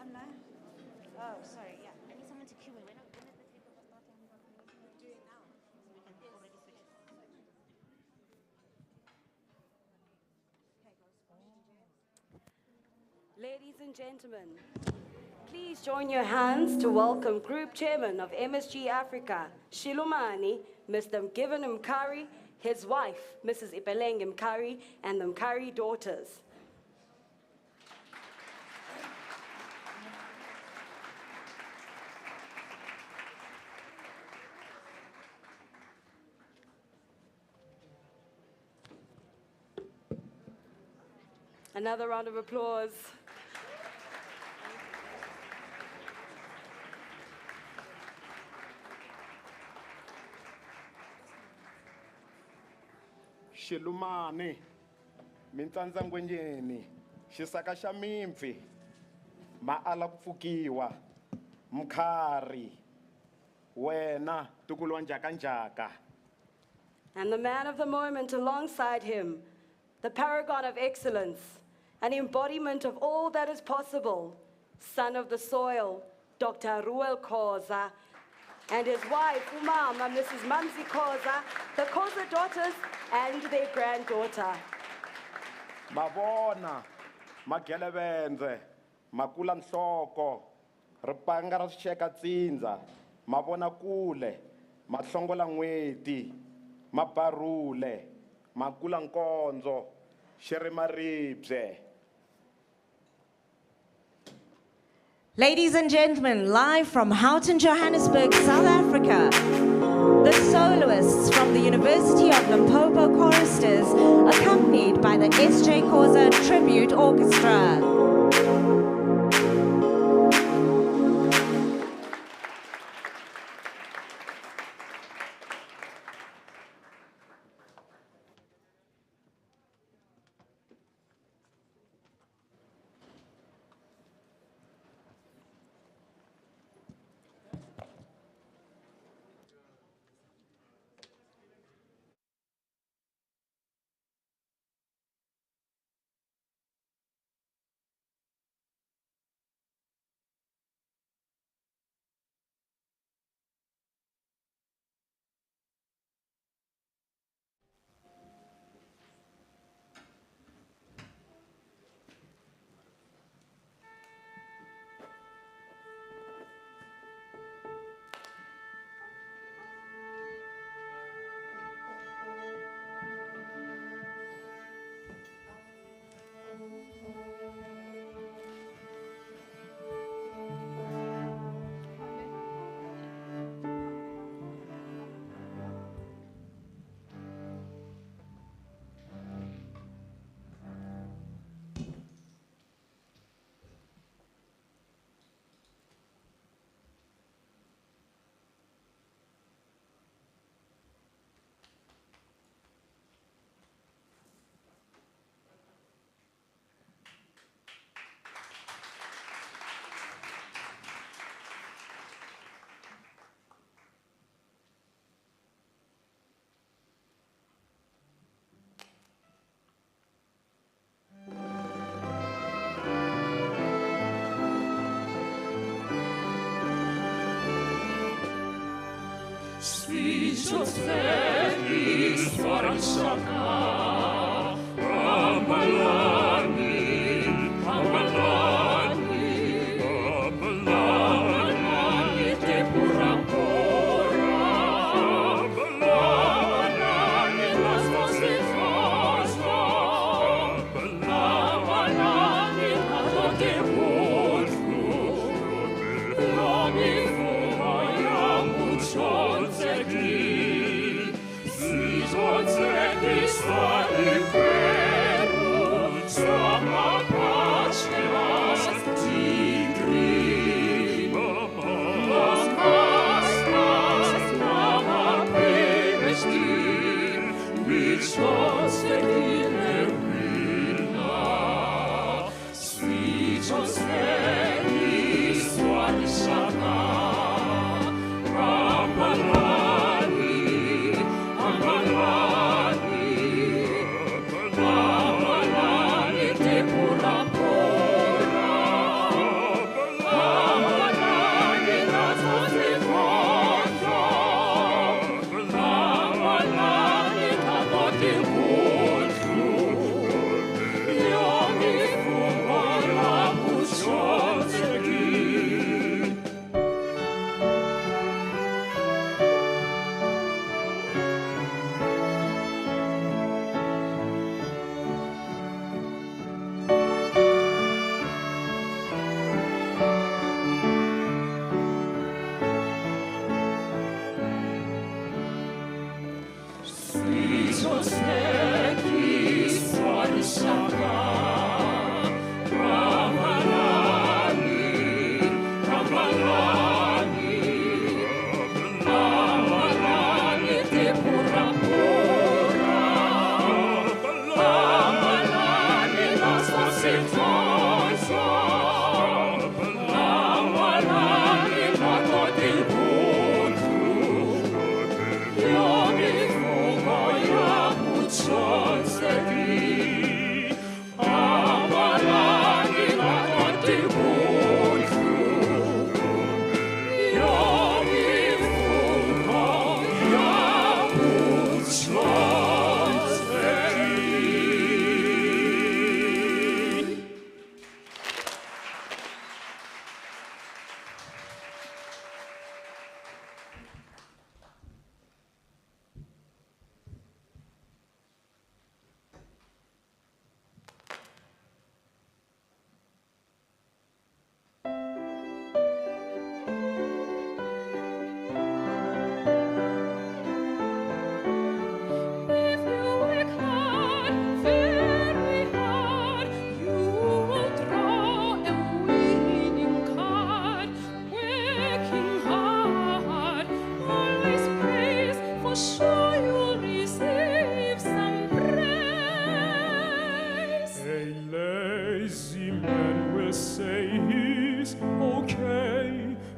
Anna? Oh, sorry, yeah. I need someone to cue me. When are the three people starting? Do it now. So we can already switch it. Ladies and gentlemen, please join your hands to welcome Group Chairman of MSG Africa, Shilumani, Mr. Mgiven Mkari, his wife, Mrs. Ipeleng Mkari, and the Mkari daughters. Another round of applause. Shilumani, mintsandzangwenyeni, xisaka xa mimpfi, maala ku pfukiwa, Mkhari, wena tukulwa njhakanjhaka. And the man of the moment alongside him, the paragon of excellence, an embodiment of all that is possible, son of the soil, Dr. Reuel Khoza, and his wife, Umama, Mrs. Mamzi Khoza, the Khoza daughters, and their granddaughter. Mavona, magelevenze, makula nhloko, ripanga ra swixeka tsindza, mavona kule, mahlongola n'weti, mabarule, makula nkondzo, xirimaribye. Ladies and gentlemen, live from Houghton, Johannesburg, South Africa, the soloists from the University of Limpopo choristers, accompanied by the S.J. Khoza Tribute Orchestra.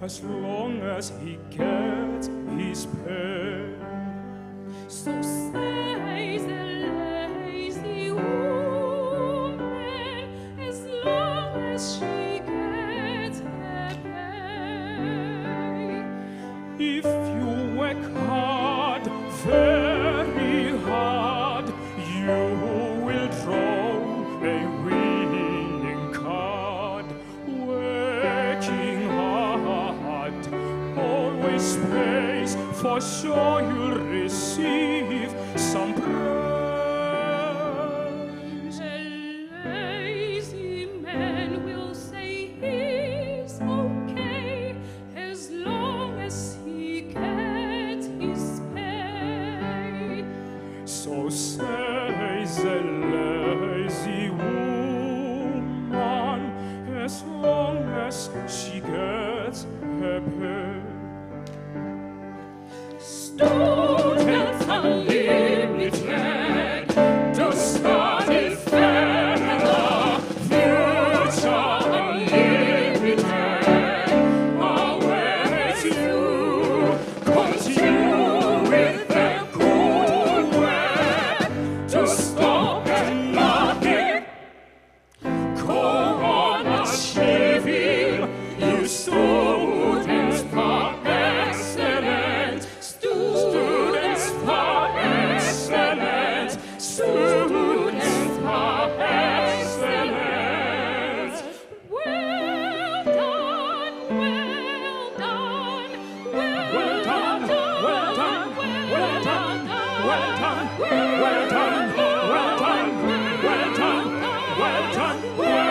as long as he gets his pay. So says the lazy woman, as long as she gets her pay. If you work hard, very hard, you will draw a winning card. Working hard always pays, for sure you'll receive some praise. A lazy man will say he's okay as long as he gets his pay. So says a lazy woman, as long as she gets her pay. Students unlimited, to study fair and the future unlimited awaits you. Continue with the good work, to stop and nothing. Go on achieving, you students are excellent. Students are excellent. Students are excellent. Well done, well done, well done, well done, well done, well done, well done, well done, well done, well done, well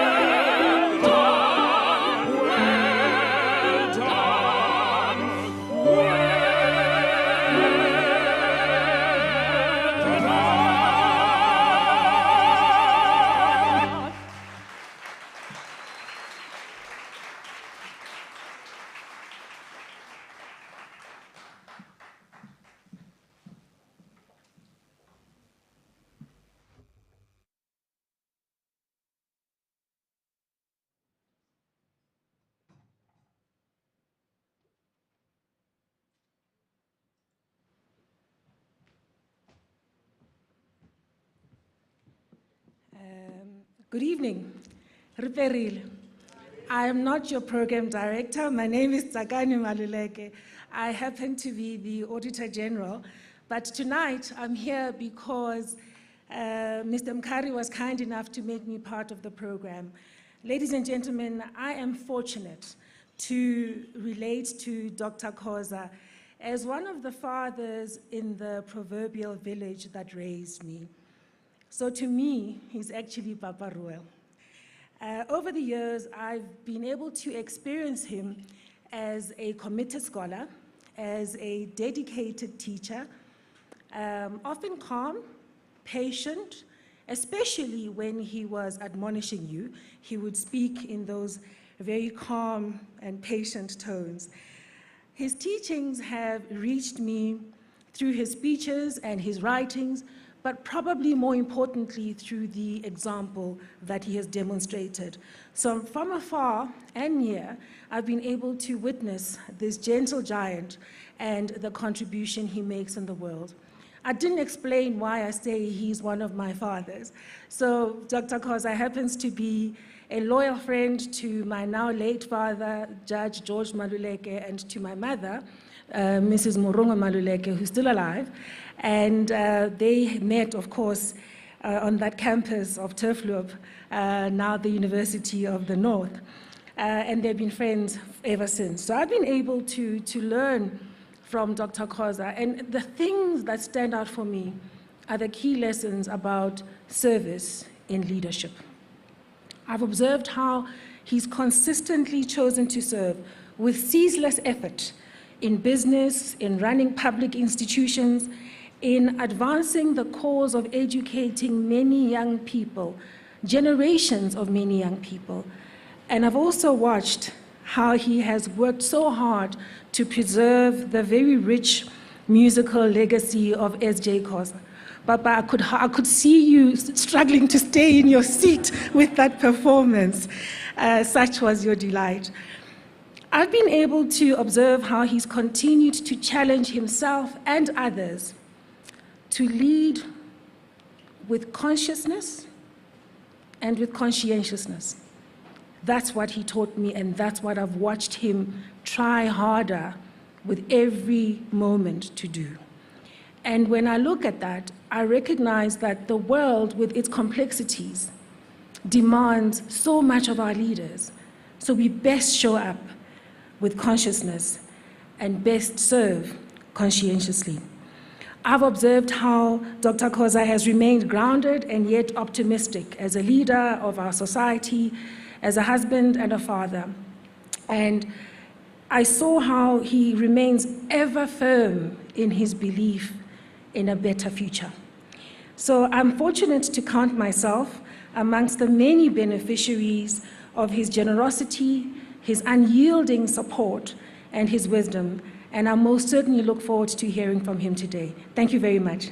Good evening. Reuel. I am not your program director. My name is Tsakani Maluleke. I happen to be the Auditor General, but tonight I'm here because Mr. Mkari was kind enough to make me part of the program. Ladies and gentlemen, I am fortunate to relate to Dr. Khoza as one of the fathers in the proverbial village that raised me. So to me, he's actually Papa Reuel. Over the years, I've been able to experience him as a committed scholar, as a dedicated teacher, often calm, patient, especially when he was admonishing you. He would speak in those very calm and patient tones. His teachings have reached me through his speeches and his writings, but probably more importantly through the example that he has demonstrated. So from afar and near, I've been able to witness this gentle giant and the contribution he makes in the world. I didn't explain why I say he's one of my fathers. So Dr. Khoza happens to be a loyal friend to my now late father, Judge George Maluleke, and to my mother, Mrs. Morongo Maluleke, who's still alive. And they met, of course, on that campus of Turfloop, now the University of the North. And they've been friends ever since. So I've been able to learn from Dr. Khoza. And the things that stand out for me are the key lessons about service in leadership. I've observed how he's consistently chosen to serve with ceaseless effort in business, in running public institutions, in advancing the cause of educating many young people, generations of many young people. And I've also watched how he has worked so hard to preserve the very rich musical legacy of S.J. Khoza. Baba, I could see you struggling to stay in your seat with that performance. Such was your delight. I've been able to observe how he's continued to challenge himself and others to lead with consciousness and with conscientiousness. That's what he taught me, and that's what I've watched him try harder with every moment to do. And when I look at that, I recognize that the world, with its complexities, demands so much of our leaders. So we best show up with consciousness and best serve conscientiously. I've observed how Dr. Khoza has remained grounded and yet optimistic as a leader of our society, as a husband and a father. And I saw how he remains ever firm in his belief in a better future. So I'm fortunate to count myself amongst the many beneficiaries of his generosity, his unyielding support, and his wisdom. And I most certainly look forward to hearing from him today. Thank you very much.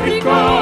Africa,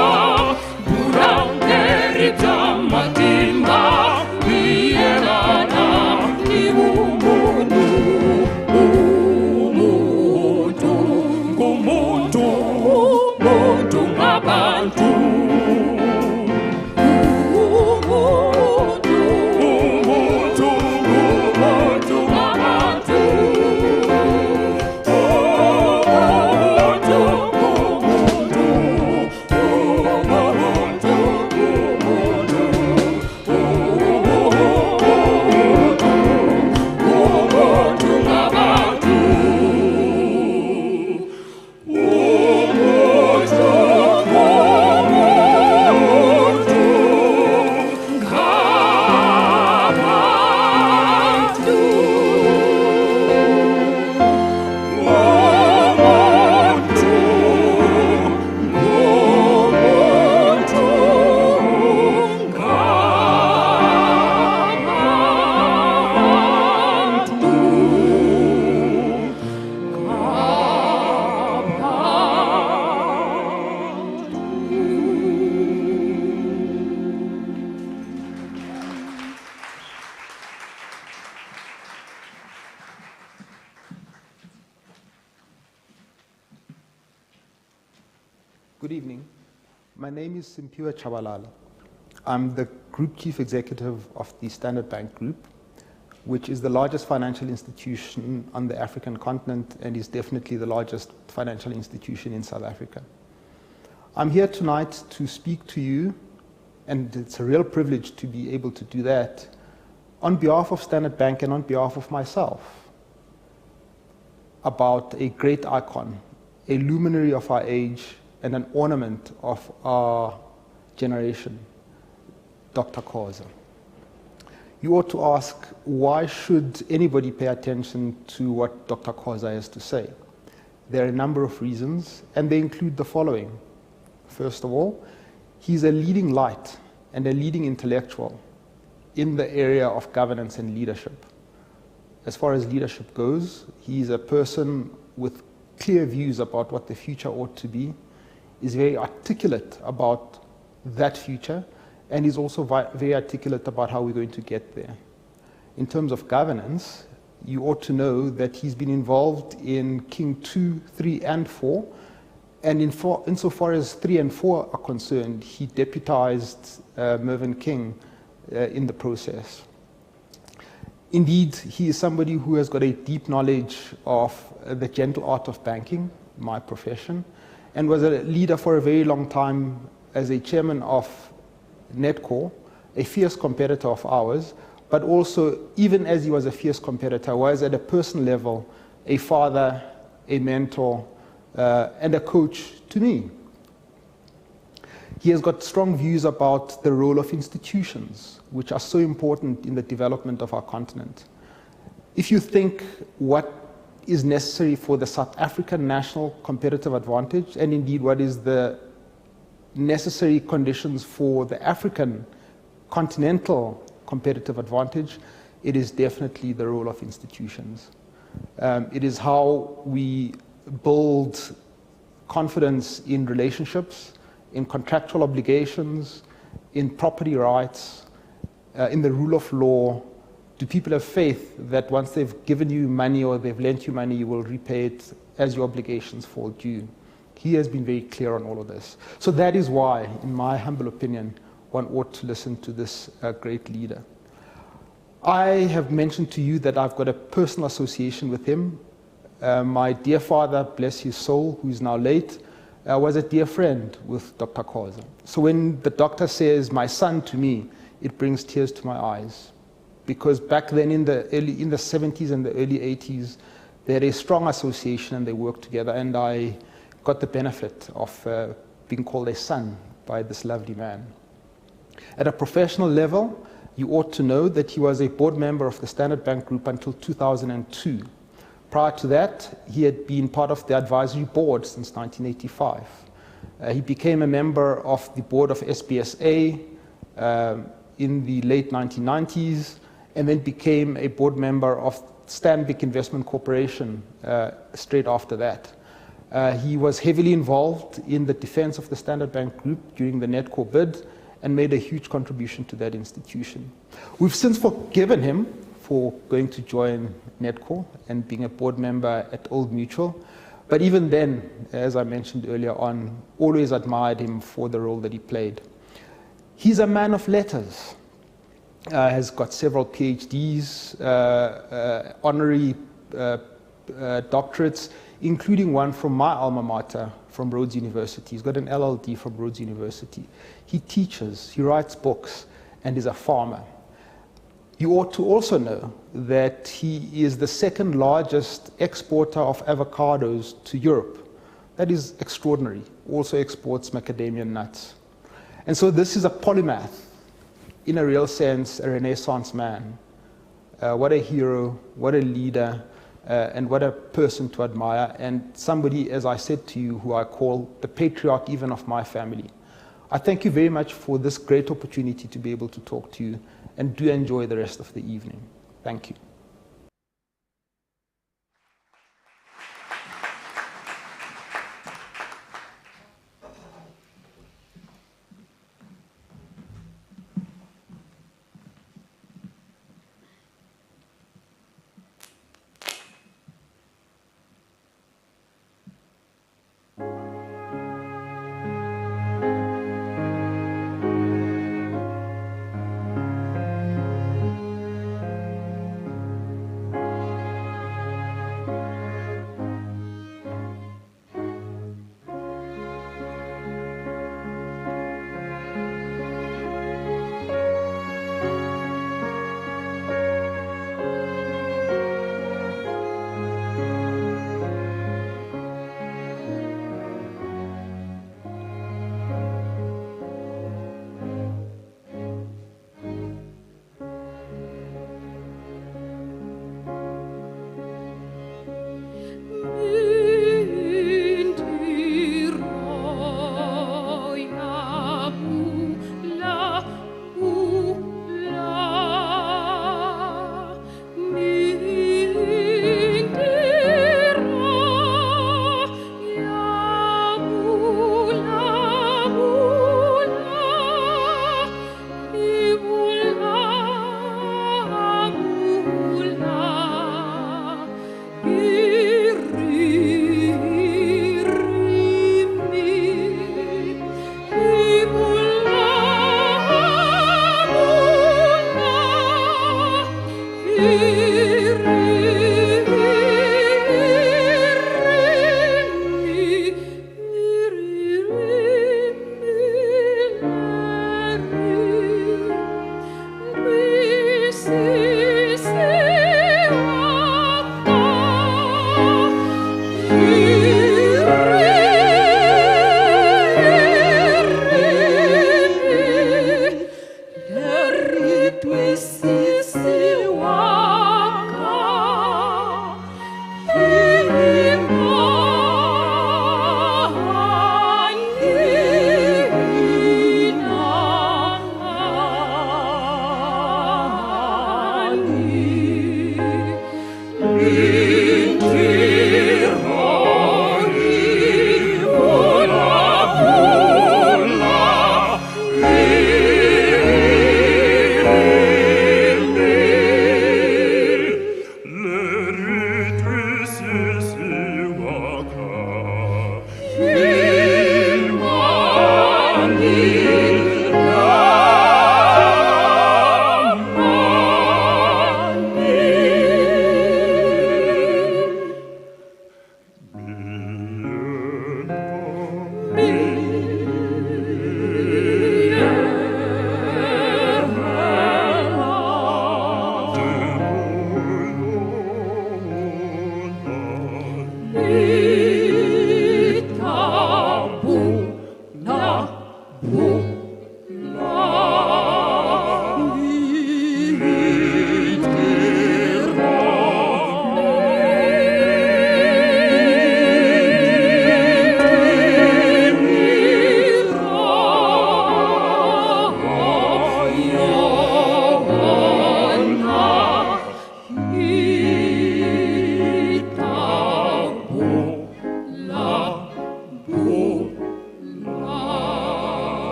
Good evening. My name is Simpiwe Chabalala. I'm the Group Chief Executive of the Standard Bank Group, which is the largest financial institution on the African continent and is definitely the largest financial institution in South Africa. I'm here tonight to speak to you, and it's a real privilege to be able to do that, on behalf of Standard Bank and on behalf of myself, about a great icon, a luminary of our age, and an ornament of our generation, Dr. Khoza. You ought to ask, why should anybody pay attention to what Dr. Khoza has to say? There are a number of reasons, and they include the following. First of all, he's a leading light and a leading intellectual in the area of governance and leadership. As far as leadership goes, he's a person with clear views about what the future ought to be, is very articulate about that future, and is also very articulate about how we're going to get there. In terms of governance, you ought to know that he's been involved in King 2, 3, and 4, and insofar as 3 and 4 are concerned, he deputized Mervyn King in the process. Indeed, he is somebody who has got a deep knowledge of the gentle art of banking, my profession, and was a leader for a very long time as a chairman of Netcore, a fierce competitor of ours, but also, even as he was a fierce competitor, was at a personal level a father, a mentor, and a coach to me. He has got strong views about the role of institutions, which are so important in the development of our continent. If you think what is necessary for the South African national competitive advantage, and indeed what is the necessary conditions for the African continental competitive advantage, it is definitely the role of institutions. It is how we build confidence in relationships, in contractual obligations, in property rights, in the rule of law. Do people have faith that once they've given you money or they've lent you money, you will repay it as your obligations fall due? He has been very clear on all of this. So that is why, in my humble opinion, one ought to listen to this great leader. I have mentioned to you that I've got a personal association with him. My dear father, bless his soul, who is now late, was a dear friend with Dr. Khoza. So when the doctor says, my son, to me, it brings tears to my eyes. Because back then in the 70s and the early 80s, they had a strong association and they worked together, and I got the benefit of being called a son by this lovely man. At a professional level, you ought to know that he was a board member of the Standard Bank Group until 2002. Prior to that, he had been part of the advisory board since 1985. He became a member of the board of SBSA in the late 1990s, and then became a board member of Stanbic Investment Corporation straight after that. He was heavily involved in the defense of the Standard Bank Group during the Netcore bid and made a huge contribution to that institution. We've since forgiven him for going to join Netcore and being a board member at Old Mutual. But even then, as I mentioned earlier on, always admired him for the role that he played. He's a man of letters, has got several PhDs, honorary doctorates, including one from my alma mater, from Rhodes University. He's got an LLD from Rhodes University. He teaches, he writes books, and is a farmer. You ought to also know that he is the second largest exporter of avocados to Europe. That is extraordinary. Also exports macadamia nuts. And so this is a polymath, in a real sense, a Renaissance man. What a hero, what a leader, and what a person to admire, and somebody, as I said to you, who I call the patriarch even of my family. I thank you very much for this great opportunity to be able to talk to you, and do enjoy the rest of the evening. Thank you.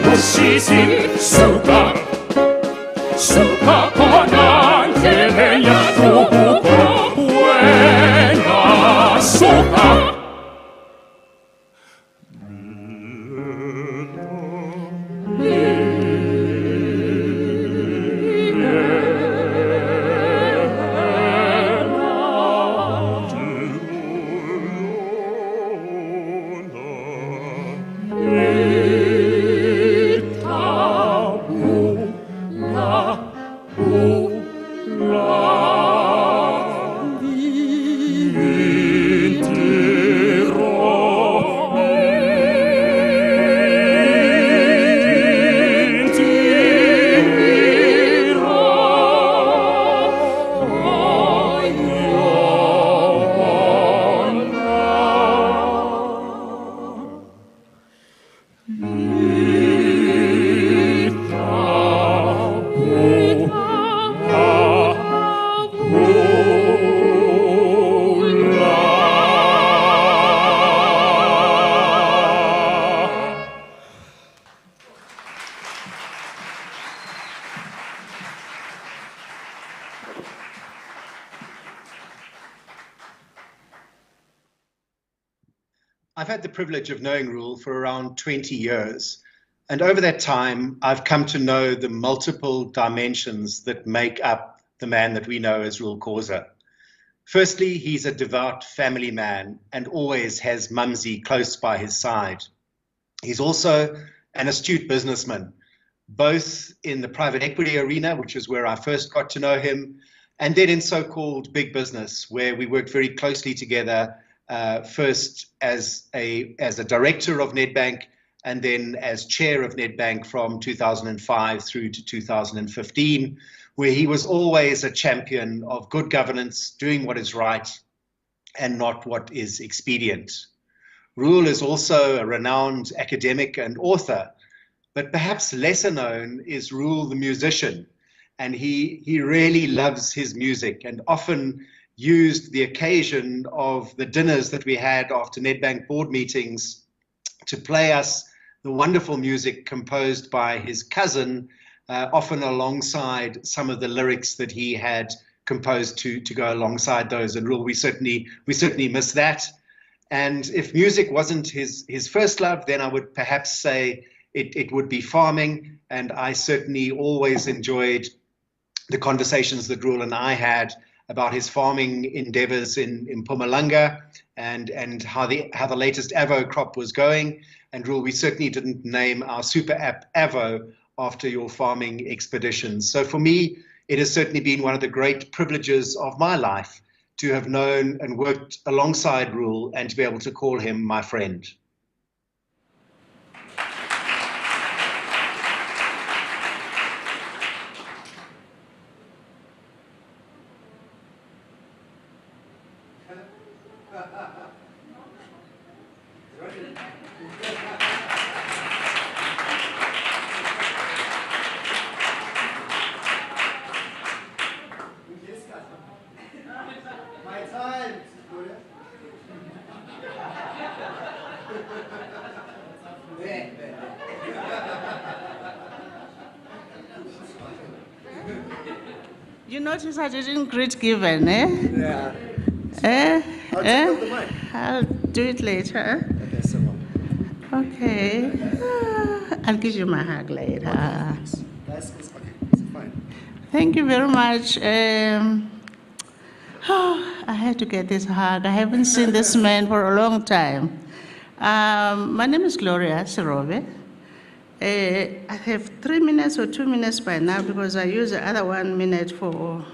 busisi suka suka khona ndleleni yahluko wena suka I've had the privilege of knowing Reuel for around 20 years. And over that time, I've come to know the multiple dimensions that make up the man that we know as Reuel Khoza. Firstly, he's a devout family man and always has Mumsy close by his side. He's also an astute businessman, both in the private equity arena, which is where I first got to know him, and then in so-called big business, where we worked very closely together, first as a director of Nedbank, and then as chair of Nedbank from 2005 through to 2015, where he was always a champion of good governance, doing what is right and not what is expedient. Reuel is also a renowned academic and author, but perhaps lesser known is Reuel the musician, and he really loves his music and often used the occasion of the dinners that we had after Nedbank board meetings to play us the wonderful music composed by his cousin, often alongside some of the lyrics that he had composed to go alongside those. And Reuel, we certainly miss that. And if music wasn't his first love, then I would perhaps say it would be farming. And I certainly always enjoyed the conversations that Reuel and I had about his farming endeavors in Mpumalanga and how the latest Avo crop was going. And Reuel, we certainly didn't name our super app Avo after your farming expeditions. So for me, it has certainly been one of the great privileges of my life to have known and worked alongside Reuel and to be able to call him my friend. You notice I didn't greet given, eh? Yeah. I'll take the mic. I'll do it later. Okay, so Okay. I'll give you my hug later. that's okay. It's fine. Thank you very much. I had to get this hug. I haven't seen this man for a long time. My name is Gloria Sirobe. I have 3 minutes or 2 minutes by now because I use the other 1 minute for...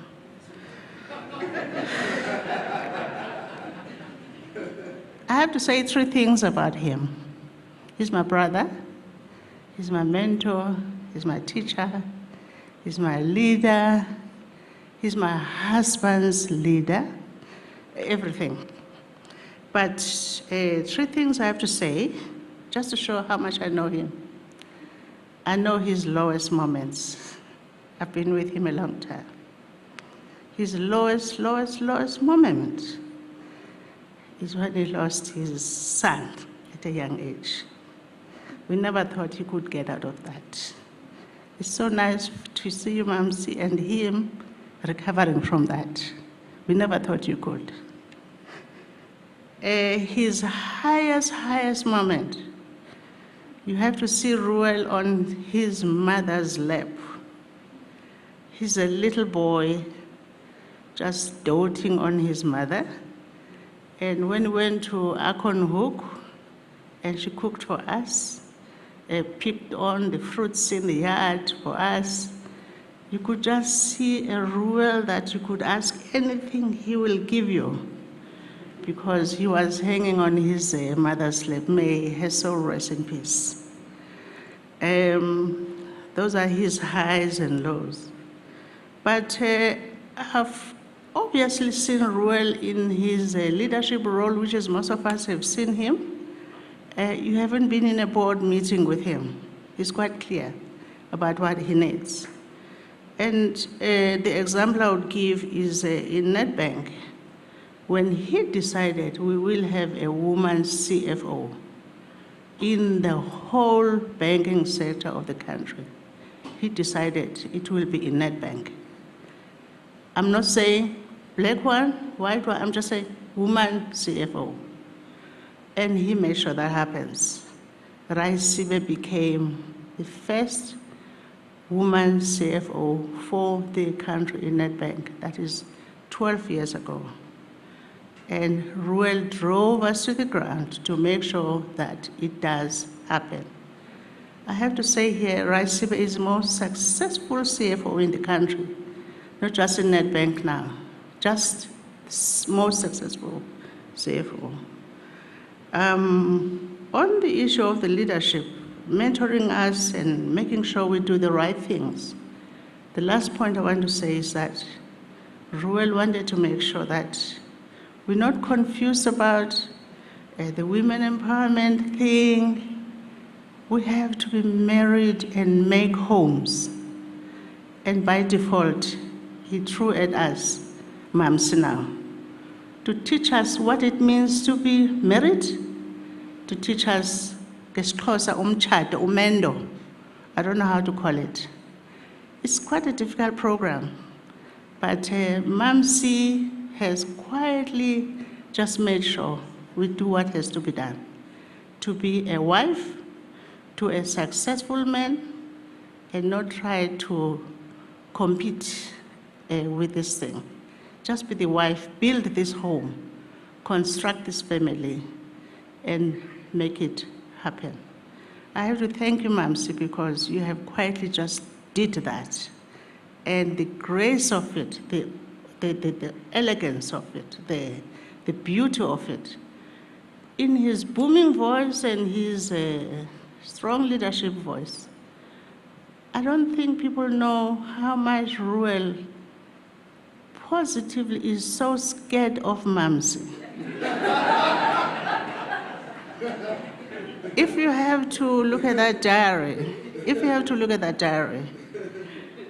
I have to say 3 things about him. He's my brother, he's my mentor, he's my teacher, he's my leader, he's my husband's leader, everything. But 3 things I have to say, just to show how much I know him. I know his lowest moments. I've been with him a long time. His lowest moment is when he lost his son at a young age. We never thought he could get out of that. It's so nice to see you, Mamsi, and him recovering from that. We never thought you could. His highest moment, you have to see Reuel on his mother's lap. He's a little boy just doting on his mother. And when we went to Akonhoek and she cooked for us, picked on the fruits in the yard for us, you could just see a Reuel that you could ask anything, he will give you, because he was hanging on his mother's lap. May her soul rest in peace. Those are his highs and lows. But I've obviously seen Reuel in his leadership role, which is most of us have seen him. You haven't been in a board meeting with him. He's quite clear about what he needs. And the example I would give is in Nedbank, when he decided we will have a woman CFO in the whole banking sector of the country, he decided it will be in Nedbank. I'm not saying black one, white one, I'm just saying woman CFO. And he made sure that happens. Raisibe became the first woman CFO for the country in Nedbank. That is 12 years ago. And Reuel drove us to the ground to make sure that it does happen. I have to say here, Raisibe is the most successful CFO in the country, not just in Nedbank now, just the most successful CFO. On the issue of the leadership, mentoring us and making sure we do the right things, the last point I want to say is that Reuel wanted to make sure that we're not confused about the women empowerment thing. We have to be married and make homes. And by default, he threw at us, Mamsi now, to teach us what it means to be married, to teach us ngesixhosa umtshato, umendo. I don't know how to call it. It's quite a difficult program, but Mamsi has quietly just made sure we do what has to be done. To be a wife to a successful man and not try to compete with this thing. Just be the wife, build this home, construct this family, and make it happen. I have to thank you, Mamsi, because you have quietly just did that. And the grace of it, the elegance of it, the beauty of it, in his booming voice and his strong leadership voice, I don't think people know how much Reuel positively is so scared of Mamsi. If you have to look at that diary,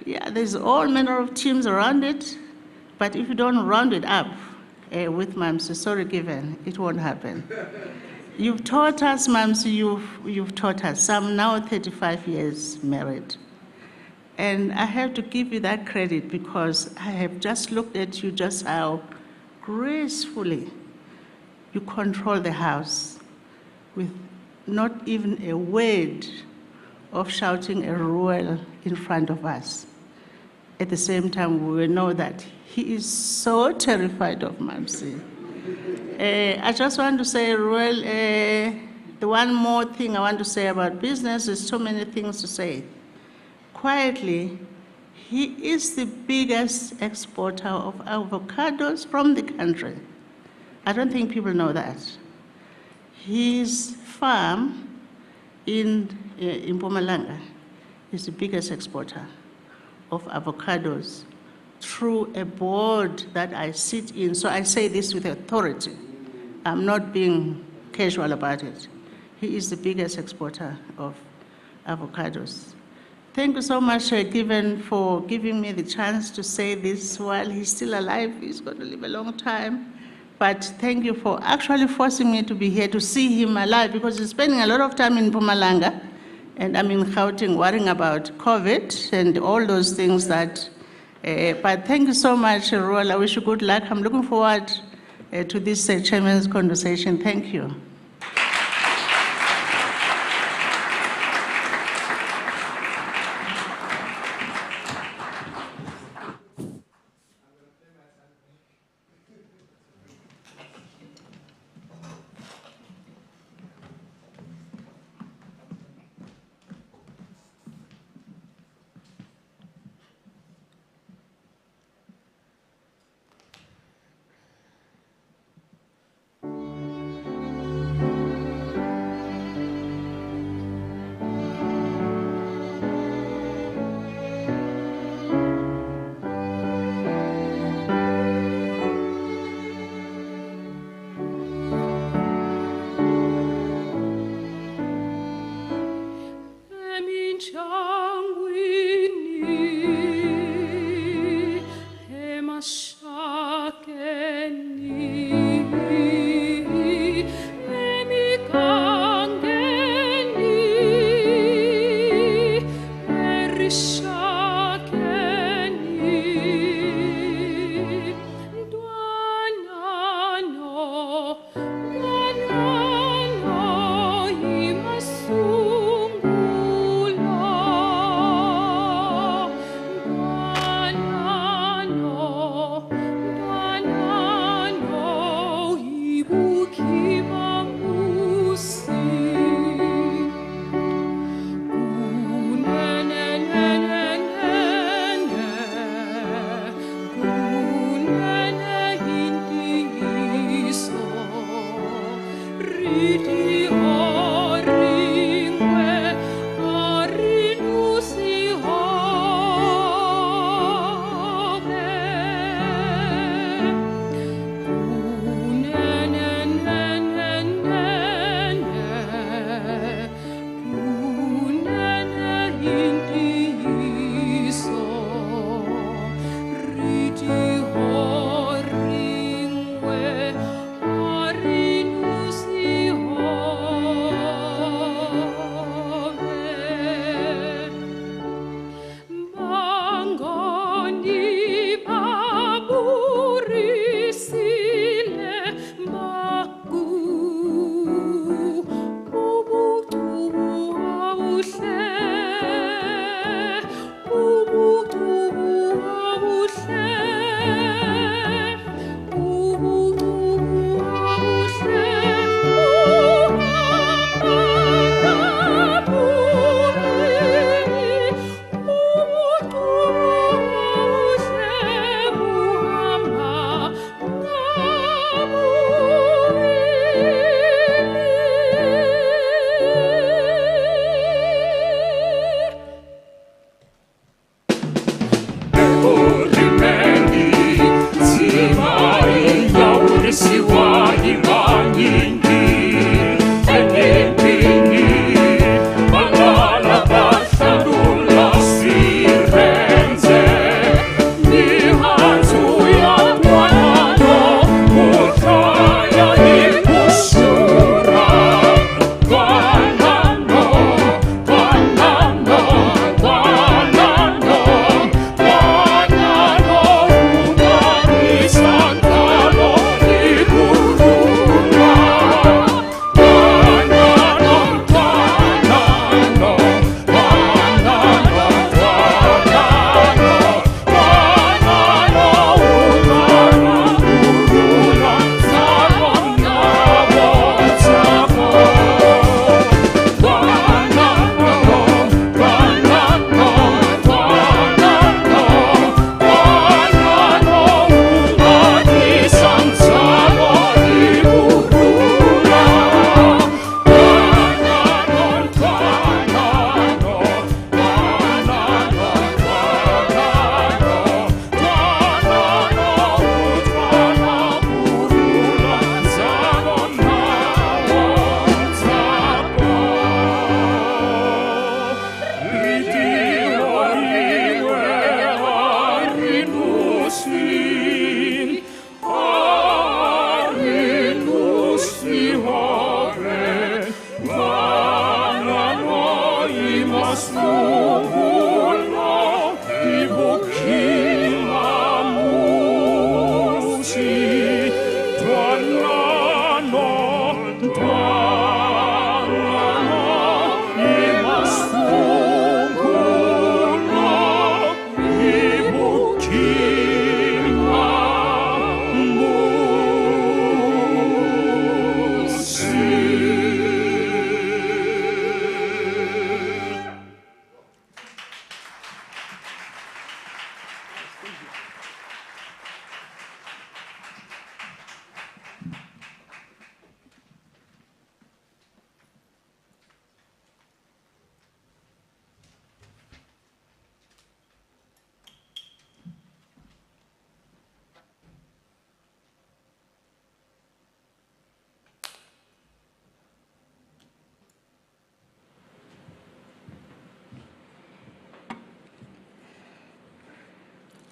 yeah, there's all manner of teams around it, but if you don't round it up with Mamsi, sorry given, it won't happen. You've taught us, Mamsi, you've taught us. I'm now 35 years married. And I have to give you that credit because I have just looked at you just how gracefully you control the house with not even a word of shouting a Reuel in front of us. At the same time, we will know that he is so terrified of Mamsi. I just want to say, Reuel, the one more thing I want to say about business, there's so many things to say. Quietly, he is the biggest exporter of avocados from the country. I don't think people know that. His farm in Mpumalanga is the biggest exporter of avocados through a board that I sit in. So I say this with authority. I'm not being casual about it. He is the biggest exporter of avocados. Thank you so much, Given, for giving me the chance to say this while he's still alive. He's going to live a long time. But thank you for actually forcing me to be here to see him alive, because he's spending a lot of time in Mpumalanga. And I'm in Gauteng worrying about COVID and all those things that, but thank you so much, Reuel. I wish you good luck. I'm looking forward to this chairman's conversation. Thank you.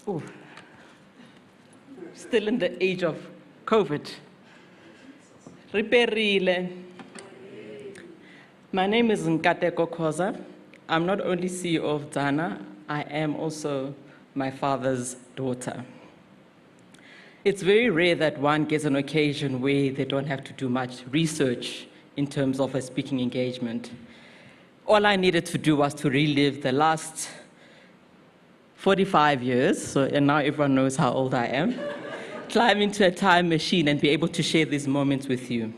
Oh, still in the age of COVID. Riperile. My name is Khoza. I'm not only CEO of Dana, I am also my father's daughter. It's very rare that one gets an occasion where they don't have to do much research in terms of a speaking engagement. All I needed to do was to relive the last 45 years, and now everyone knows how old I am, climb into a time machine and be able to share these moments with you.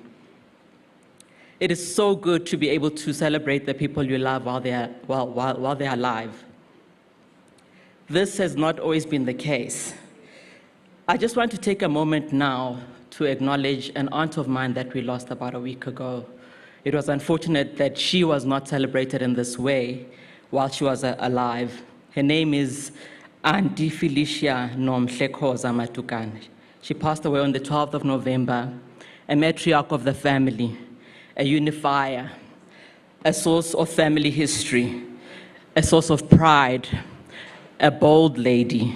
It is so good to be able to celebrate the people you love while they are alive. This has not always been the case. I just want to take a moment now to acknowledge an aunt of mine that we lost about a week ago. It was unfortunate that she was not celebrated in this way while she was alive. Her name is Auntie Felicia Khoza Matukan. She passed away on the 12th of November, a matriarch of the family, a unifier, a source of family history, a source of pride, a bold lady,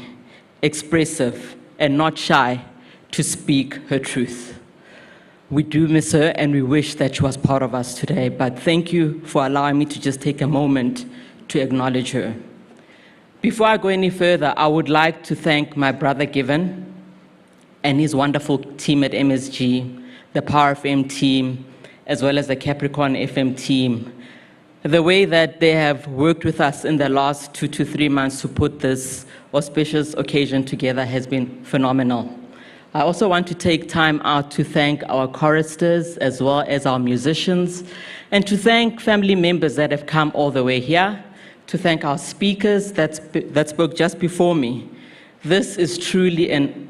expressive and not shy to speak her truth. We do miss her and we wish that she was part of us today, but thank you for allowing me to just take a moment to acknowledge her. Before I go any further, I would like to thank my brother Given and his wonderful team at MSG, the Power FM team, as well as the Capricorn FM team. The way that they have worked with us in the last 2 to 3 months to put this auspicious occasion together has been phenomenal. I also want to take time out to thank our choristers as well as our musicians, and to thank family members that have come all the way here, to thank our speakers that spoke just before me. This is truly an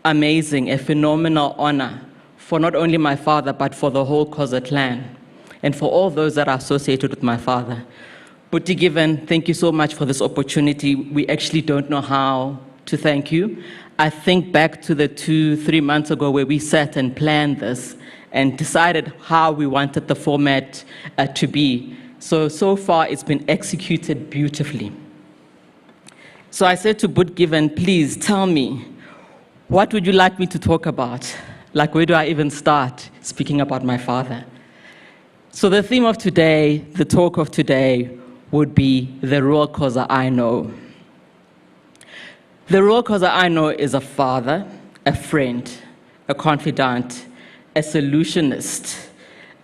amazing, a phenomenal honor for not only my father, but for the whole Khoza clan, and for all those that are associated with my father. Buti Given, thank you so much for this opportunity. We actually don't know how to thank you. I think back to the 2-3 months ago where we sat and planned this and decided how we wanted the format to be. So far it's been executed beautifully. So I said to Buti Given, please tell me, what would you like me to talk about? Like, where do I even start speaking about my father? So the theme of today, the talk of today, would be the Reuel Khoza I know. The Reuel Khoza I know is a father, a friend, a confidant, a solutionist,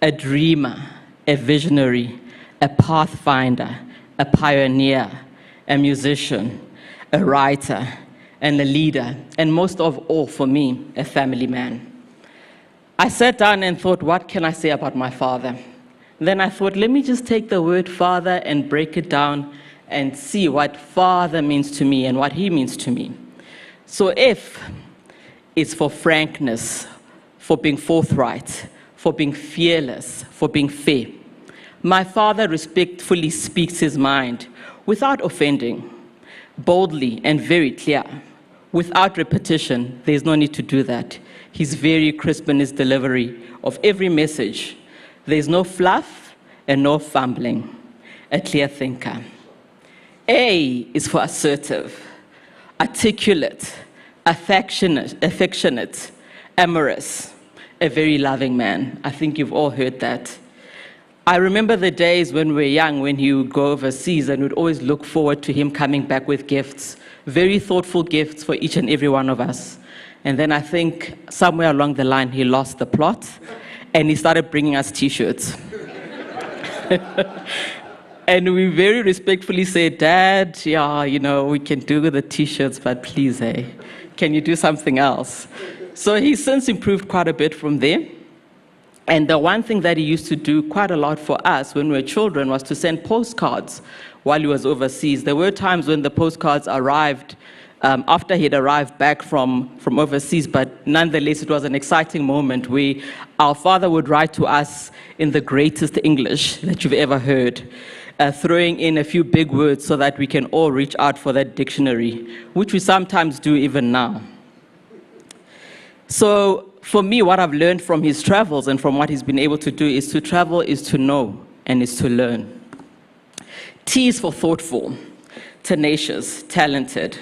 a dreamer, a visionary, a pathfinder, a pioneer, a musician, a writer, and a leader, and most of all, for me, a family man. I sat down and thought, what can I say about my father? Then I thought, let me just take the word father and break it down and see what father means to me and what he means to me. So F is for frankness, for being forthright, for being fearless, for being fair. My father respectfully speaks his mind without offending, boldly and very clear. Without repetition, there's no need to do that. He's very crisp in his delivery of every message. There's no fluff and no fumbling. A clear thinker. A is for assertive, articulate, affectionate, amorous, a very loving man. I think you've all heard that. I remember the days when we were young, when he would go overseas, and we'd always look forward to him coming back with gifts, very thoughtful gifts for each and every one of us. And then I think somewhere along the line, he lost the plot, and he started bringing us T-shirts. And we very respectfully said, Dad, yeah, you know, we can do the T-shirts, but please, hey, can you do something else? So he's since improved quite a bit from there. And the one thing that he used to do quite a lot for us when we were children was to send postcards while he was overseas. There were times when the postcards arrived after he'd arrived back from overseas, but nonetheless, it was an exciting moment where our father would write to us in the greatest English that you've ever heard, throwing in a few big words so that we can all reach out for that dictionary, which we sometimes do even now. So for me, what I've learned from his travels and from what he's been able to do is to travel is to know and is to learn. T is for thoughtful, tenacious, talented.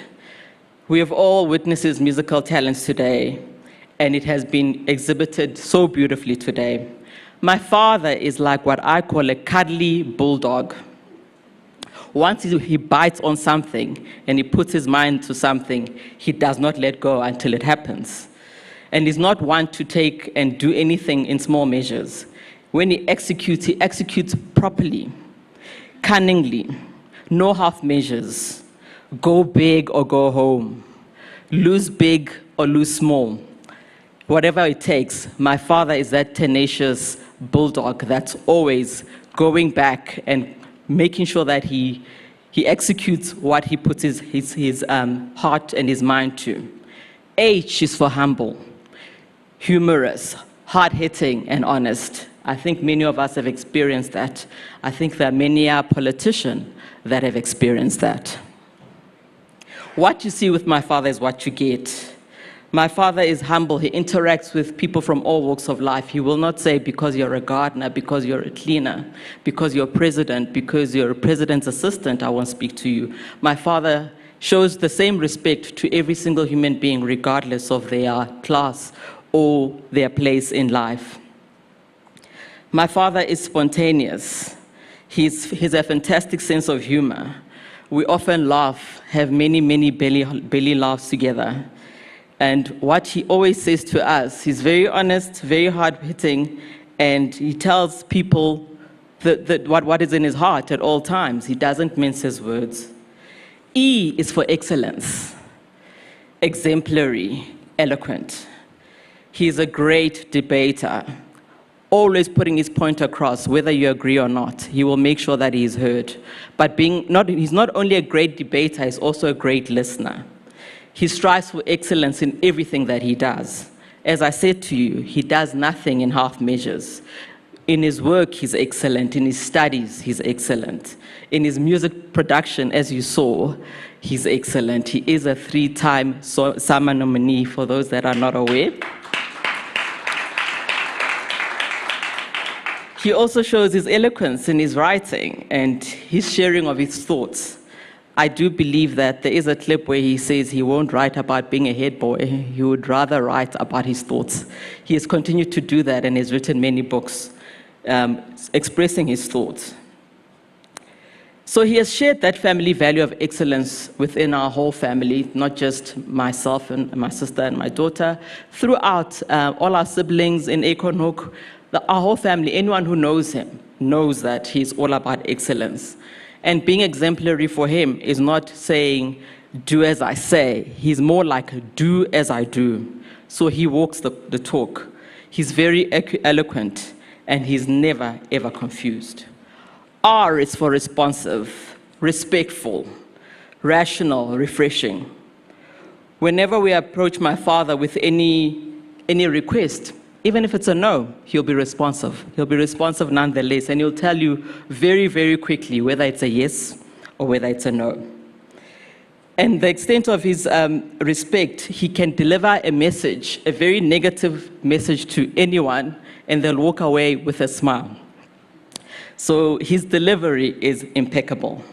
We have all witnessed his musical talents today, and it has been exhibited so beautifully today. My father is like what I call a cuddly bulldog. Once he bites on something and he puts his mind to something, he does not let go until it happens. And he's not one to take and do anything in small measures. When he executes properly, cunningly, no half measures. Go big or go home. Lose big or lose small. Whatever it takes, my father is that tenacious bulldog that's always going back and making sure that he executes what he puts his heart and his mind to. H is for humble, humorous, hard-hitting, and honest. I think many of us have experienced that. I think there are many politicians that have experienced that. What you see with my father is what you get. My father is humble. He interacts with people from all walks of life. He will not say, because you're a gardener, because you're a cleaner, because you're president, because you're a president's assistant, I won't speak to you. My father shows the same respect to every single human being, regardless of their class or their place in life. My father is spontaneous. He has a fantastic sense of humor. We often laugh, have many, many belly laughs together. And what he always says to us, he's very honest, very hard-hitting, and he tells people what is in his heart at all times. He doesn't mince his words. E is for excellence, exemplary, eloquent. He's a great debater, always putting his point across, whether you agree or not. He will make sure that he is heard. But he's not only a great debater, he's also a great listener. He strives for excellence in everything that he does. As I said to you, he does nothing in half measures. In his work, he's excellent. In his studies, he's excellent. In his music production, as you saw, he's excellent. He is a 3-time SAMA nominee, for those that are not aware. He also shows his eloquence in his writing and his sharing of his thoughts. I do believe that there is a clip where he says he won't write about being a head boy. He would rather write about his thoughts. He has continued to do that and has written many books expressing his thoughts. So he has shared that family value of excellence within our whole family, not just myself and my sister and my daughter, throughout all our siblings in Ekonhoek. Our whole family, anyone who knows him, knows that he's all about excellence. And being exemplary for him is not saying, do as I say. He's more like, do as I do. So he walks the talk. He's very eloquent, and he's never, ever confused. R is for responsive, respectful, rational, refreshing. Whenever we approach my father with any request, even if it's a no, he'll be responsive. He'll be responsive nonetheless, and he'll tell you very, very quickly whether it's a yes or whether it's a no. And the extent of his respect, he can deliver a message, a very negative message to anyone, and they'll walk away with a smile. So his delivery is impeccable.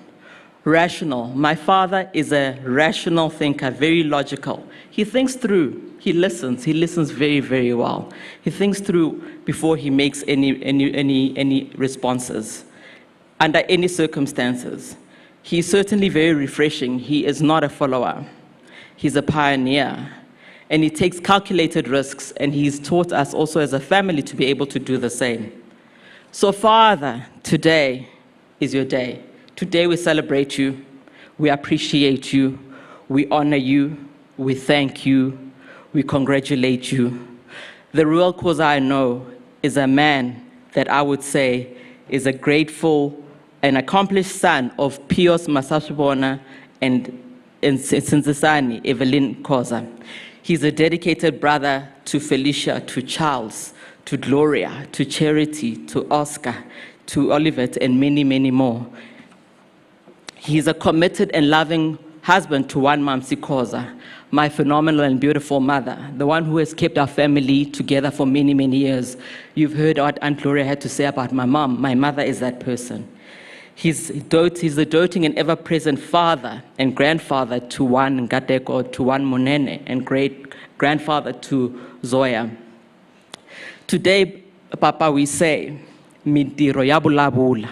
rational. My father is a rational thinker, very logical. He thinks through, he listens very, very well. He thinks through before he makes any responses, under any circumstances. He's certainly very refreshing. He is not a follower. He's a pioneer. And he takes calculated risks, and he's taught us also as a family to be able to do the same. So, Father, today is your day. Today we celebrate you, we appreciate you, we honor you, we thank you, we congratulate you. The Reuel Khoza I know is a man that I would say is a grateful and accomplished son of Pios Masashibona and Sinzisani Evelyn Khoza. He's a dedicated brother to Felicia, to Charles, to Gloria, to Charity, to Oscar, to Olivet, and many, many more. He's a committed and loving husband to one Mamsi Khoza, my phenomenal and beautiful mother, the one who has kept our family together for many, many years. You've heard what Aunt Gloria had to say about my mom. My mother is that person. He's the doting and ever-present father and grandfather to one Ngateko, to one Monene, and great-grandfather to Zoya. Today, Papa, we say, Midiro Yabulabula.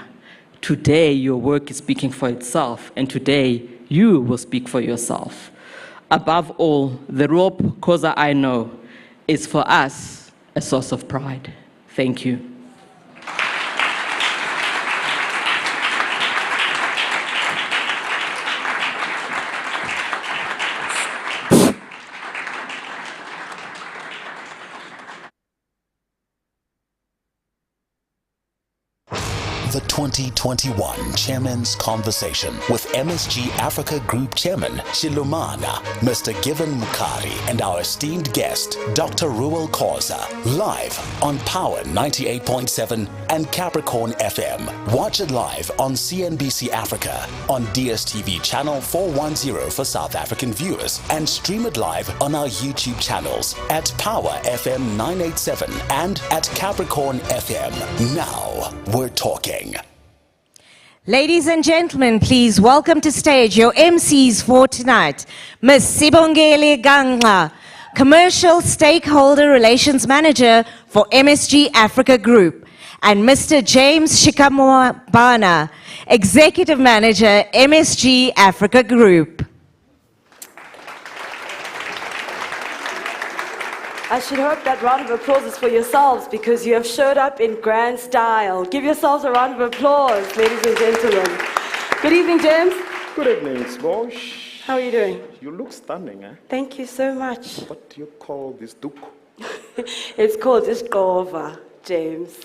Today, your work is speaking for itself, and today, you will speak for yourself. Above all, the Reuel Khoza I know is for us a source of pride. Thank you. The 2021 Chairman's Conversation with MSG Africa Group Chairman Shilumana, Mr. Given Mukari, and our esteemed guest, Dr. Reuel Khoza, live on Power 98.7 and Capricorn FM. Watch it live on CNBC Africa, on DSTV channel 410 for South African viewers, and stream it live on our YouTube channels at Power FM 987 and at Capricorn FM. Now we're talking. Ladies and gentlemen, please welcome to stage your MCs for tonight, Ms. Sibongile Gangla, Commercial Stakeholder Relations Manager for MSG Africa Group, and Mr. James Shikamwabana, Executive Manager, MSG Africa Group. I should hope that round of applause is for yourselves because you have showed up in grand style. Give yourselves a round of applause, ladies and gentlemen. Good evening, James. Good evening, Smosh. How are you doing? You look stunning, eh? Thank you so much. What do you call this duk? It's called Iskova, James.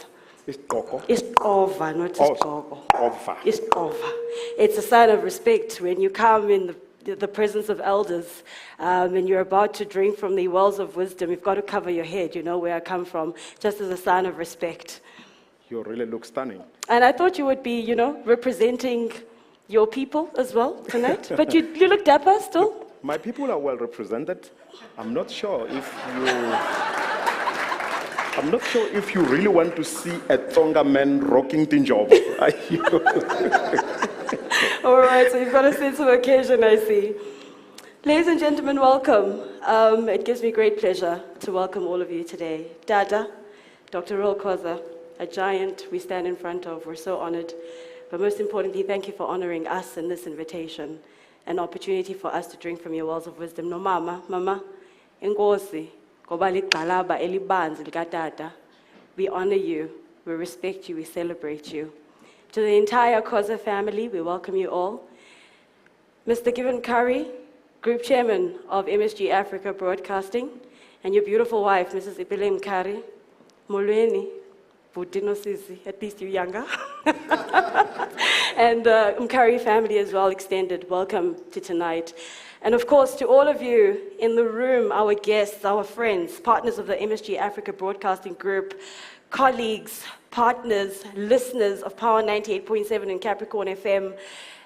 Iskoko? Iskova, not Iskoko. Iskova. Iskova. It's a sign of respect when you come in the presence of elders and you're about to drink from the wells of wisdom. You've got to cover your head, you know where I come from, just as a sign of respect. You really look stunning. And I thought you would be, you know, representing your people as well tonight. But you look dapper still. My people are well represented. I'm not sure if you really want to see a Tonga man rocking tinjob. All right, so you've got a sense of occasion, I see. Ladies and gentlemen, welcome. It gives me great pleasure to welcome all of you today. Dada, Dr. Reuel Khoza, a giant we stand in front of. We're so honored. But most importantly, thank you for honoring us in this invitation, an opportunity for us to drink from your wells of wisdom. No, mama, enkosi, ngoba ligxalaba elibanzi likatata. We honor you, we respect you, we celebrate you. To the entire Khoza family, we welcome you all. Mr. Given Curry, Group Chairman of MSG Africa Broadcasting, and your beautiful wife, Mrs. Ipile Mkari, Molweni, Budino Sisi, at least you're younger. And Mkari family as well extended, welcome to tonight. And of course, to all of you in the room, our guests, our friends, partners of the MSG Africa Broadcasting Group, colleagues, partners, listeners of Power 98.7 and Capricorn FM,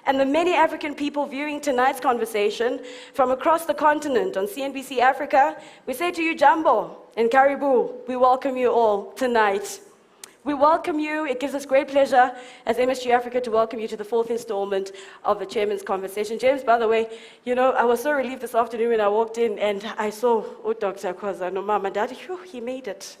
and the many African people viewing tonight's conversation from across the continent on CNBC Africa, we say to you, Jambo and Karibu, we welcome you all tonight. We welcome you. It gives us great pleasure as MSG Africa to welcome you to the 4th installment of the Chairman's Conversation. James, by the way, you know, I was so relieved this afternoon when I walked in and I saw Dr. Khoza, no Mama, Daddy, he made it.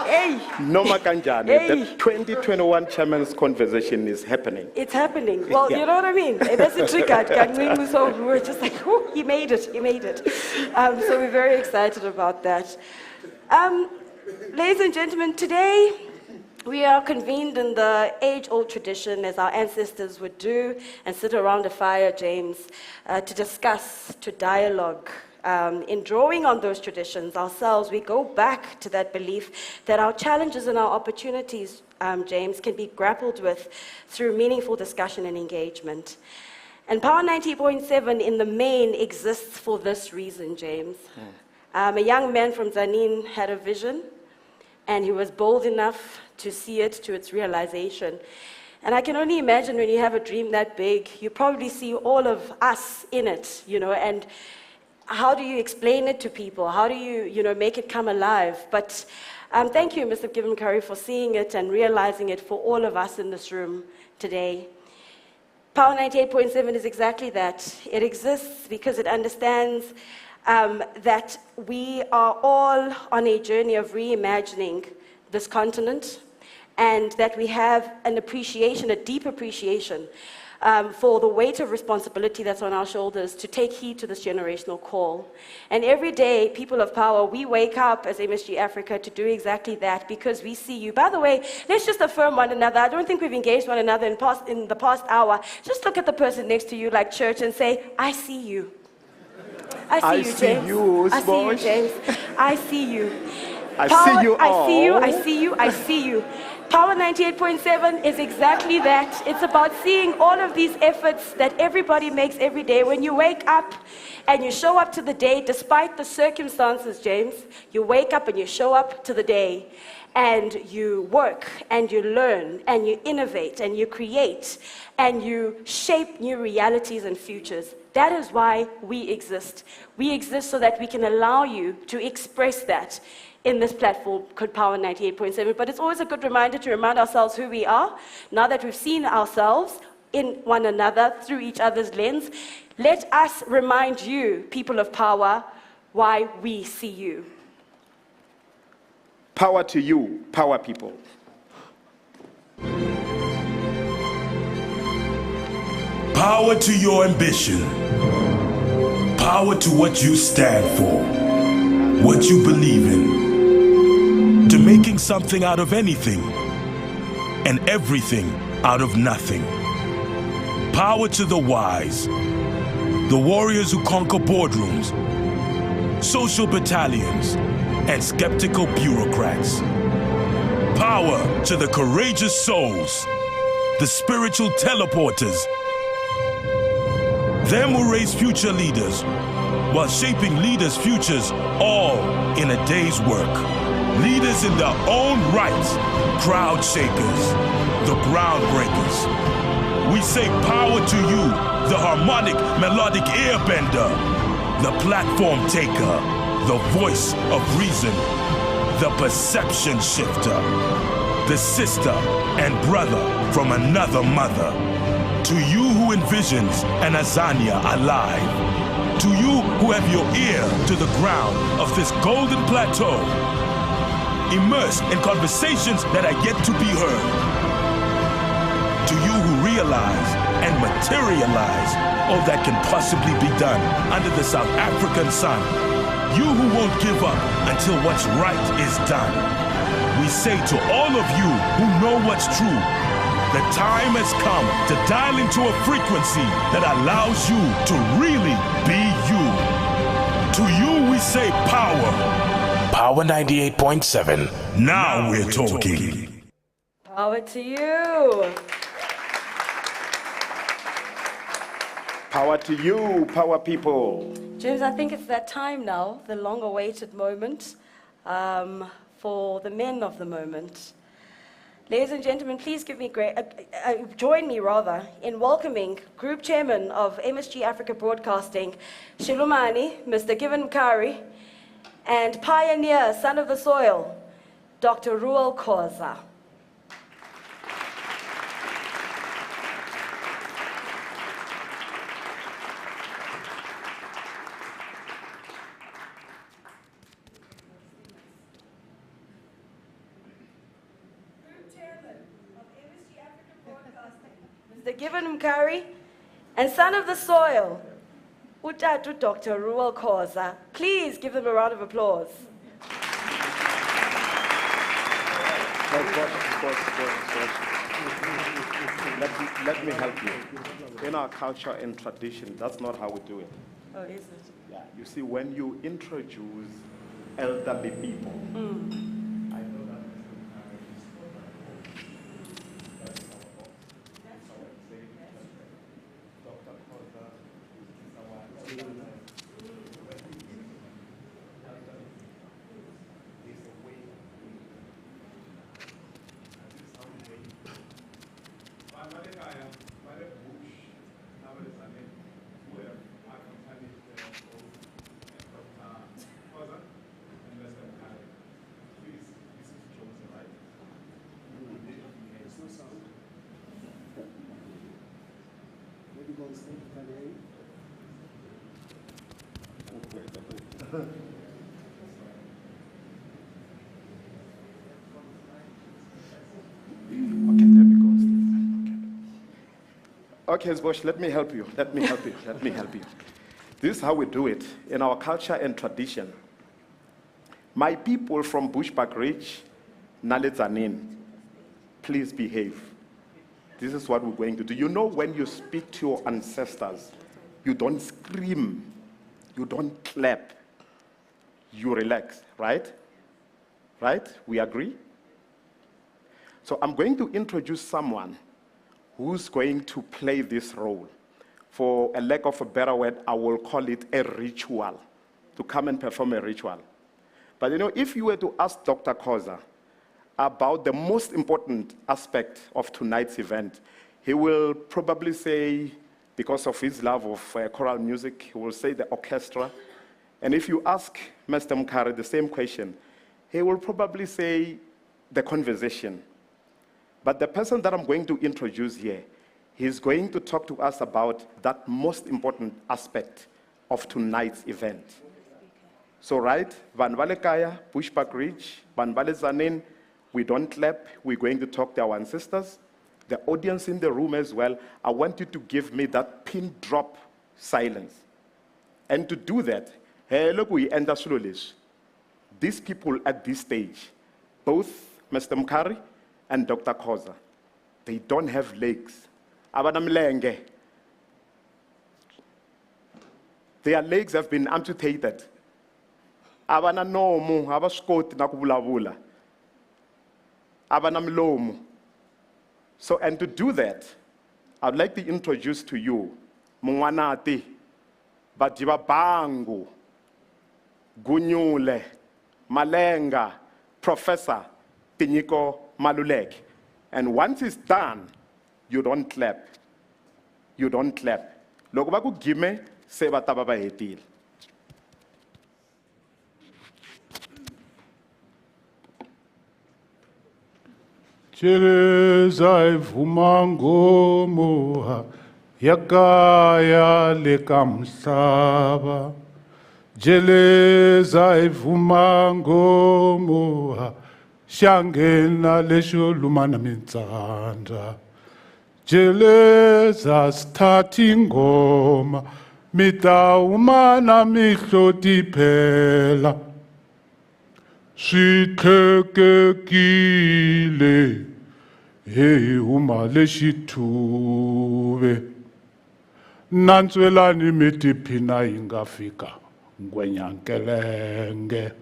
Hey! Noma Kanjani, Hey. the 2021 Chairman's Conversation is happening. It's happening. Well, Yeah. you know what I mean? That's a triggered. So we were just like, oh, he made it. So we're very excited about that. Ladies and gentlemen, today we are convened in the age-old tradition, as our ancestors would do, and sit around a fire, James, to discuss, to dialogue. In drawing on those traditions ourselves, we go back to that belief that our challenges and our opportunities, James, can be grappled with through meaningful discussion and engagement. And Power 90.7 in the main exists for this reason, James. A young man from Zanin had a vision, and he was bold enough to see it to its realization. And I can only imagine when you have a dream that big, you probably see all of us in it, you know, and how do you explain it to people? How do you, make it come alive? But thank you, Mr. Given Curry, for seeing it and realizing it for all of us in this room today. Power 98.7 is exactly that. It exists because it understands that we are all on a journey of reimagining this continent, and that we have an appreciation, a deep appreciation for the weight of responsibility that's on our shoulders to take heed to this generational call. And every day, people of power, we wake up as MSG Africa to do exactly that because we see you. By the way, let's just affirm one another. I don't think we've engaged one another in the past hour. Just look at the person next to you like church and say, I see you. I see you, James. I see you, James. I see you. I see you all. I see you, I see you, I see you. Power 98.7 is exactly that. It's about seeing all of these efforts that everybody makes every day. When you wake up and you show up to the day, despite the circumstances, James, you wake up and you show up to the day, and you work, and you learn, and you innovate, and you create, and you shape new realities and futures. That is why we exist. We exist so that we can allow you to express that in this platform called Power 98.7. But it's always a good reminder to remind ourselves who we are. Now that we've seen ourselves in one another through each other's lens, let us remind you, people of power, why we see you. Power to you, power people. Power to your ambition. Power to what you stand for, what you believe in. To making something out of anything and everything out of nothing. Power to the wise, the warriors who conquer boardrooms, social battalions, and skeptical bureaucrats. Power to the courageous souls, the spiritual teleporters, them who raise future leaders while shaping leaders' futures, all in a day's work. Leaders in their own right, crowd shakers, the groundbreakers. We say power to you, the harmonic, melodic airbender, the platform taker, the voice of reason, the perception shifter, the sister and brother from another mother. To you who envisions an Azania alive, to you who have your ear to the ground of this golden plateau, immersed in conversations that are yet to be heard. To you who realize and materialize all that can possibly be done under the South African sun. You who won't give up until what's right is done. We say to all of you who know what's true, the time has come to dial into a frequency that allows you to really be you. To you we say power. Power 98.7. Now we're talking. Power to you. Power to you, power people. James, I think it's that time now, the long-awaited moment for the men of the moment. Ladies and gentlemen, please join me in welcoming Group Chairman of MSG Africa Broadcasting, Shilumani, Mr. Given Mukari, and Pioneer, son of the soil, Dr. Reuel Khoza. Mr. Given Mkari, and son of the soil, Utatu Dr. Reuel Khoza. Please give them a round of applause. Let me help you. In our culture and tradition, that's not how we do it. Oh, is it? Yeah, you see, when you introduce elderly people, I know that Dr. Khoza is our Okay, Bosch, let me help you. Let me help you. Let me help you. This is how we do it in our culture and tradition. My people from Bushbuck Ridge, Naletzanin, please behave. This is what we're going to do. You know, when you speak to your ancestors, you don't scream, you don't clap, you relax, right? Right? We agree? So I'm going to introduce someone who's going to play this role. For a lack of a better word, I will call it a ritual, to come and perform a ritual. But you know, if you were to ask Dr. Khoza about the most important aspect of tonight's event, he will probably say, because of his love of choral music, he will say the orchestra. And if you ask Mr. Mkari the same question, he will probably say the conversation. But the person that I'm going to introduce here, he's going to talk to us about that most important aspect of tonight's event. So, right, Van Valekaya, Bushbuck Ridge, Van Zanin, we don't clap, we're going to talk to our ancestors. The audience in the room as well, I want you to give me that pin drop silence. And to do that, hey, look, we end up slowly. These people at this stage, both Mr. Mkari and Dr. Khoza, they don't have legs. Abanamlenge. Their legs have been amputated. Abana nomu, abaskoti nakubulabula. Abanamlomu. So, and to do that, I'd like to introduce to you Mungwanati, Bajiba Bangu, Gunyule, Malenga, Professor Tinyiko Malulek. And once it's done, you don't clap. You don't clap. Lokubaku gime seba tababa hetil. Chereza ivumango moha yakaya lekamhlaba. Jeleza ivumango moha shangena lesho lumana mintsanda. Jeleza stati ngoma mita umana mihloti phela. Switlhekekile hey uma lexithuve nantswelani mi tiphina yi nga fika ngwenyankelenge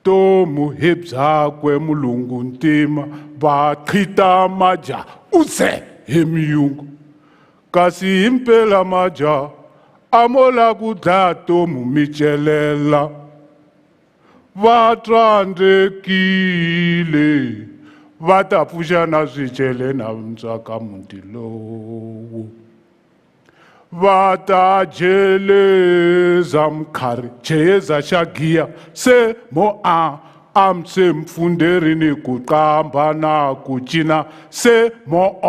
tomu hi byakwe mulungu ntima va qhita maja uze hi miyungu kasi hi mpela maja a mo la ku dlaya tomu mi celela vatsandekile va ta pfuxa na swicele na ntswaka muti lowu va ta jeleza mkhari cheza xa giya se mo a amsemfunderini kuqamba na kucina se mo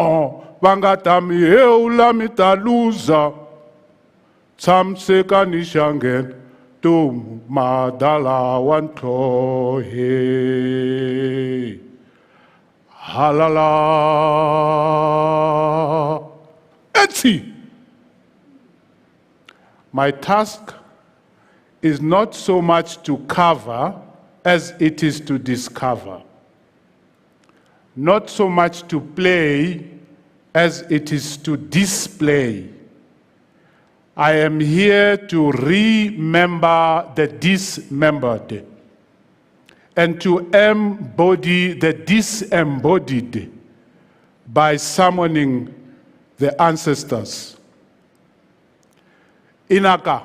vangatami heula mitaluza tsamseka ni shangen tum madala wantlohe halala etsi. My task is not so much to cover as it is to discover. Not so much to play as it is to display. I am here to remember the dismembered and to embody the disembodied by summoning the ancestors. Inaka,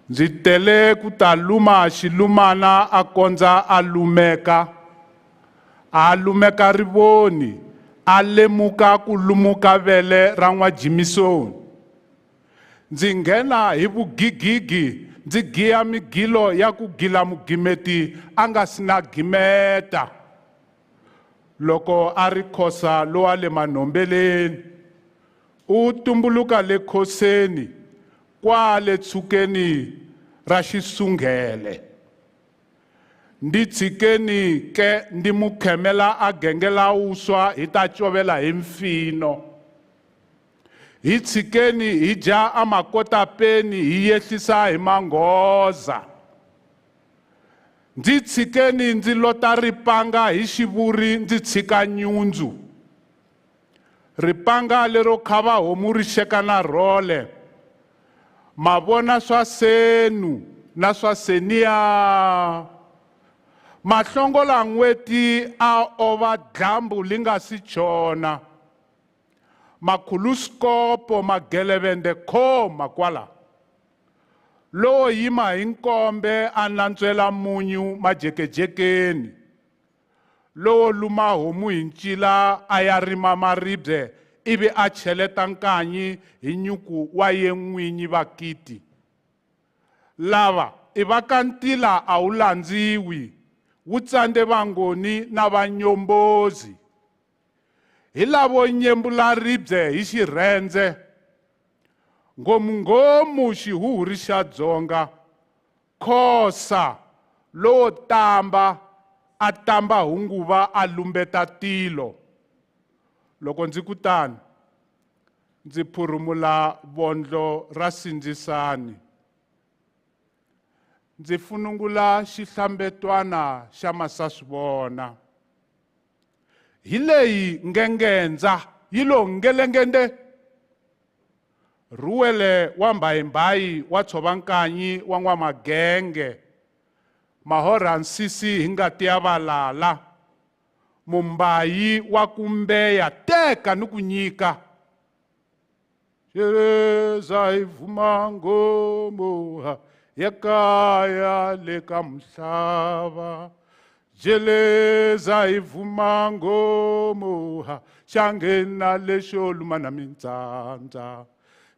nzitele kutaluma shilumana akonza alumeka. Alumeka rivoni, alemuka kulumuka vele rangwa jimisoni. Nzingena hivu gigigi, nzigia migilo ya kugila mugimeti, anga sina gimeta. Loko ari Khoza lo ale manombeleni, utumbuluka le Khoseni, kwale tsukeni rashisungele. Nditsikeni ke ndimukhemela agengela uswa hitachovela himfino. Hitsikeni hija amakota peni hiyehlisa himanghoza. Nditsikeni ndzilota ripanga hi xivuri ndzi tshika nyundzu. Ripanga lero khava homu ri xeka na role. Mavona swa senu na swa seniya. Mahlongola n'weti a ova dlambu linga si chona. Makhuluskopo magelevende khoma kwala. Lo yima hinkombe anantswela munyu majekejekeni. Lo luma homu hinchila ayarima maribye ivi a cheleta nkanyi hi nyuku wa yen'winyi vakiti. Lava i vakantila a wu landziwi, wu tsande vangoni na vanyombozi. Hi lavo nyembula ribye hi xirhendze. Ngomungomu xihuhuri xa dzonga. Khoza lo tamba a tamba hunguva a lumbeta tilo. Loko ndzi kutani ndzi phurumula vondlo ra sindzisani. Ndzi funungula xihlambetwana xa masaswivona. Hi leyi ngengendza yi lo ngelengende. Reuel wa mbayimbayi wa tshovankanyi wa n'wamagenge. Mahora nsisi hi ngati ya valala. Mumbayi wa kumbeya teka ni ku nyika. Jeleza hi vuma ngoma ya kaya le ka mhlava. Jeleza hi vuma ngoma xa nghena lexo luma na mintsandza.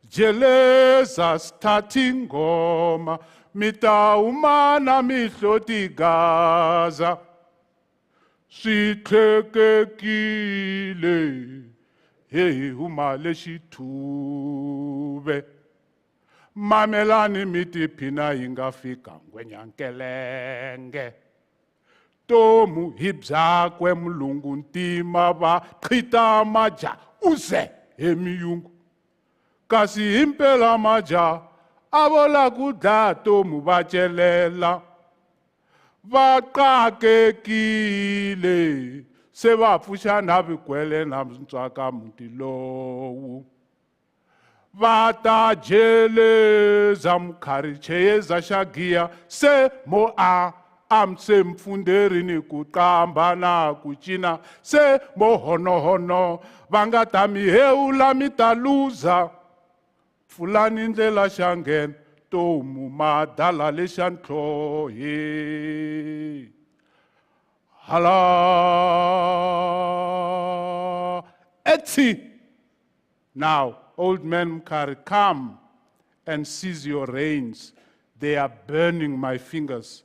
Jeleza sithatha ingoma mi ta huma na mihloti Gaza. Swi tlhekekile hi huma le xithuve. Mamelani mi tiphina yi nga fika ngwenyankelenge. Tomu hi byakwe mulungu ntima va qhita maja uze he miyungu. Kasi himpela maja a vola ku dlaya tomu va celela. Va qakekile se va pfuxa na vigwele na ntswaka muti lowu. Va ta jeleza mukharicheza xa giya se mo amse mfunderini ku qamba na ku cina se mo honohono va nga ta mi heula mi ta luza. Pfulani ndlela xa nghena tomu madala lexa ntlhohe. Hala etsi. Now, old man Mkari, come and seize your reins. They are burning my fingers.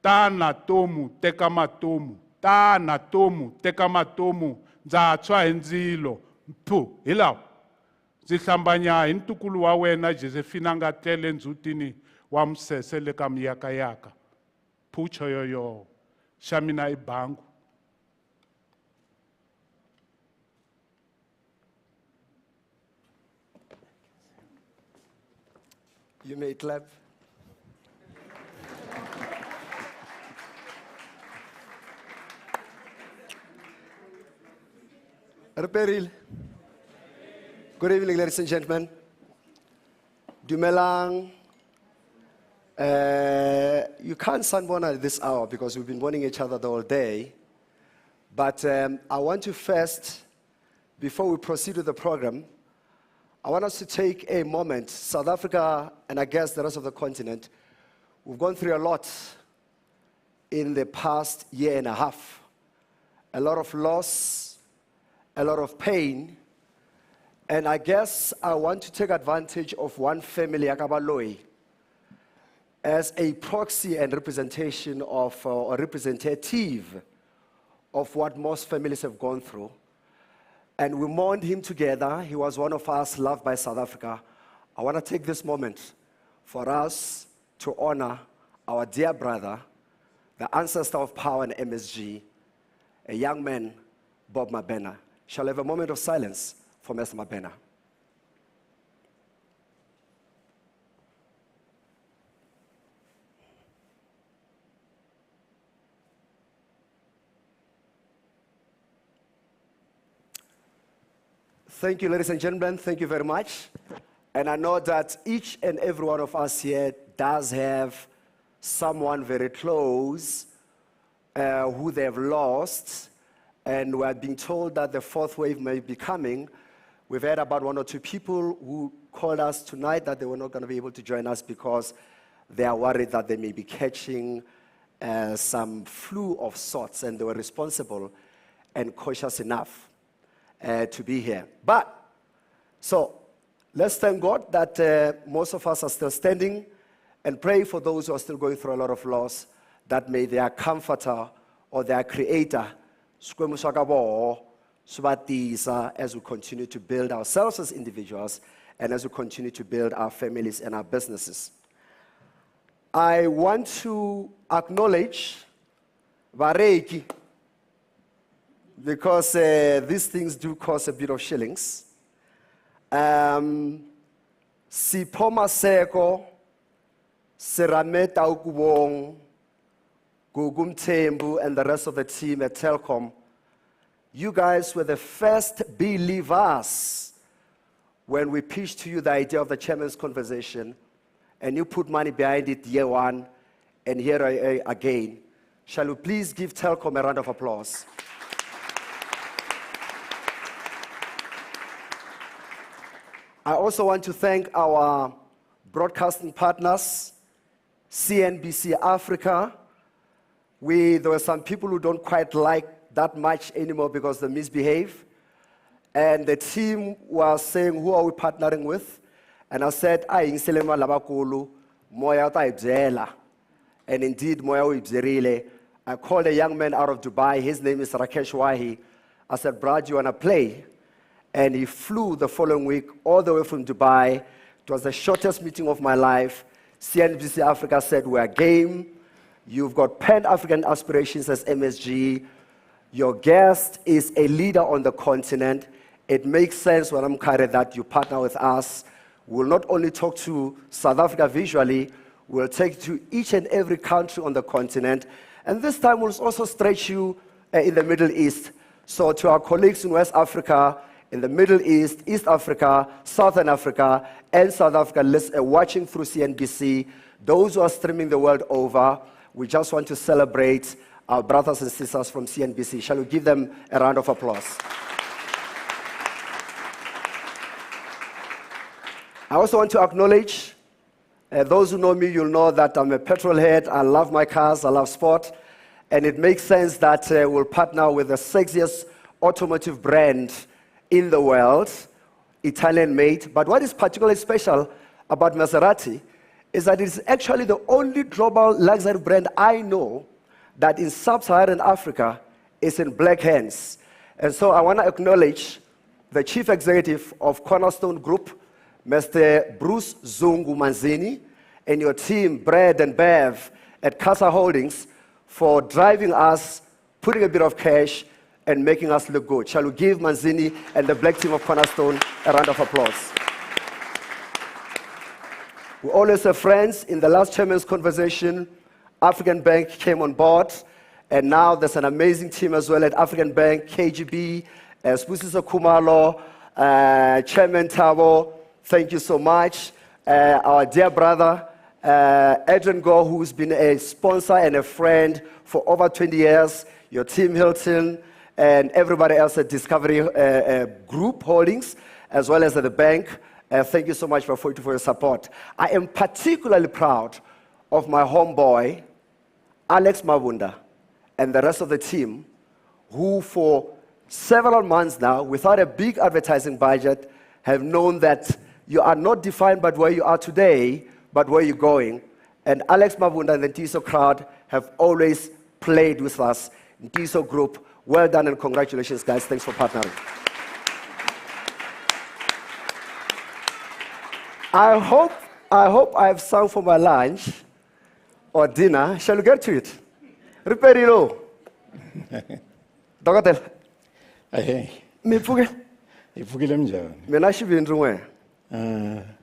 Tana tomu, teka matomu. Tana tomu, teka matomu. Ndza tshwa hi ndzilo. Mpho, hi lawa. Ndzi hlambanya hi ntukulu wa wena Josephine a nga tlele ndzhutini wa Msese le ka miyakayaka. Phucho yoyo, xa mina i bangu. You may clap. Reuel. Good evening, ladies and gentlemen. Dumelang. You can't sunburn at this hour because we've been warning each other the whole day. But I want to first, before we proceed with the program, I want us to take a moment. South Africa, and I guess the rest of the continent, we've gone through a lot in the past year and a half. A lot of loss, a lot of pain. And I guess I want to take advantage of one family, Akabaloi, as a proxy and representation of, or representative of what most families have gone through. And we mourned him together. He was one of us loved by South Africa. I want to take this moment for us to honor our dear brother, the ancestor of power in MSG, a young man, Bob Mabena. Shall I have a moment of silence for Mr. Mabena? Thank you, ladies and gentlemen. Thank you very much. And I know that each and every one of us here does have someone very close who they have lost. And we are being told that the fourth wave may be coming. We've heard about one or two people who called us tonight that they were not going to be able to join us because they are worried that they may be catching some flu of sorts, and they were responsible and cautious enough to be here. But, so, let's thank God that most of us are still standing, and pray for those who are still going through a lot of loss, that may their comforter or their creator as we continue to build ourselves as individuals and as we continue to build our families and our businesses. I want to acknowledge Vareki, because these things do cost a bit of shillings. Sipoma Seko, Serameta Ukubong, Gugum Tembu, and the rest of the team at Telkom. You guys were the first believers when we pitched to you the idea of the chairman's conversation, and you put money behind it year one, and here again. Shall we please give Telkom a round of applause? I also want to thank our broadcasting partners, CNBC Africa. There were some people who don't quite like that much anymore because they misbehave. And the team was saying, who are we partnering with? And I said, Inselema Labakulu, Moya Taibzela. And indeed, Moya Ibzerile. I called a young man out of Dubai. His name is Rakesh Wahi. I said, Brad, you want to play? And he flew the following week all the way from Dubai. It was the shortest meeting of my life. CNBC Africa said, we're game. You've got Pan-African aspirations as MSG. Your guest is a leader on the continent. It makes sense when I'm carried that you partner with us. We'll not only talk to South Africa visually, we'll take you to each and every country on the continent. And this time we'll also stretch you in the Middle East. So to our colleagues in West Africa, in the Middle East, East Africa, Southern Africa, and South Africa watching through CNBC, those who are streaming the world over, we just want to celebrate our brothers and sisters from CNBC. Shall we give them a round of applause? I also want to acknowledge those who know me, you'll know that I'm a petrol head. I love my cars, I love sport. And it makes sense that we'll partner with the sexiest automotive brand in the world, Italian made. But what is particularly special about Maserati is that it's actually the only global luxury brand I know that in sub-Saharan Africa is in black hands. And so I want to acknowledge the Chief Executive of Cornerstone Group, Mr. Bruce Zungu Manzini, and your team, Brad and Bev, at Khoza Holdings, for driving us, putting a bit of cash, and making us look good. Shall we give Manzini and the black team of Cornerstone a round of applause? We always have friends. In the last chairman's conversation, African Bank came on board, and now there's an amazing team as well at African Bank, KGB, Spusiso Kumalo, Chairman Tabo, thank you so much. Our dear brother, Adrian Go, who's been a sponsor and a friend for over 20 years, your team Hilton, and everybody else at Discovery Group Holdings, as well as at the bank. Thank you so much for your support. I am particularly proud of my homeboy, Alex Mabunda, and the rest of the team, who for several months now, without a big advertising budget, have known that you are not defined by where you are today, but where you're going. And Alex Mabunda and the Ntiso crowd have always played with us. Ntiso Group, well done and congratulations, guys. Thanks for partnering. I hope I've sung for my lunch or dinner. Shall we get to it? Riperilo. Dokatel. Hey. Mifuge. Ifukile mjani? Mina shibindru we.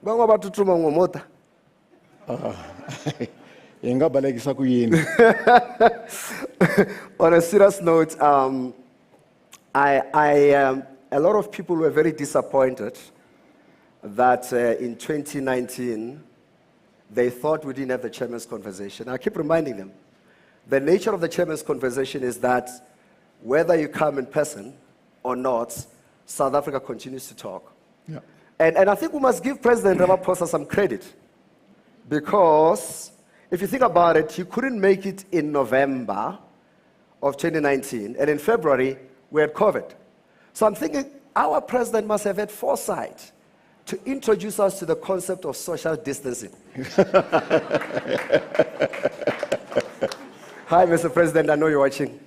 Bango batutuma ngomota. Ingabalekisa kuyini? On a serious note, a lot of people were very disappointed that in 2019, they thought we didn't have the chairman's conversation. I keep reminding them, the nature of the chairman's conversation is that whether you come in person or not, South Africa continues to talk. Yeah. And I think we must give President Ramaphosa some credit, because if you think about it, he couldn't make it in November of 2019, and in February, we had COVID. So I'm thinking our president must have had foresight to introduce us to the concept of social distancing. Hi, Mr. President, I know you're watching.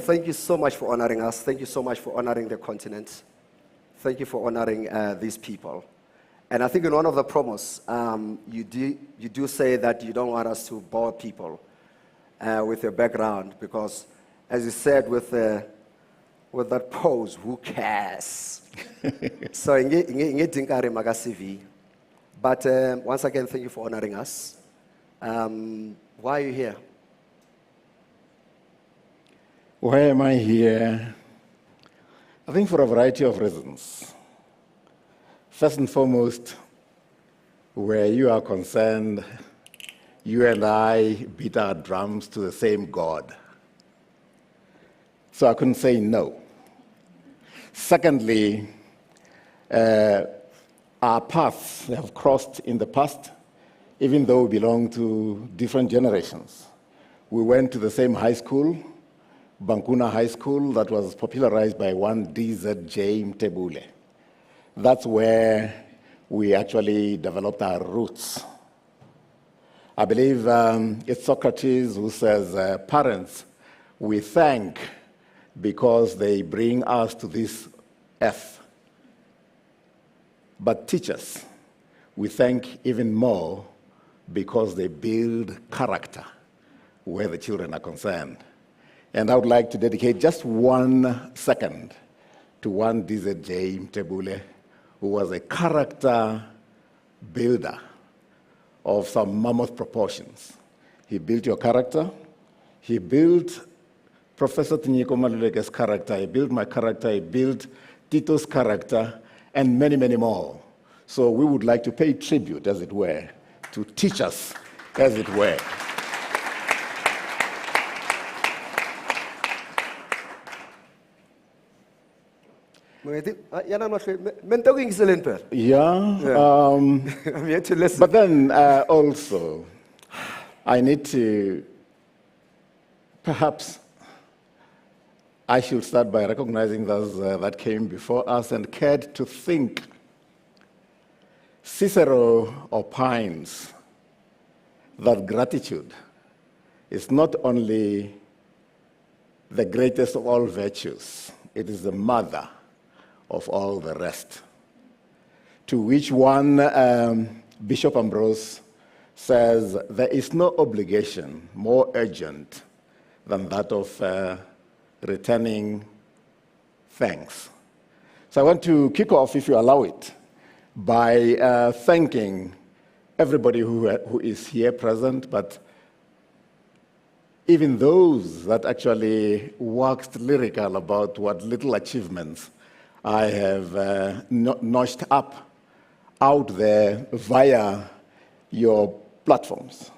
Thank you so much for honoring us. Thank you so much for honoring the continent. Thank you for honoring these people. And I think in one of the promos, you do say that you don't want us to bore people with your background, because, as you said, with that pose, who cares? So, but once again, thank you for honoring us. Why are you here? Why am I here? I think for a variety of reasons. First and foremost, where you are concerned, you and I beat our drums to the same God. So I couldn't say no. Secondly, our paths have crossed in the past, even though we belong to different generations. We went to the same high school, Bankuna High School, that was popularized by one DZ Mtebule. That's where we actually developed our roots. I believe it's Socrates who says, parents, we thank because they bring us to this earth. But teachers, we thank even more because they build character where the children are concerned. And I would like to dedicate just 1 second to one DZ Mtebule, who was a character builder of some mammoth proportions. He built your character. He built Professor Tinyiko Maluleke's character. He built my character. He built Tito's character, and many, many more. So we would like to pay tribute, as it were, to teachers, as it were. Yeah. I'm here to listen. But then also, I need to, perhaps, I should start by recognizing those that came before us and cared to think Cicero opines that gratitude is not only the greatest of all virtues, it is the mother of all the rest. To which one, Bishop Ambrose says, there is no obligation more urgent than that of returning thanks. So I want to kick off, if you allow it, by thanking everybody who is here present, but even those that actually waxed lyrical about what little achievements I have notched up out there via your platforms.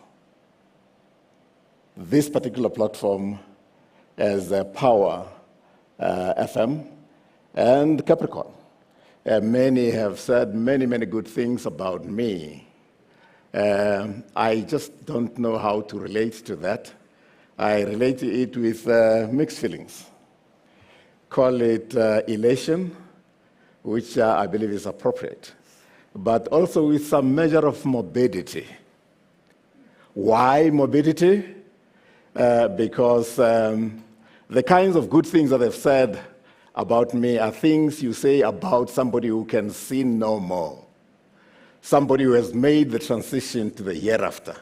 This particular platform is Power FM and Capricorn. Many have said many, many good things about me. I just don't know how to relate to that. I relate to it with mixed feelings. Call it elation, which I believe is appropriate, but also with some measure of morbidity. Why morbidity? Because the kinds of good things that they've said about me are things you say about somebody who can sin no more, somebody who has made the transition to the hereafter.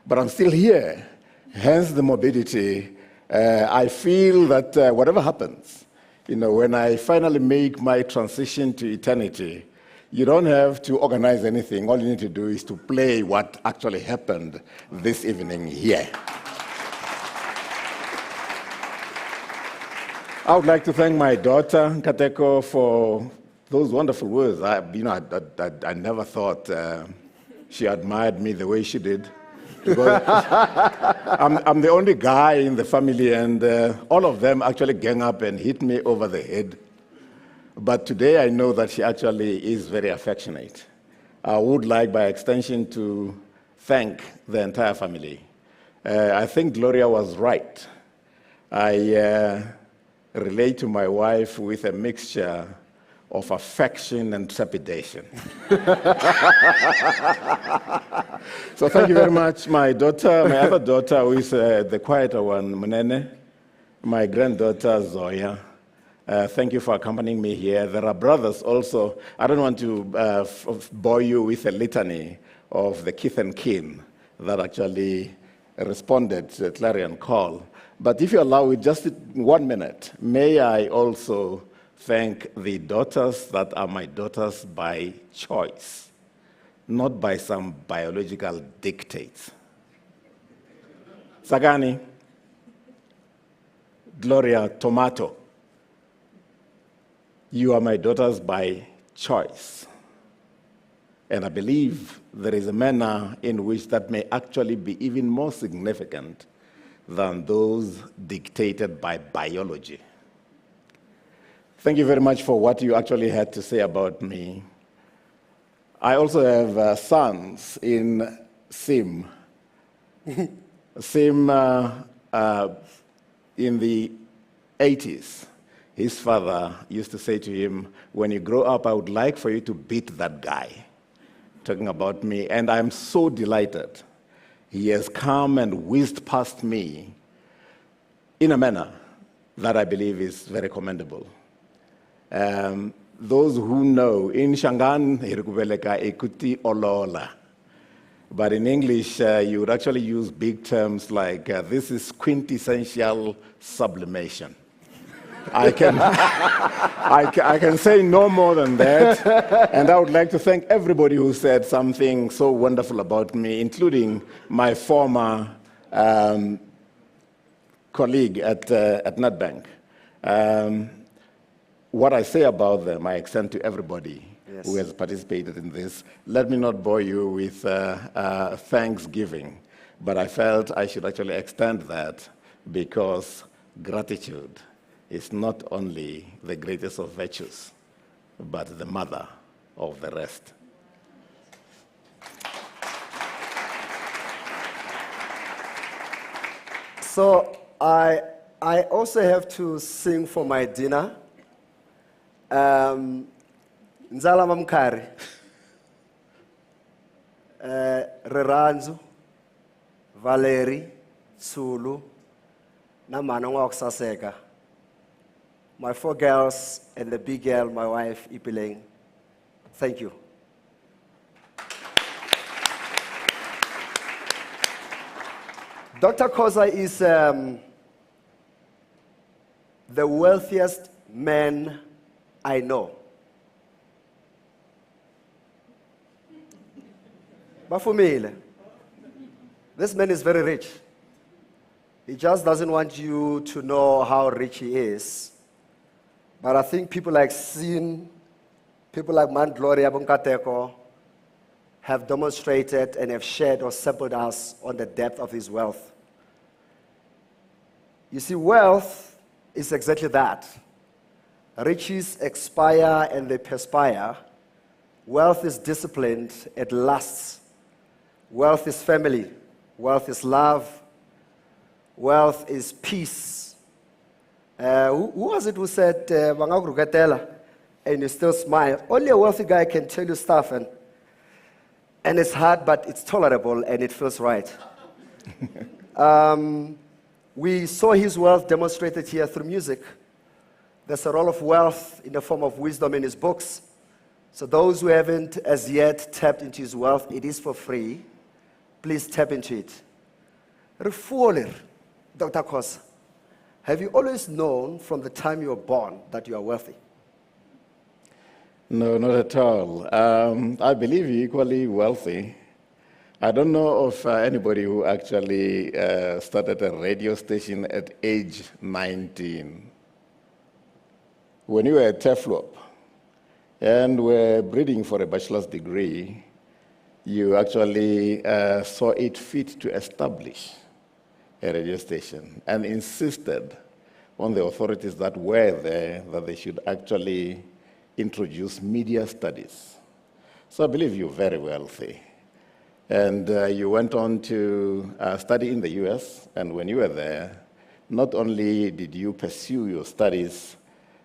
But I'm still here, hence the morbidity. I feel that whatever happens, when I finally make my transition to eternity, you don't have to organize anything. All you need to do is to play what actually happened this evening here. I would like to thank my daughter, Nkateko, for those wonderful words. I never thought she admired me the way she did. Because I'm the only guy in the family, and all of them actually gang up and hit me over the head. But today I know that she actually is very affectionate. I would like, by extension, to thank the entire family. I think Gloria was right. I relate to my wife with a mixture of affection and trepidation. So thank you very much, my daughter, my other daughter, who is the quieter one, Munene, my granddaughter, Zoya. Thank you for accompanying me here. There are brothers also. I don't want to bore you with a litany of the kith and kin that actually responded to the clarion call. But if you allow it just 1 minute, may I also thank the daughters that are my daughters by choice, not by some biological dictates. Sagani, Gloria, Tomato, you are my daughters by choice. And I believe there is a manner in which that may actually be even more significant than those dictated by biology. Thank you very much for what you actually had to say about me. I also have sons in SIM. SIM in the 80s. His father used to say to him, when you grow up, I would like for you to beat that guy, talking about me. And I'm so delighted. He has come and whizzed past me in a manner that I believe is very commendable. Those who know, in Shangan, ekuti olola. But in English, you would actually use big terms like, this is quintessential sublimation. I can say no more than that. And I would like to thank everybody who said something so wonderful about me, including my former colleague at NetBank. What I say about them, I extend to everybody who has participated in this. Let me not bore you with thanksgiving, but I felt I should actually extend that because gratitude is not only the greatest of virtues, but the mother of the rest. So I also have to sing for my dinner. Nzala Mamkari. Reranzu, Valerie, Sulu, Namanonga Oksaseka. My 4 girls and the big girl, my wife, Ipileng. Thank you. Dr. Khoza is the wealthiest man I know. Bafumile. This man is very rich. He just doesn't want you to know how rich he is. But I think people like Sin, people like Man Gloria Bunkateko have demonstrated and have shared or sampled us on the depth of his wealth. You see, wealth is exactly that. Riches expire and they perspire. Wealth is disciplined, it lasts. Wealth is family. Wealth is love. Wealth is peace. Who was it who said, and you still smile? Only a wealthy guy can tell you stuff, and it's hard, but it's tolerable, and it feels right. We saw his wealth demonstrated here through music. There's a role of wealth in the form of wisdom in his books. So those who haven't as yet tapped into his wealth, it is for free. Please tap into it. Refuoler, Dr. Khoza, have you always known from the time you were born that you are wealthy? No, not at all. I believe you're equally wealthy. I don't know of anybody who actually started a radio station at age 19. When you were at TEFLOP and were breeding for a bachelor's degree, you actually saw it fit to establish a radio station and insisted on the authorities that were there that they should actually introduce media studies. So I believe you're very wealthy. And you went on to study in the US, and when you were there, not only did you pursue your studies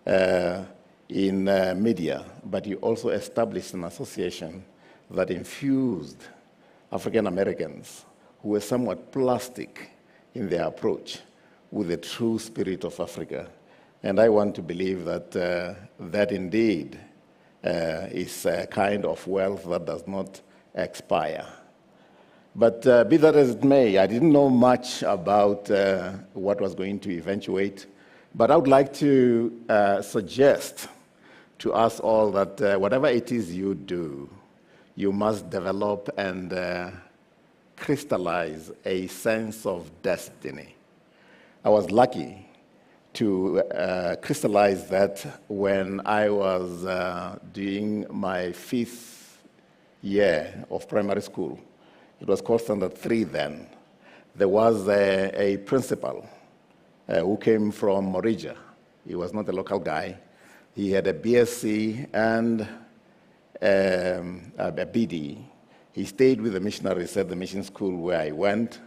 in media, but you also established an association that infused African Americans who were somewhat plastic in their approach with the true spirit of Africa. And I want to believe that that indeed is a kind of wealth that does not expire. But be that as it may, I didn't know much about what was going to eventuate. But I would like to suggest to us all that whatever it is you do, you must develop and crystallize a sense of destiny. I was lucky to crystallize that when I was doing my 5th year of primary school. It was called Standard 3 then. There was a principal who came from Morija. He was not a local guy. He had a BSc and a BD. He stayed with the missionaries at the mission school where I went.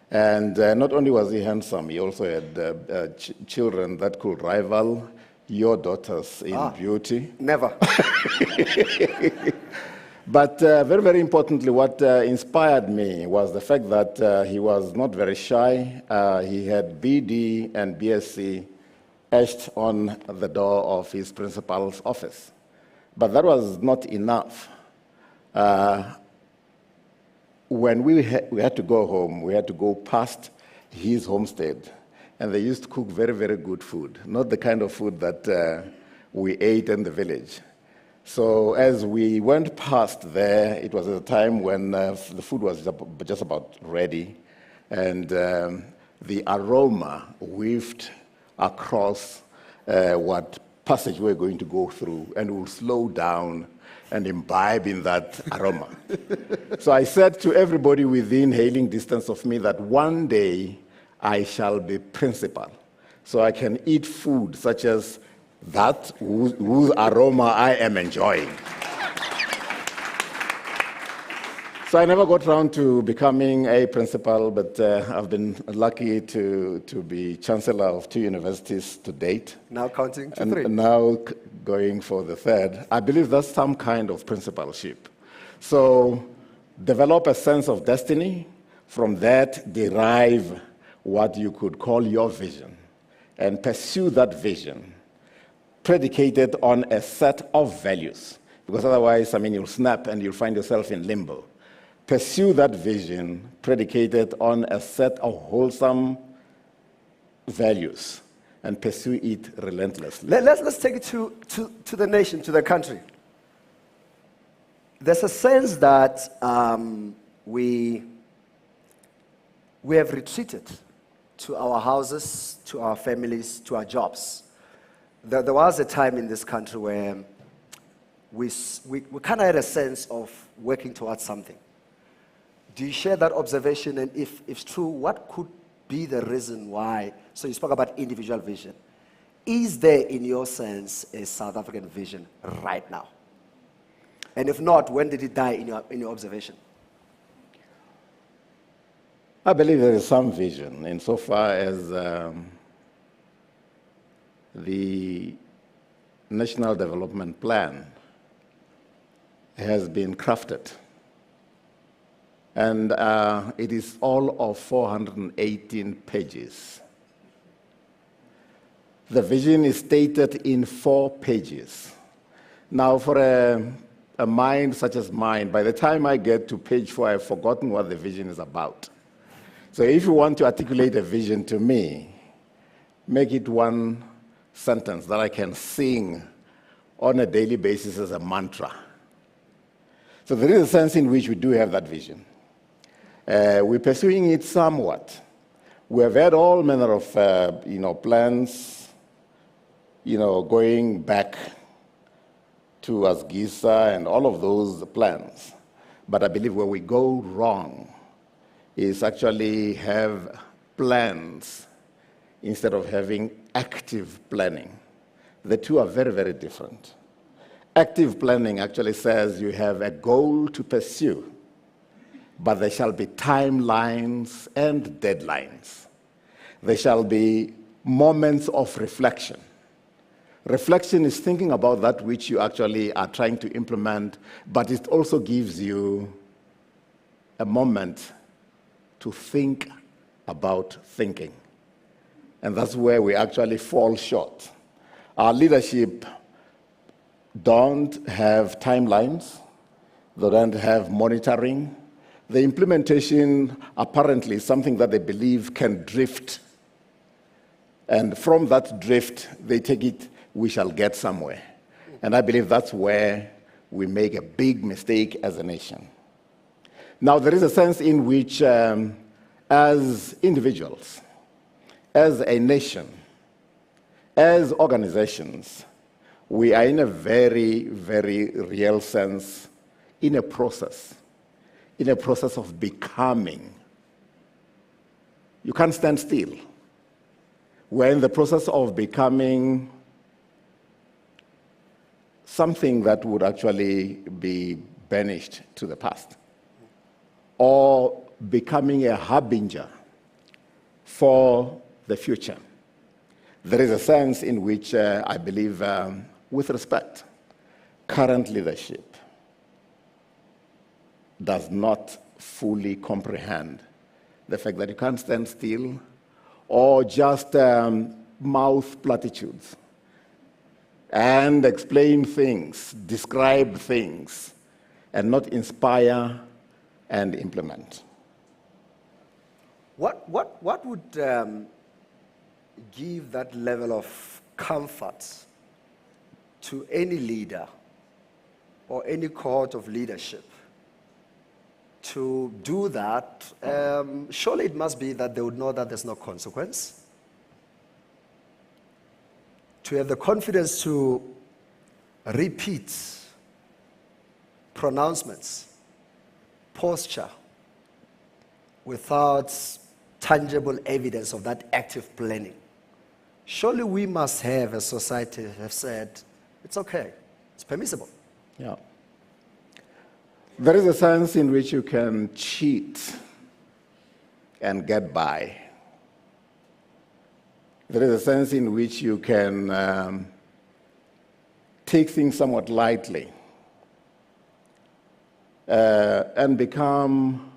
And not only was he handsome, he also had children that could rival your daughters in beauty. Never. But very, very importantly, what inspired me was the fact that he was not very shy. He had BD and BSc etched on the door of his principal's office. But that was not enough. When we had to go home, we had to go past his homestead. And they used to cook very, very good food, not the kind of food that we ate in the village. So as we went past there, it was at a time when the food was just about ready, and the aroma wafted across what passage we're going to go through, and we'll slow down and imbibe in that aroma. So I said to everybody within hailing distance of me that one day I shall be principal, so I can eat food such as that whose aroma I am enjoying. So I never got around to becoming a principal, but I've been lucky to be chancellor of 2 universities to date. Now counting to and 3. Now going for the 3rd. I believe that's some kind of principalship. So develop a sense of destiny, from that derive what you could call your vision, and pursue that vision predicated on a set of values, because otherwise, you'll snap and you'll find yourself in limbo. Pursue that vision predicated on a set of wholesome values and pursue it relentlessly. Let's take it to the nation, to the country. There's a sense that we have retreated to our houses, to our families, to our jobs. There was a time in this country where we kind of had a sense of working towards something. Do you share that observation? And if it's true, what could be the reason why? So you spoke about individual vision. Is there, in your sense, a South African vision right now? And if not, when did it die in your observation? I believe there is some vision insofar as the National Development Plan has been crafted. And it is all of 418 pages. The vision is stated in 4 pages. Now, for a mind such as mine, by the time I get to page 4, I've forgotten what the vision is about. So if you want to articulate a vision to me, make it one sentence that I can sing on a daily basis as a mantra. So there is a sense in which we do have that vision. We're pursuing it somewhat. We have had all manner of plans, going back to Asgisa and all of those plans. But I believe where we go wrong is actually have plans instead of having active planning. The two are very, very different. Active planning actually says you have a goal to pursue, but there shall be timelines and deadlines. There shall be moments of reflection. Reflection is thinking about that which you actually are trying to implement, but it also gives you a moment to think about thinking. And that's where we actually fall short. Our leadership don't have timelines, they don't have monitoring. The implementation apparently is something that they believe can drift. And from that drift, they take it, we shall get somewhere. And I believe that's where we make a big mistake as a nation. Now, there is a sense in which, as individuals, as a nation, as organizations, we are in a very, very real sense in a process of becoming. You can't stand still. We're in the process of becoming something that would actually be banished to the past, or becoming a harbinger for the future. There is a sense in which I believe, with respect, current leadership does not fully comprehend the fact that you can't stand still or just mouth platitudes and explain things, describe things, and not inspire and implement. What would give that level of comfort to any leader or any cohort of leadership to do that? Surely it must be that they would know that there's no consequence. To have the confidence to repeat pronouncements, posture, without tangible evidence of that active planning. Surely we must have, as society, have said, it's okay, it's permissible. Yeah. There is a sense in which you can cheat and get by. There is a sense in which you can take things somewhat lightly and become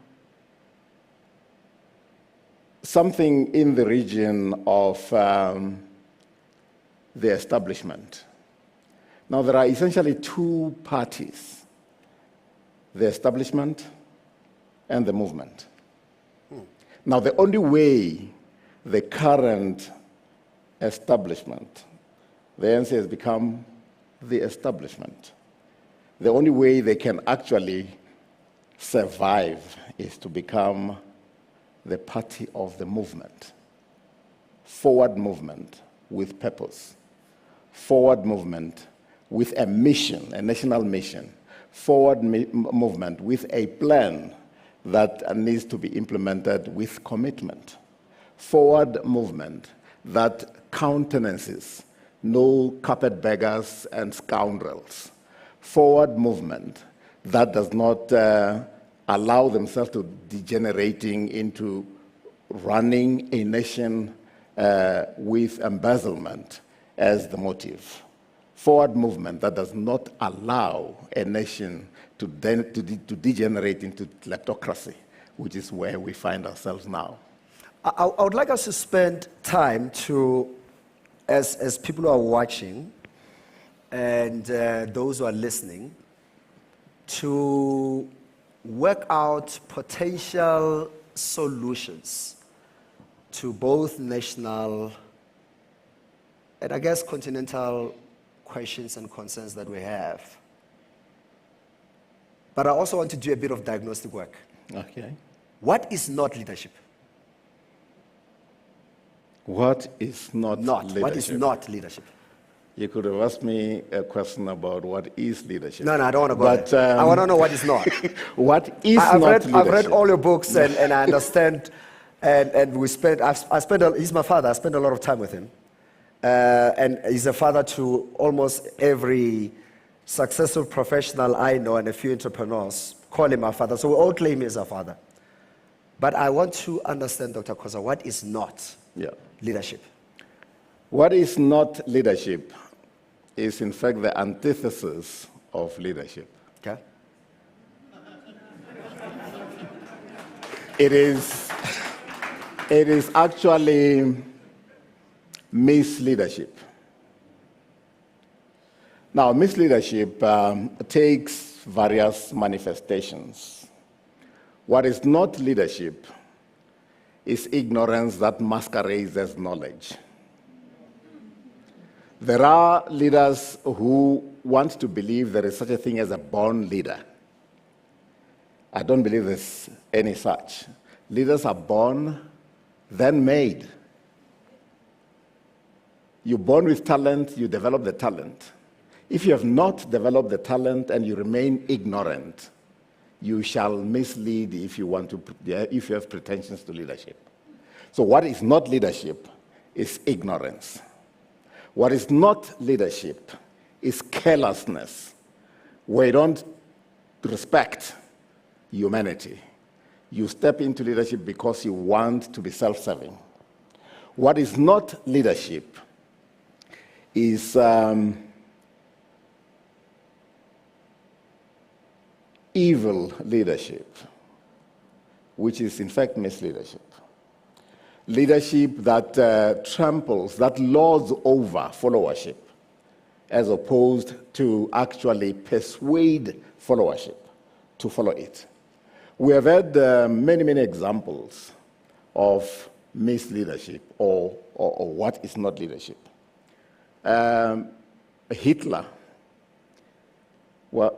something in the region of the establishment. Now, there are essentially two parties, the establishment and the movement. Now, the only way the current establishment, the ANC has become the establishment, the only way they can actually survive is to become the party of the movement. Forward movement with purpose. Forward movement with a mission, a national mission. Forward movement with a plan that needs to be implemented with commitment. Forward movement that countenances no carpetbaggers and scoundrels. Forward movement that does not allow themselves to degenerating into running a nation with embezzlement as the motive. Forward movement that does not allow a nation to degenerate into kleptocracy, which is where we find ourselves now. I would like us to spend time to, as people who are watching and those who are listening, to work out potential solutions to both national and I guess continental questions and concerns that we have. But I also want to do a bit of diagnostic work. Okay. What is not leadership? What is not leadership? What is not leadership? You could have asked me a question about what is leadership. No, I don't want to go there. I want to know what is not. What is leadership? I've read all your books and I understand. And we spent. He's my father. I spent a lot of time with him, and he's a father to almost every successful professional I know, and a few entrepreneurs call him our father. So we all claim he is our father. But I want to understand, Dr. Khoza, what is not leadership? What is not leadership is, in fact, the antithesis of leadership. Okay. It is actually misleadership. Now, misleadership takes various manifestations. What is not leadership is ignorance that masquerades as knowledge. There are leaders who want to believe there is such a thing as a born leader. I don't believe there's any such. Leaders are born, then made. You're born with talent, you develop the talent. If you have not developed the talent and you remain ignorant, you shall mislead if you have pretensions to leadership. So what is not leadership is ignorance. What is not leadership is carelessness, where you don't respect humanity. You step into leadership because you want to be self-serving. What is not leadership is evil leadership, which is in fact misleadership. Leadership that tramples, that lords over followership, as opposed to actually persuade followership to follow it. We have had many examples of misleadership or what is not leadership. Hitler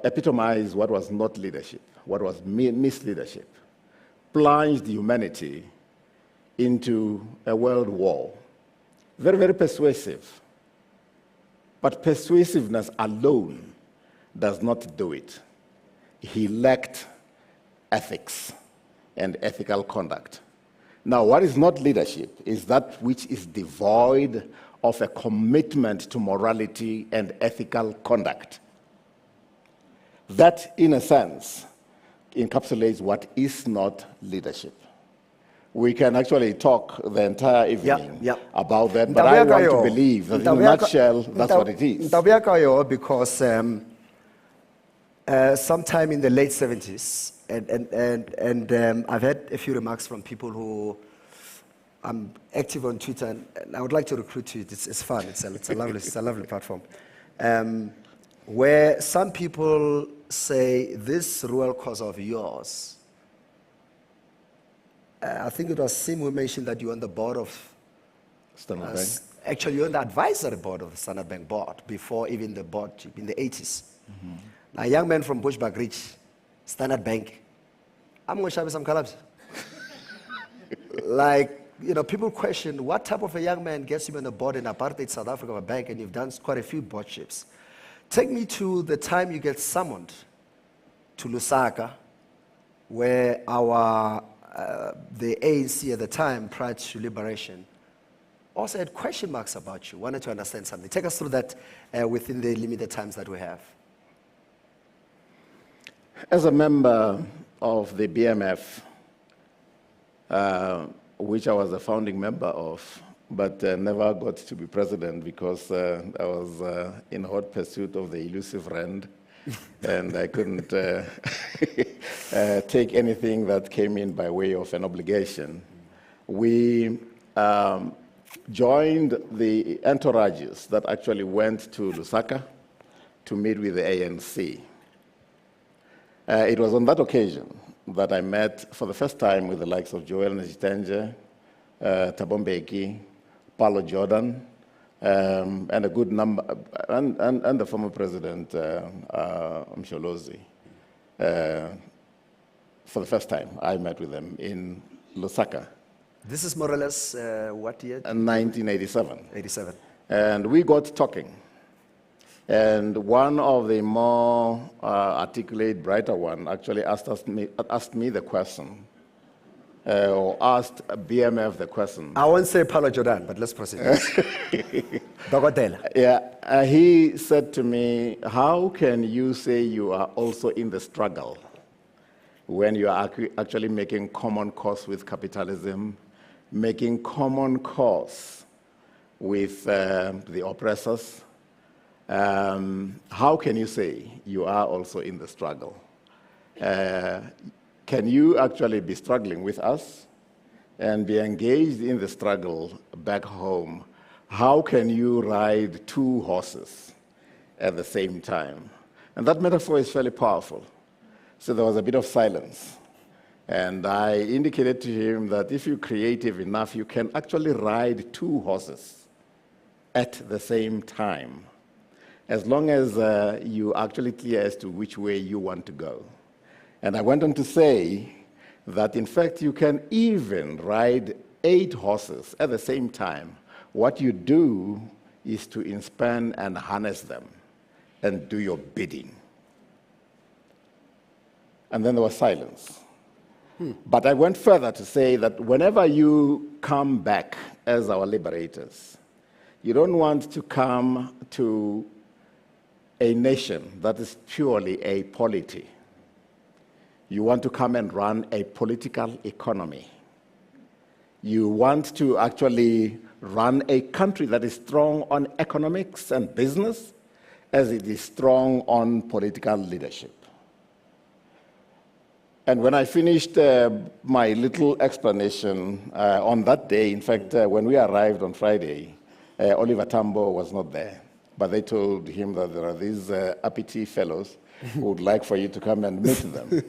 epitomized what was not leadership, what was misleadership, plunged humanity into a world war. Very persuasive. But persuasiveness alone does not do it. He lacked ethics and ethical conduct. Now, what is not leadership is that which is devoid of a commitment to morality and ethical conduct. That, in a sense, encapsulates what is not leadership. We can actually talk the entire evening about that, but I want to believe that in a nutshell, that's what it is. Because sometime in the late 70s. And I've had a few remarks from people who I'm active on Twitter, and I would like to recruit you. It's fun. It's a lovely platform. Where some people say this Reuel Khoza of yours. I think it was Sim who mentioned that you're on the board of Standard Bank. Actually, you're on the advisory board of the Standard Bank board before even the board in the 80s. Mm-hmm. A young man from Bushbuckridge, Standard Bank. I'm going to show you some collabs. Like, you know, people question what type of a young man gets you on the board in apartheid South Africa of a bank, and you've done quite a few boardships. Take me to the time you get summoned to Lusaka, where the ANC at the time, prior to liberation, also had question marks about you, wanted to understand something. Take us through that within the limited times that we have. As a member of the BMF, which I was a founding member of, but never got to be president because I was in hot pursuit of the elusive rand, and I couldn't take anything that came in by way of an obligation. We joined the entourages that actually went to Lusaka to meet with the ANC. It was on that occasion that I met for the first time with the likes of Joel Njitenje, Thabo Mbeki, Paulo Jordan, and a good number, and the former president, Msholozi. For the first time, I met with them in Lusaka. This is more or less what year? 1987. 87. And we got talking. And one of the more articulate, brighter one actually asked me the question, or asked BMF the question. I won't say Paulo Jordan, but let's proceed. Dogodela. Yeah, he said to me, how can you say you are also in the struggle when you are actually making common cause with capitalism, making common cause with the oppressors? How can you say you are also in the struggle? Can you actually be struggling with us and be engaged in the struggle back home? How can you ride two horses at the same time? And that metaphor is fairly powerful. So there was a bit of silence. And I indicated to him that if you're creative enough, you can actually ride two horses at the same time, as long as you actually clear as to which way you want to go. And I went on to say that, in fact, you can even ride 8 horses at the same time. What you do is to inspan and harness them and do your bidding. And then there was silence. But I went further to say that whenever you come back as our liberators, you don't want to come to a nation that is purely a polity. You want to come and run a political economy. You want to actually run a country that is strong on economics and business as it is strong on political leadership. And when I finished my little explanation on that day, in fact, when we arrived on Friday, Oliver Tambo was not there. But they told him that there are these uppity fellows who would like for you to come and meet them.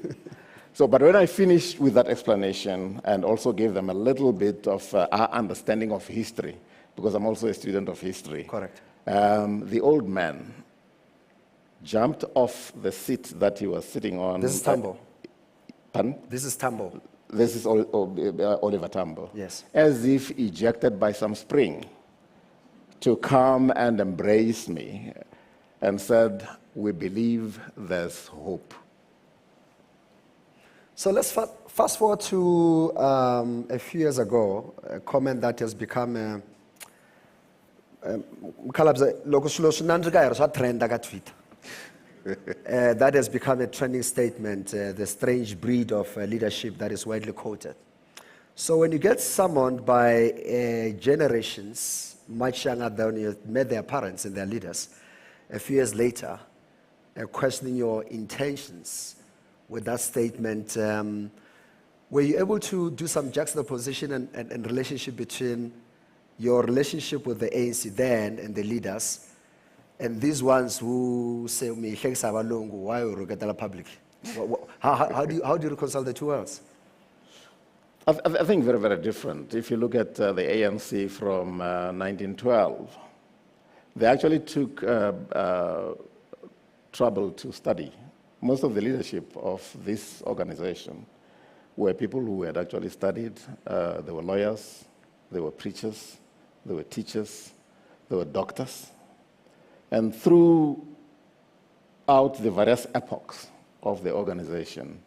But when I finished with that explanation and also gave them a little bit of our understanding of history, because I'm also a student of history. Correct. The old man jumped off the seat that he was sitting on. This is Tambo. Pardon? This is Tambo. This is Oliver Tambo. Yes. As if ejected by some spring, to come and embrace me and said, we believe there's hope. So let's fast forward to a few years ago, a comment that has become that has become a trending statement, the strange breed of leadership that is widely quoted. So when you get summoned by generations much younger than you met their parents and their leaders, a few years later, questioning your intentions with that statement. Were you able to do some juxtaposition and relationship between your relationship with the ANC then and the leaders, and these ones who say, why you public? How do you reconcile the two worlds? I think very, very different. If you look at the ANC from 1912, they actually took trouble to study. Most of the leadership of this organization were people who had actually studied. They were lawyers, they were preachers, they were teachers, they were doctors. And throughout the various epochs of the organization,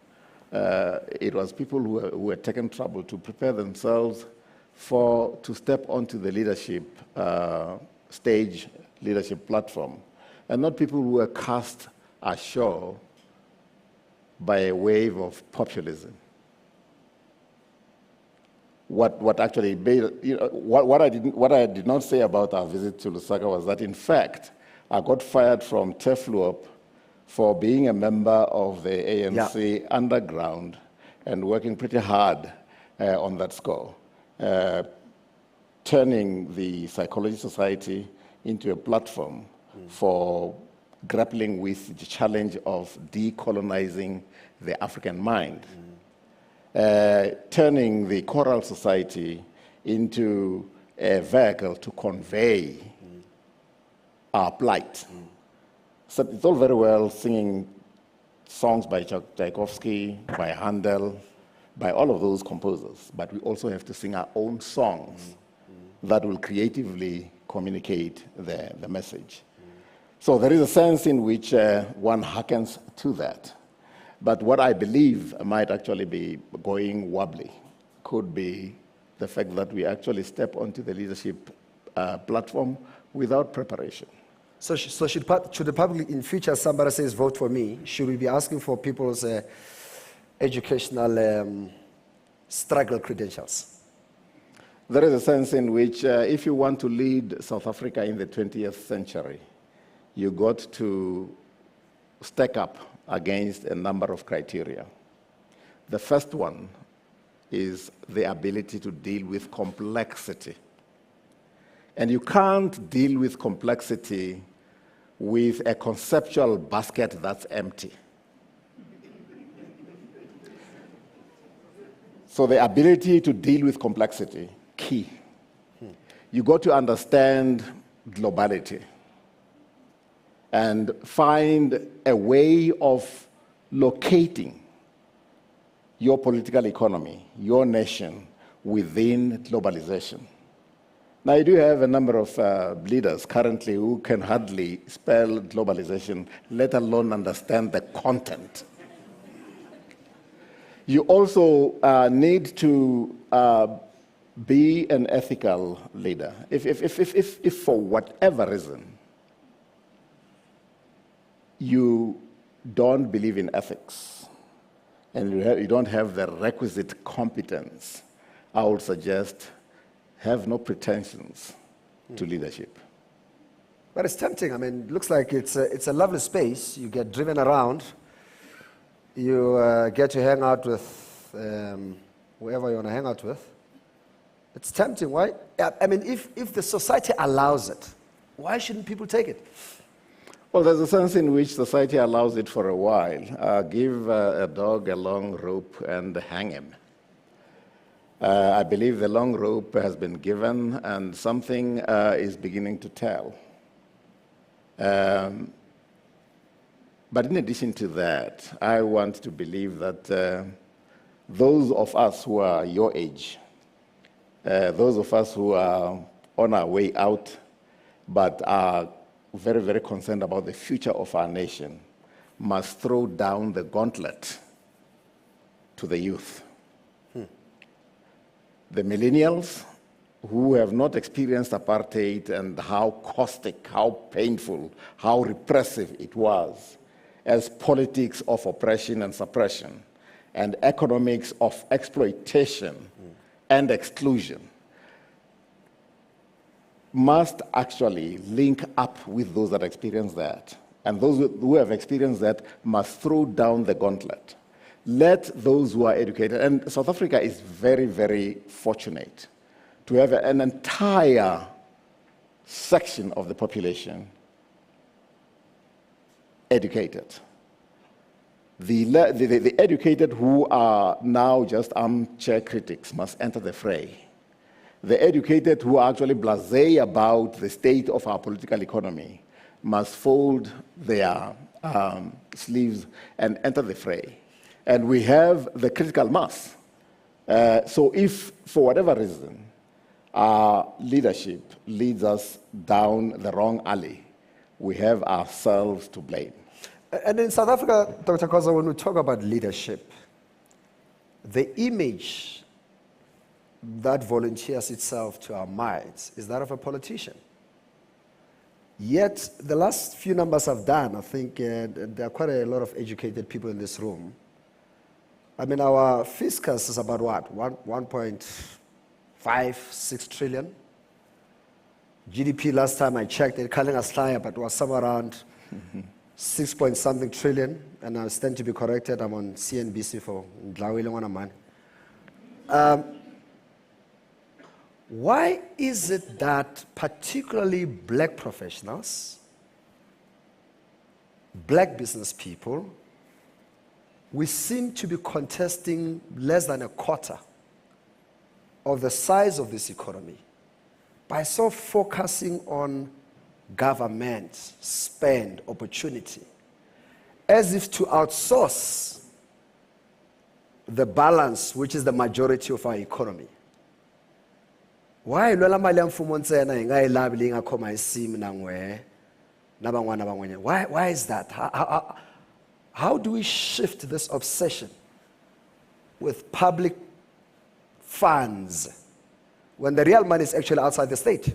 it was people who had taken trouble to prepare themselves to step onto the leadership stage, leadership platform, and not people who were cast ashore by a wave of populism. What actually made, what I did not say about our visit to Lusaka was that, in fact, I got fired from TEFLUOP for being a member of the ANC underground and working pretty hard on that score, turning the Psychology Society into a platform for grappling with the challenge of decolonizing the African mind, turning the Choral Society into a vehicle to convey our plight. So it's all very well singing songs by Tchaikovsky, by Handel, by all of those composers, but we also have to sing our own songs that will creatively communicate the message. So there is a sense in which one hearkens to that. But what I believe might actually be going wobbly could be the fact that we actually step onto the leadership platform without preparation. So should the public, in future, somebody says, vote for me, should we be asking for people's educational struggle credentials? There is a sense in which if you want to lead South Africa in the 20th century, you got to stack up against a number of criteria. The first one is the ability to deal with complexity. And you can't deal with complexity with a conceptual basket that's empty. So the ability to deal with complexity, key. You got to understand globality and find a way of locating your political economy, your nation, within globalization. Now, you do have a number of leaders currently who can hardly spell globalization, let alone understand the content. You also need to be an ethical leader. If for whatever reason you don't believe in ethics and you don't have the requisite competence, I would suggest have no pretensions to leadership. But it's tempting. I mean, it looks like it's a lovely space. You get driven around. You get to hang out with whoever you want to hang out with. It's tempting. Why? I mean, if the society allows it, why shouldn't people take it? Well, there's a sense in which society allows it for a while. Give a dog a long rope and hang him. I believe the long rope has been given and something is beginning to tell. But in addition to that, I want to believe that those of us who are your age, those of us who are on our way out, but are very, very concerned about the future of our nation, must throw down the gauntlet to the youth. The millennials who have not experienced apartheid and how caustic, how painful, how repressive it was as politics of oppression and suppression and economics of exploitation and exclusion must actually link up with those that experience that And those who have experienced that must throw down the gauntlet. Let those who are educated, and South Africa is very, very fortunate to have an entire section of the population educated. The educated who are now just armchair critics must enter the fray. The educated who are actually blasé about the state of our political economy must fold their sleeves and enter the fray. And we have the critical mass. So if, for whatever reason, our leadership leads us down the wrong alley, we have ourselves to blame. And in South Africa, Dr. Khoza, when we talk about leadership, the image that volunteers itself to our minds is that of a politician. Yet, the last few numbers I've done, I think there are quite a lot of educated people in this room. I mean, our fiscus is about what? 1.56 trillion. GDP last time I checked, it calling us higher, but was somewhere around 6 point something trillion. And I stand to be corrected. I'm on CNBC for Ndlawile Ngwanamane. Why is it that particularly black professionals, black business people, we seem to be contesting less than a quarter of the size of this economy by so focusing on government, spend, opportunity, as if to outsource the balance, which is the majority of our economy? Why why is that? How do we shift this obsession with public funds when the real money is actually outside the state,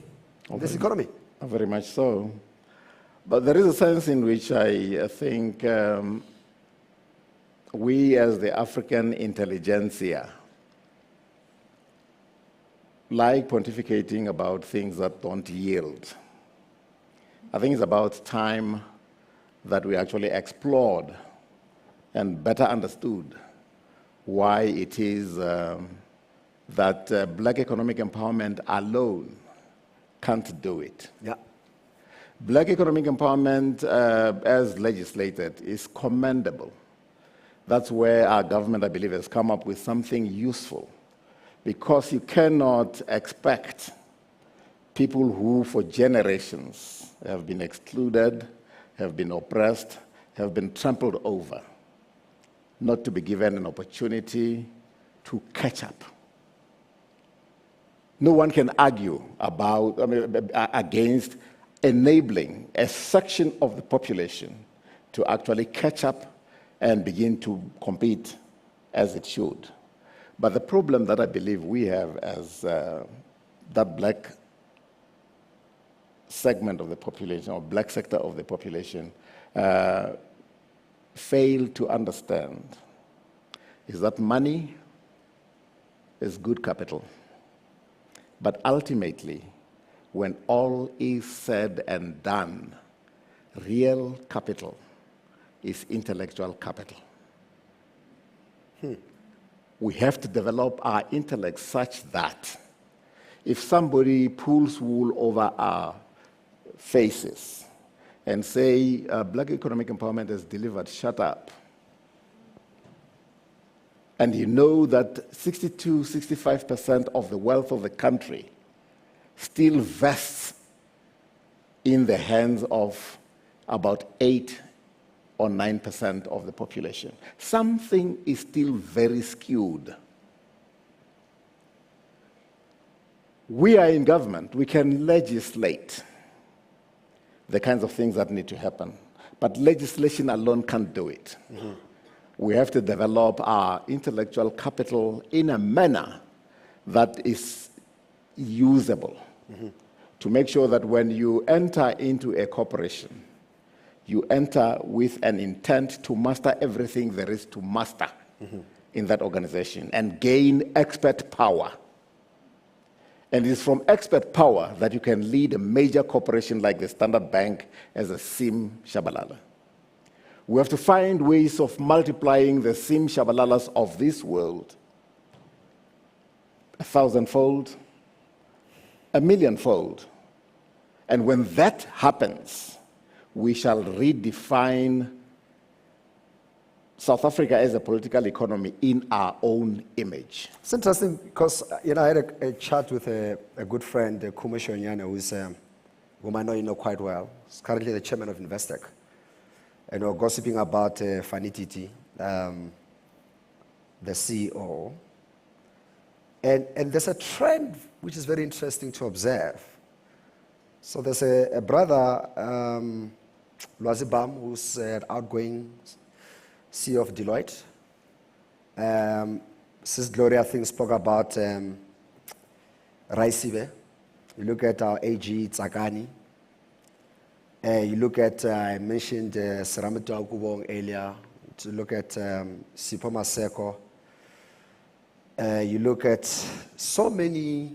this economy? Very much so. But there is a sense in which I think we as the African intelligentsia like pontificating about things that don't yield. I think it's about time that we actually explored and better understood why it is that black economic empowerment alone can't do it. Yeah. Black economic empowerment, as legislated, is commendable. That's where our government, I believe, has come up with something useful, because you cannot expect people who, for generations, have been excluded, have been oppressed, have been trampled over, not to be given an opportunity to catch up. No one can argue against enabling a section of the population to actually catch up and begin to compete as it should. But the problem that I believe we have as that black segment of the population, or black sector of the population, fail to understand is that money is good capital. But ultimately, when all is said and done, real capital is intellectual capital. We have to develop our intellect such that if somebody pulls wool over our faces and say, black economic empowerment has delivered, shut up. And you know that 62-65% of the wealth of the country still vests in the hands of about 8 or 9% of the population. Something is still very skewed. We are in government. We can legislate the kinds of things that need to happen. But legislation alone can't do it. Mm-hmm. We have to develop our intellectual capital in a manner that is usable, mm-hmm, to make sure that when you enter into a corporation, you enter with an intent to master everything there is to master, mm-hmm, in that organization and gain expert power. And it is from expert power that you can lead a major corporation like the Standard Bank as a Sim Shabalala. We have to find ways of multiplying the Sim Shabalalas of this world 1,000-fold, 1,000,000-fold. And when that happens, we shall redefine South Africa as a political economy in our own image. It's interesting because I had a chat with a good friend, Kume Shonyane, whom I know you know quite well. He's currently the chairman of Investec. And we were gossiping about Fani Titi, the CEO. And there's a trend which is very interesting to observe. So there's a brother, Lwazi Bam, who's an outgoing CEO of Deloitte. Sis Gloria, I think, spoke about Raisibe. You look at our AG, Tsakani. You look at, I mentioned Serameto Akubong earlier. To look at Sipho Maseko. You look at so many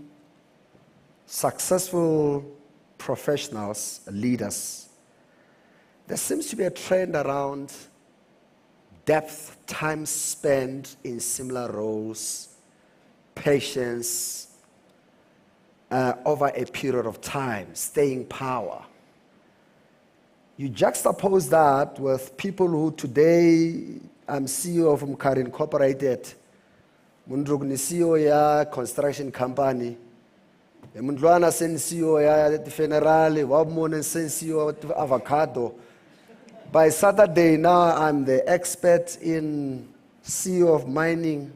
successful professionals, leaders. There seems to be a trend around depth, time spent in similar roles, patience, over a period of time, staying power. You juxtapose that with people who today, I'm CEO of Mkari Incorporated, Mundrugni CEO ya construction company, Mundluana sen CEO ya Funerale, Wabmonen sen CEO of Avocado. By Saturday now, I'm the expert in CEO of mining.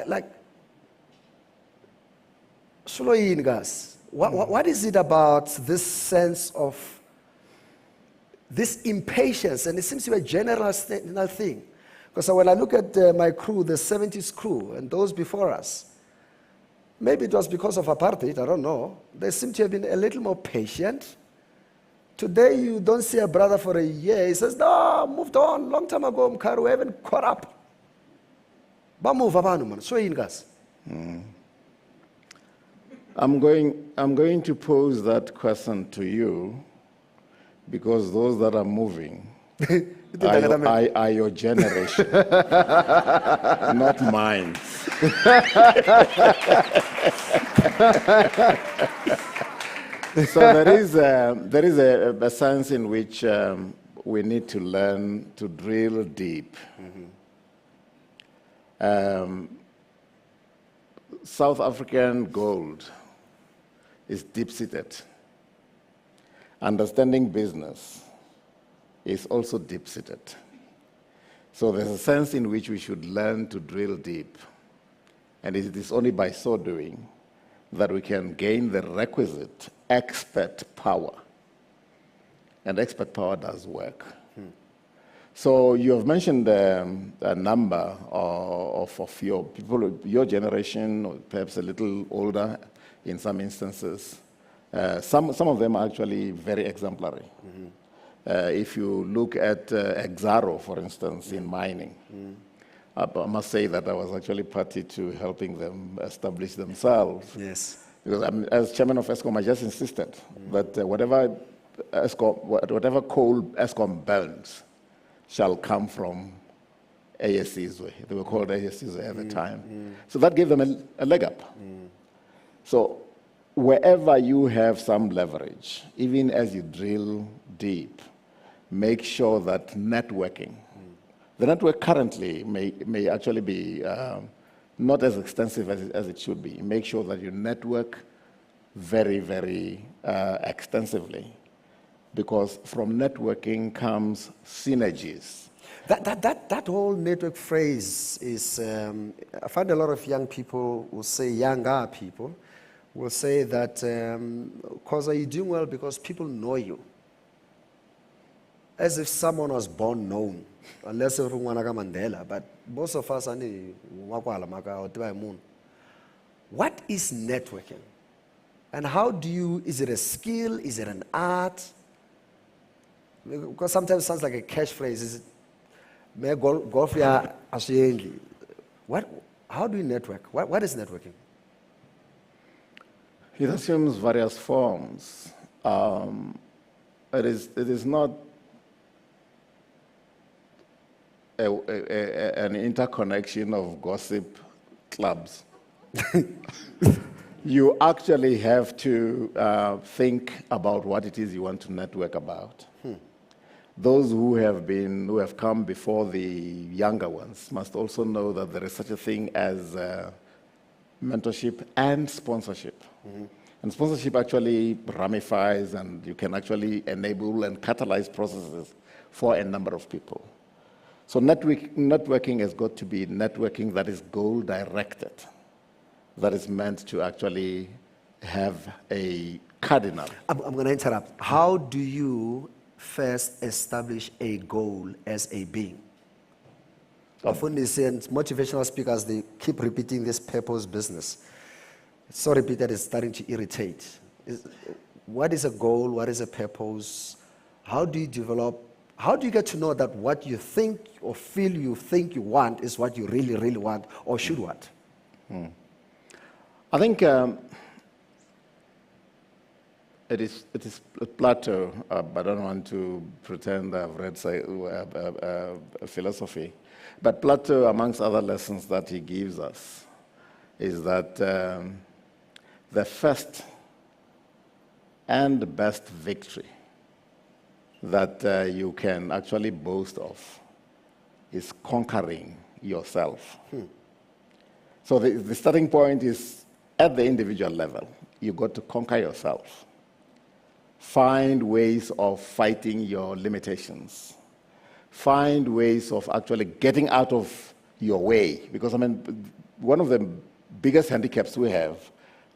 Like, what is it about this sense of this impatience? And it seems to be a generational thing. Because when I look at my crew, the 70s crew, and those before us, maybe it was because of apartheid, I don't know. They seem to have been a little more patient. Today, you don't see a brother for a year. He says, no, moved on. Long time ago, Mkari, we haven't caught up. I'm going to pose that question to you because those that are moving are your generation, not mine. So there is a sense in which we need to learn to drill deep. South African gold is deep-seated. Understanding business is also deep-seated. So there's a sense in which we should learn to drill deep. And it is only by so doing that we can gain the requisite expert power. And expert power does work. So you have mentioned a number of your people, your generation, or perhaps a little older in some instances. Some of them are actually very exemplary. If you look at Exaro, for instance, in mining, I must say that I was actually party to helping them establish themselves. Yes. Because as chairman of Eskom, I just insisted that whatever coal Eskom burns shall come from ASCs. They were called ASCs at the time. So that gave them a leg up. So wherever you have some leverage, even as you drill deep, make sure that networking, the network currently may actually be not as extensive as it should be. Make sure that you network very, very extensively, because from networking comes synergies. That whole network phrase is, I find a lot of young people will say, younger people will say that, Khoza, you're doing well because people know you. As if someone was born known, unless everyone like Mandela, but most of us are what is networking? And how do you, is it a skill? Is it an art? Because sometimes it sounds like a catchphrase. Is it, what How do you network? What is networking? It assumes various forms. It is not an interconnection of gossip clubs. You actually have to think about what it is you want to network about. Those who have come before the younger ones must also know that there is such a thing as mentorship and sponsorship. And sponsorship actually ramifies, and you can actually enable and catalyze processes for a number of people. So networking has got to be networking that is goal-directed, that is meant to actually have a cardinal. I'm going to interrupt. How do you first establish a goal as a being? Often they say, and motivational speakers, they keep repeating this purpose business. It's so repeated, it's starting to irritate. What is a goal? What is a purpose? How do you develop? How do you get to know that what you think or feel you think you want is what you really, really want or should want? I think it is Plato, but I don't want to pretend I've read philosophy. But Plato, amongst other lessons that he gives us, is that the first and best victory that you can actually boast of is conquering yourself. So the starting point is at the individual level. You've got to conquer yourself. Find ways of fighting your limitations. Find ways of actually getting out of your way. Because, I mean, one of the biggest handicaps we have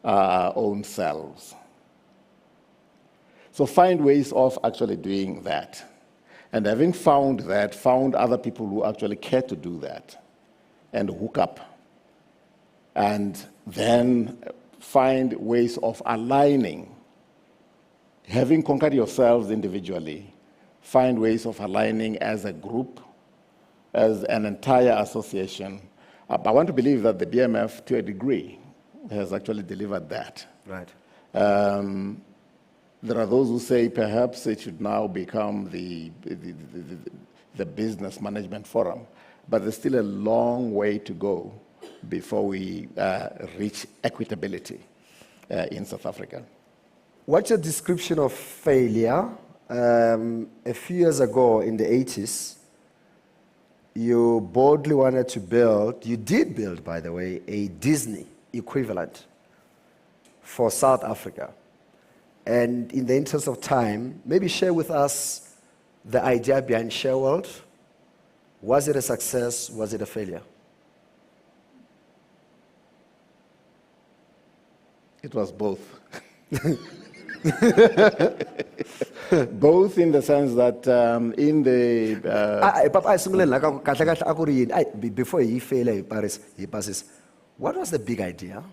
are our own selves. So find ways of actually doing that. And having found that, found other people who actually care to do that and hook up. And then find ways of aligning. Having conquered yourselves individually, find ways of aligning as a group, as an entire association. I want to believe that the BMF, to a degree, has actually delivered that. Right. There are those who say perhaps it should now become the business management forum, but there's still a long way to go before we reach equitability in South Africa. What's your description of failure? A few years ago in the 80s, you boldly wanted to build, you did build, by the way, a Disney equivalent for South Africa. And in the interest of time, maybe share with us the idea behind ShareWorld. Was it a success? Was it a failure? It was both. Both in the sense that in the... Before he failed, he passes. What was the big idea?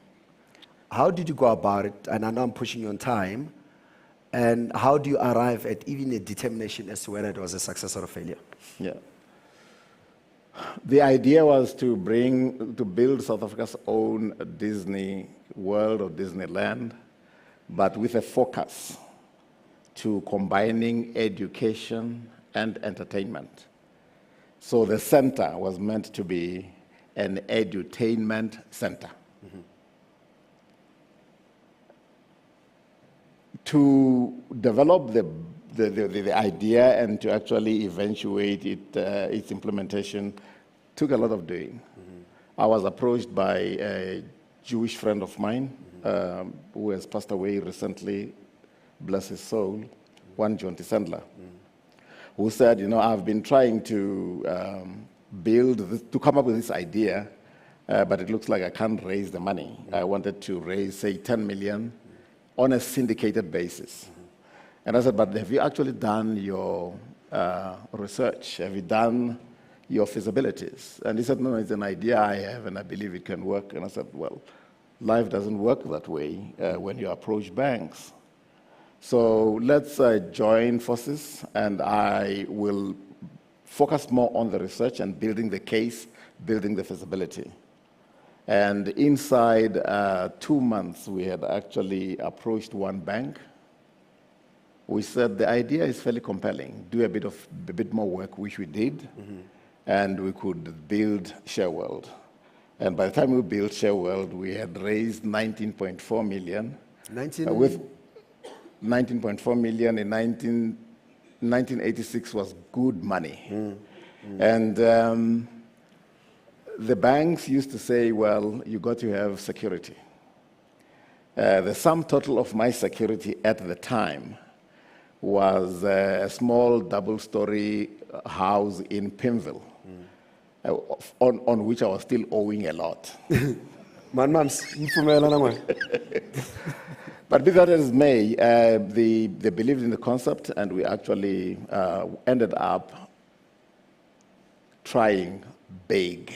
How did you go about it? And I know I'm pushing you on time. And how do you arrive at even a determination as to whether it was a success or a failure? Yeah. The idea was to build South Africa's own Disney World or Disneyland, but with a focus to combining education and entertainment. So the center was meant to be an edutainment center. To develop the idea and to actually eventuate its implementation took a lot of doing. I was approached by a Jewish friend of mine who has passed away recently, bless his soul, one John T. Sandler, who said, you know, I've been trying to to come up with this idea, but it looks like I can't raise the money. I wanted to raise, say, 10 million on a syndicated basis. And I said, but have you actually done your research? Have you done your feasibilities? And he said, no, it's an idea I have, and I believe it can work. And I said, well, life doesn't work that way when you approach banks. So let's join forces, and I will focus more on the research and building the case, building the feasibility. And inside 2 months, we had actually approached one bank. We said the idea is fairly compelling. Do a bit more work, which we did, and we could build ShareWorld. And by the time we built ShareWorld, we had raised 19.4 million. With 19.4 million in 1986 was good money. And the banks used to say, well, you got to have security. The sum total of my security at the time was a small double-story house in Pimville, on which I was still owing a lot. But be that as may, they believed in the concept, and we actually ended up trying big.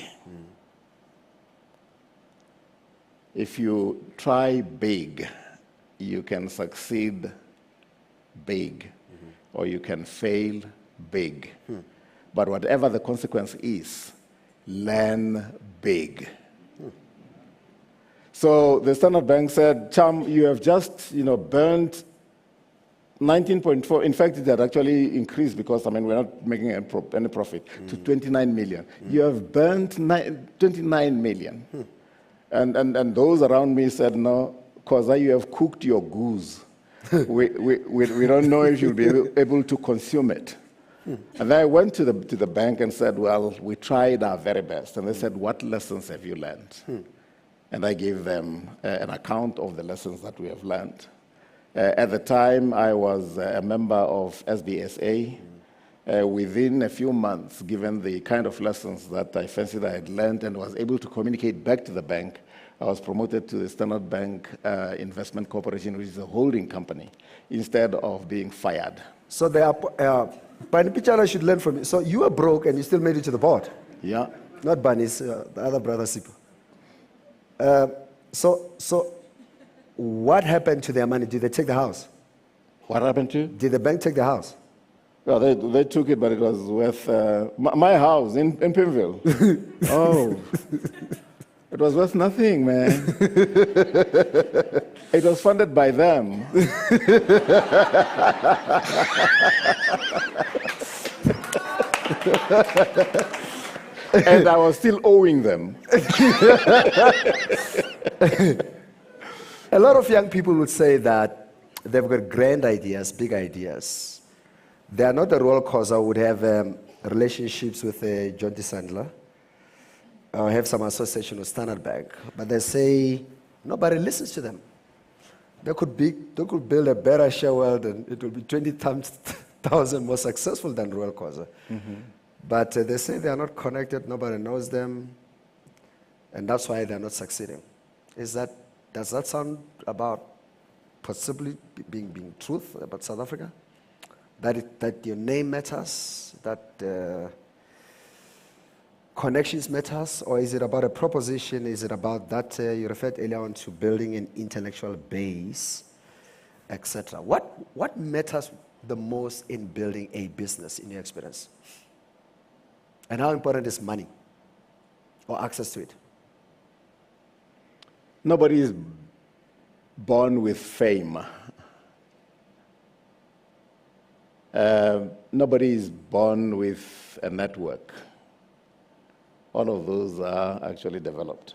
If you try big, you can succeed big, or you can fail big. But whatever the consequence is, learn big. So the Standard Bank said, Cham, you have just burnt 19.4. In fact, it had actually increased because, we're not making any profit, to 29 million. You have burnt 29 million. And those around me said, no, Khoza, you have cooked your goose. we don't know if you'll be able to consume it. And then I went to the bank and said, well, we tried our very best. And they said, what lessons have you learned? And I gave them an account of the lessons that we have learned. At the time, I was a member of SBSA. Within a few months, given the kind of lessons that I fancied I had learned and was able to communicate back to the bank, I was promoted to the Standard Bank Investment Corporation, which is a holding company, instead of being fired. So there are, Bani Pichara should learn from you. So you were broke and you still made it to the board? Yeah. Not Bani's, the other brother Sipo. So what happened to their money? Did they take the house? What happened to? Did the bank take the house? Well, they took it, but it was worth my house in Pimville. Oh, it was worth nothing, man. It was funded by them. And I was still owing them. A lot of young people would say that they've got grand ideas, big ideas. They are not the Reuel Khoza who would have relationships with John D. Sandler or have some association with Standard Bank. But they say nobody listens to them. They could build a better ShareWorld and it will be 20,000 more successful than Reuel Khoza. But they say they are not connected, nobody knows them, and that's why they're not succeeding. Does that sound about possibly being truth about South Africa? That your name matters, that connections matters, or is it about a proposition? Is it about that you referred earlier on to building an intellectual base, etc.? What matters the most in building a business in your experience? And how important is money or access to it? Nobody is born with fame. Nobody is born with a network. All of those are actually developed.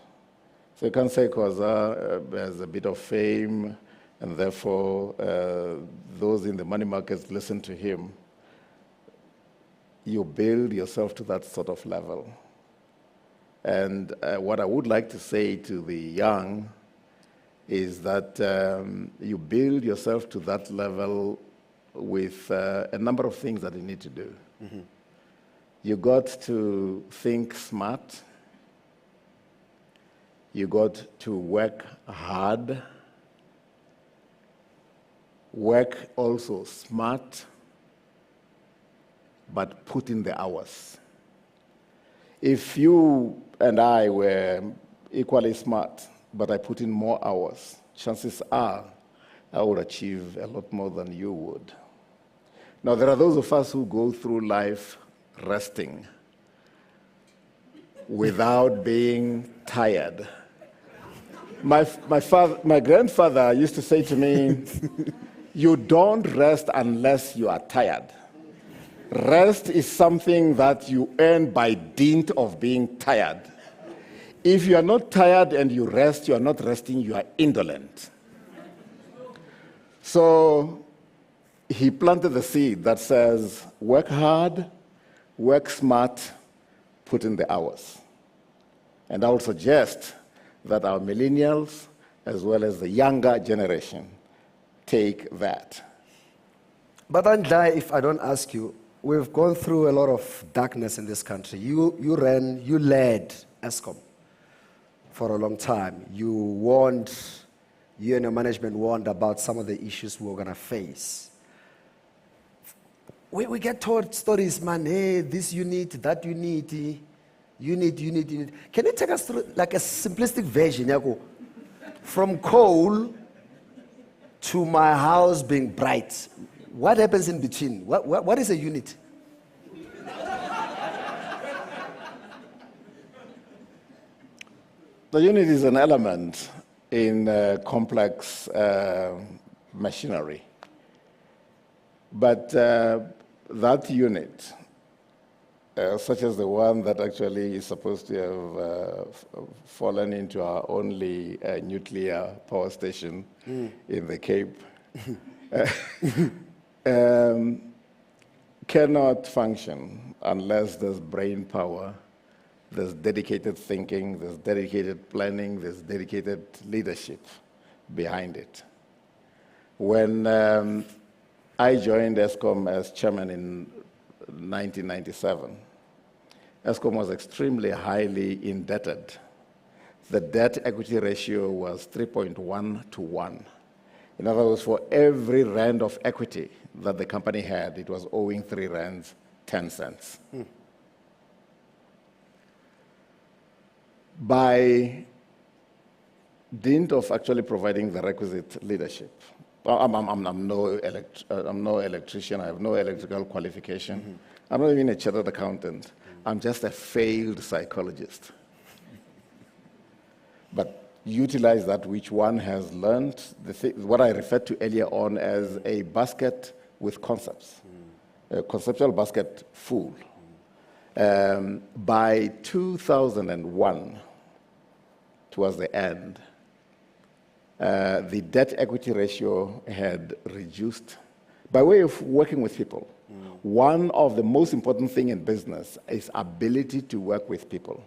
So you can't say Khoza has a bit of fame, and therefore those in the money markets listen to him. You build yourself to that sort of level. And what I would like to say to the young is that you build yourself to that level with a number of things that you need to do. You got to think smart. You got to work hard. Work also smart, but put in the hours. If you and I were equally smart, but I put in more hours, chances are I would achieve a lot more than you would. Now, there are those of us who go through life resting without being tired my grandfather used to say to me, you don't rest unless you are tired. Rest is something that you earn by dint of being tired. If you are not tired and you rest, you are not resting, you are indolent. So he planted the seed that says, work hard, work smart, put in the hours. And I would suggest that our millennials, as well as the younger generation, take that. But Andla, if I don't ask you, we've gone through a lot of darkness in this country. You led ESCOM for a long time. You and your management warned about some of the issues we were going to face. We get told stories, man, hey, this unit, that unit. Can you take us through like a simplistic version, Yako? From coal to my house being bright. What happens in between? What is a unit? The unit is an element in complex machinery. But that unit, such as the one that actually is supposed to have fallen into our only nuclear power station in the Cape, cannot function unless there's brain power, there's dedicated thinking, there's dedicated planning, there's dedicated leadership behind it. When I joined ESCOM as chairman in 1997, ESCOM was extremely highly indebted. The debt-equity ratio was 3.1 to 1. In other words, for every rand of equity that the company had, it was owing 3 rands, 10 cents. By dint of actually providing the requisite leadership, I'm no electrician, I have no electrical qualification. I'm not even a chartered accountant. I'm just a failed psychologist. But utilize that which one has learned, what I referred to earlier on as a basket with concepts, a conceptual basket full. By 2001, towards the end, the debt-equity ratio had reduced by way of working with people. One of the most important things in business is ability to work with people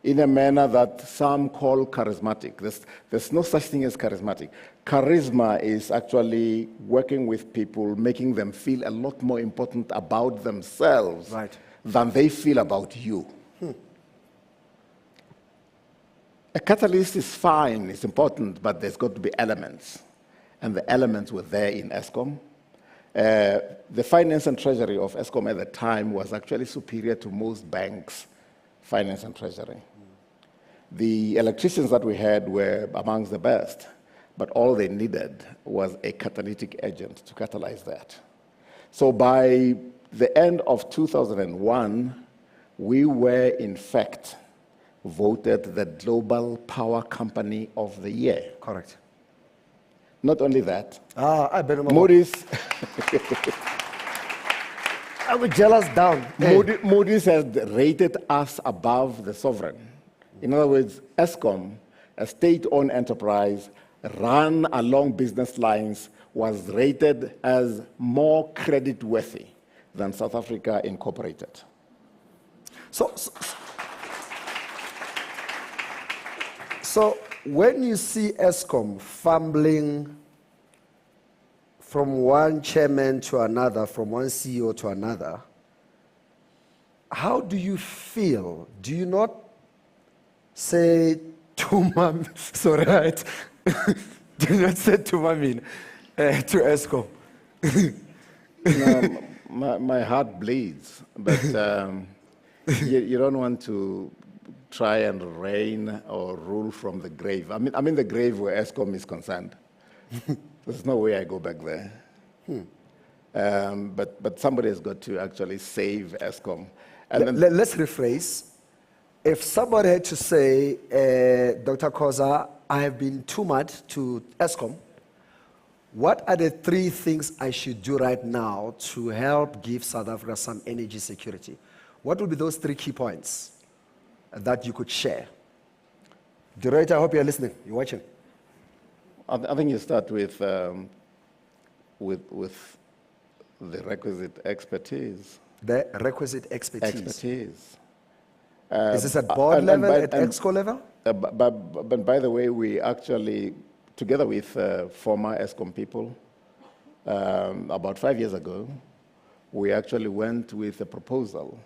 in a manner that some call charismatic. There's no such thing as charismatic. Charisma is actually working with people, making them feel a lot more important about themselves than they feel about you. A catalyst is fine, it's important, but there's got to be elements. And the elements were there in ESCOM. The finance and treasury of ESCOM at the time was actually superior to most banks' finance and treasury. The electricians that we had were amongst the best, but all they needed was a catalytic agent to catalyze that. So by the end of 2001, we were in fact voted the Global Power Company of the Year. Correct. Not only that, Moody's. I would jealous down. Moody's has rated us above the sovereign. In other words, ESCOM, a state-owned enterprise run along business lines, was rated as more credit-worthy than South Africa Incorporated. So when you see ESCOM fumbling from one chairman to another, from one CEO to another, how do you feel? Do you not say to sorry, right? Do you not say to ESCOM? No, my heart bleeds, but you don't want to try and reign or rule from the grave. I'm in the grave where ESCOM is concerned. There's no way I go back there. But somebody has got to actually save ESCOM. And let's rephrase. If somebody had to say, Dr. Khoza, I have been too mad to ESCOM, what are the 3 things I should do right now to help give South Africa some energy security? What would be those 3 key points that you could share? Director, I hope you're listening. You're watching. I think you start with the requisite expertise. The requisite expertise. Expertise. Is this at board level, at EXCO level? But by the way, we actually, together with former ESCOM people, about 5 years ago, we actually went with a proposal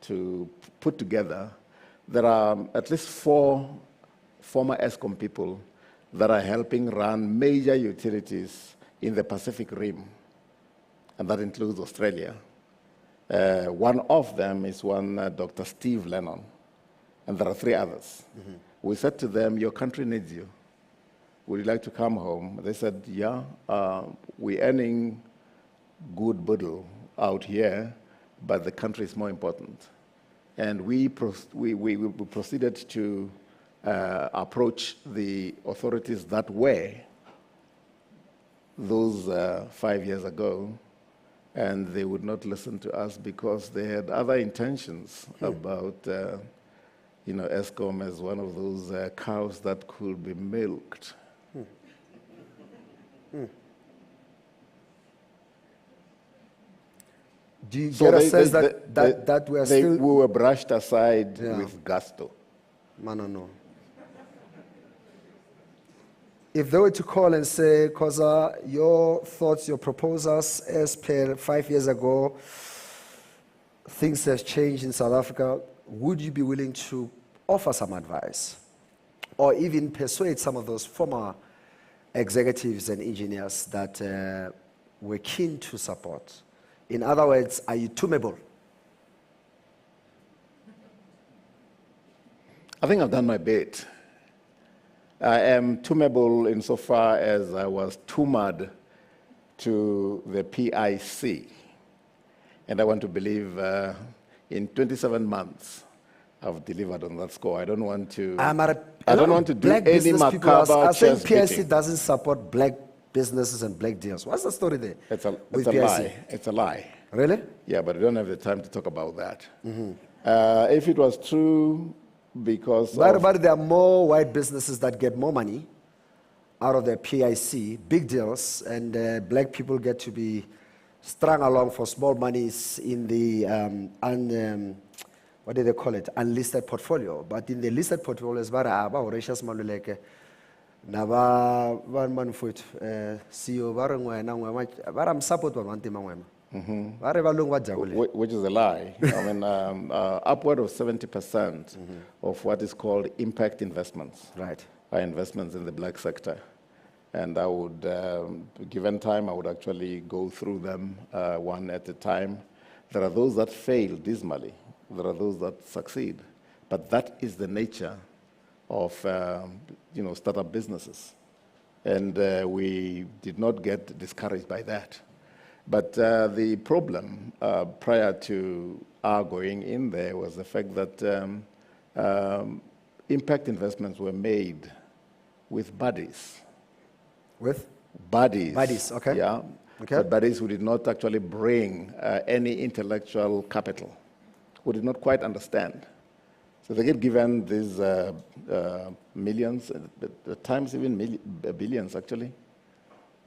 to put together. There are at least 4 former ESCOM people that are helping run major utilities in the Pacific Rim, and that includes Australia. One of them is Dr. Steve Lennon, and there are 3 others. Mm-hmm. We said to them, your country needs you. Would you like to come home? They said, yeah, we're earning good boodle out here, but the country is more important. And we proceeded to approach the authorities that way those 5 years ago, and they would not listen to us because they had other intentions about, ESCOM as one of those cows that could be milked. Do you get a sense that we are still... We were brushed aside with gusto. No. If they were to call and say, Khoza, your thoughts, your proposals, as per 5 years ago, things have changed in South Africa, would you be willing to offer some advice? Or even persuade some of those former executives and engineers that were keen to support? In other words, are you tuneable? I think I've done my bit. I am tuneable insofar as I was tumored to the PIC. And I want to believe in 27 months, I've delivered on that score. I don't want to, I don't want to do any macabre chest PIC beating. doesn't support black businesses and black deals. What's the story there? It's a with lie. It's a lie. Really? Yeah, but we don't have the time to talk about that. If it was true, because but there are more white businesses that get more money out of their PIC, big deals, and black people get to be strung along for small monies in the what do they call it? Unlisted portfolio. But in the listed portfolios, Horatius Maluleke, Nava Manfoot, CEO Varam support which is a lie. I mean, upward of 70% of what is called impact investments are investments in the black sector. And I would, given time, I would actually go through them one at a time. There are those that fail dismally. There are those that succeed. But that is the nature of startup businesses. And we did not get discouraged by that. But the problem prior to our going in there was the fact that impact investments were made with buddies. With? Buddies. Buddies, okay. Yeah. Okay. But buddies who did not actually bring any intellectual capital, who did not quite understand. So they get given these millions, at times even billions actually.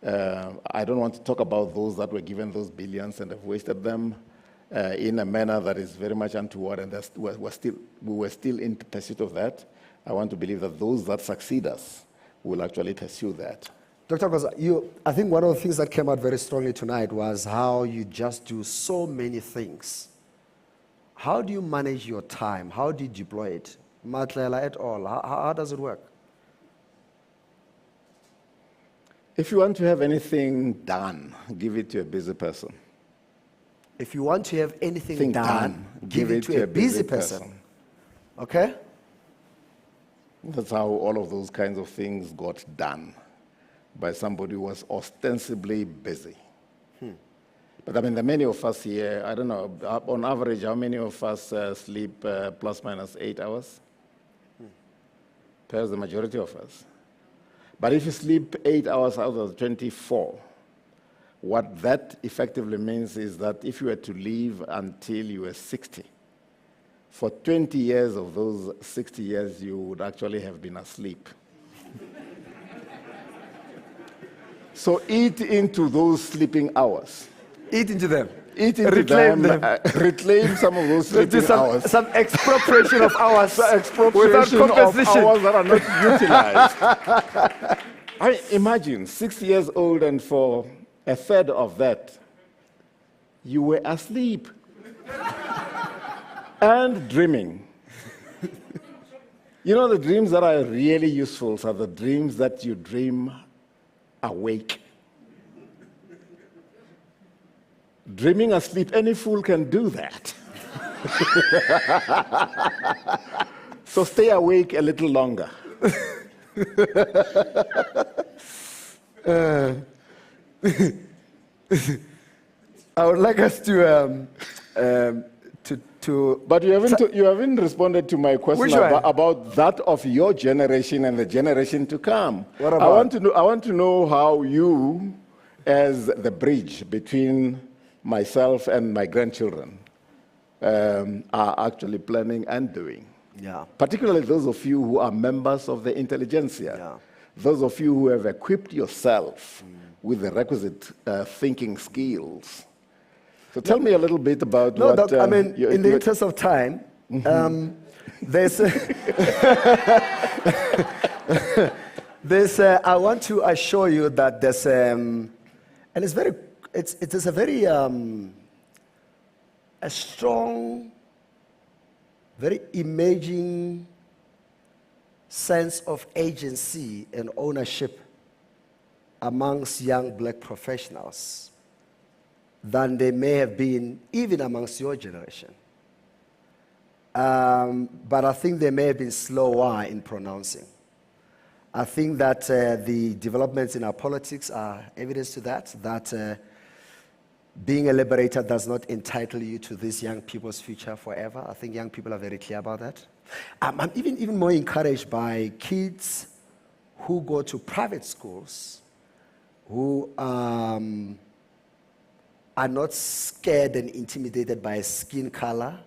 I don't want to talk about those that were given those billions and have wasted them in a manner that is very much untoward, and we were still in pursuit of that. I want to believe that those that succeed us will actually pursue that. Dr. Khoza, I think one of the things that came out very strongly tonight was how you just do so many things. How do you manage your time? How do you deploy it? Matlela et al. How does it work? If you want to have anything done, give it to a busy person. If you want to have anything done, give it to a busy person. Okay? That's how all of those kinds of things got done, by somebody who was ostensibly busy. But I mean, the many of us here, I don't know, on average, how many of us sleep plus minus 8 hours? Perhaps the majority of us. But if you sleep 8 hours out of 24, what that effectively means is that if you were to live until you were 60, for 20 years of those 60 years, you would actually have been asleep. So eat into those sleeping hours. Eat into them. Eat into Reclaim them. them. Reclaim some of those sleeping hours. Some expropriation of hours. Expropriation without of compensation. hours that are not utilized. I mean, imagine 60 years old, and for a third of that, you were asleep and dreaming. You know, the dreams that are really useful are the dreams that you dream awake. Dreaming asleep, any fool can do that. So stay awake a little longer. I would like us to But you haven't responded to my question about that of your generation and the generation to come. What about? I want to know how you, as the bridge between myself and my grandchildren, are actually planning and doing. Yeah. Particularly those of you who are members of the intelligentsia. Yeah. Those of you who have equipped yourself with the requisite thinking skills. So tell me a little bit about what... Doc, I mean, in the interest of time, there's... I want to assure you that there's... and it's very... It is a very... a strong, very imaging sense of agency and ownership amongst young black professionals than they may have been even amongst your generation. But I think they may have been slower in pronouncing. I think that the developments in our politics are evidence to that being a liberator does not entitle you to these young people's future forever. I think young people are very clear about that. I'm even more encouraged by kids who go to private schools who are not scared and intimidated by skin color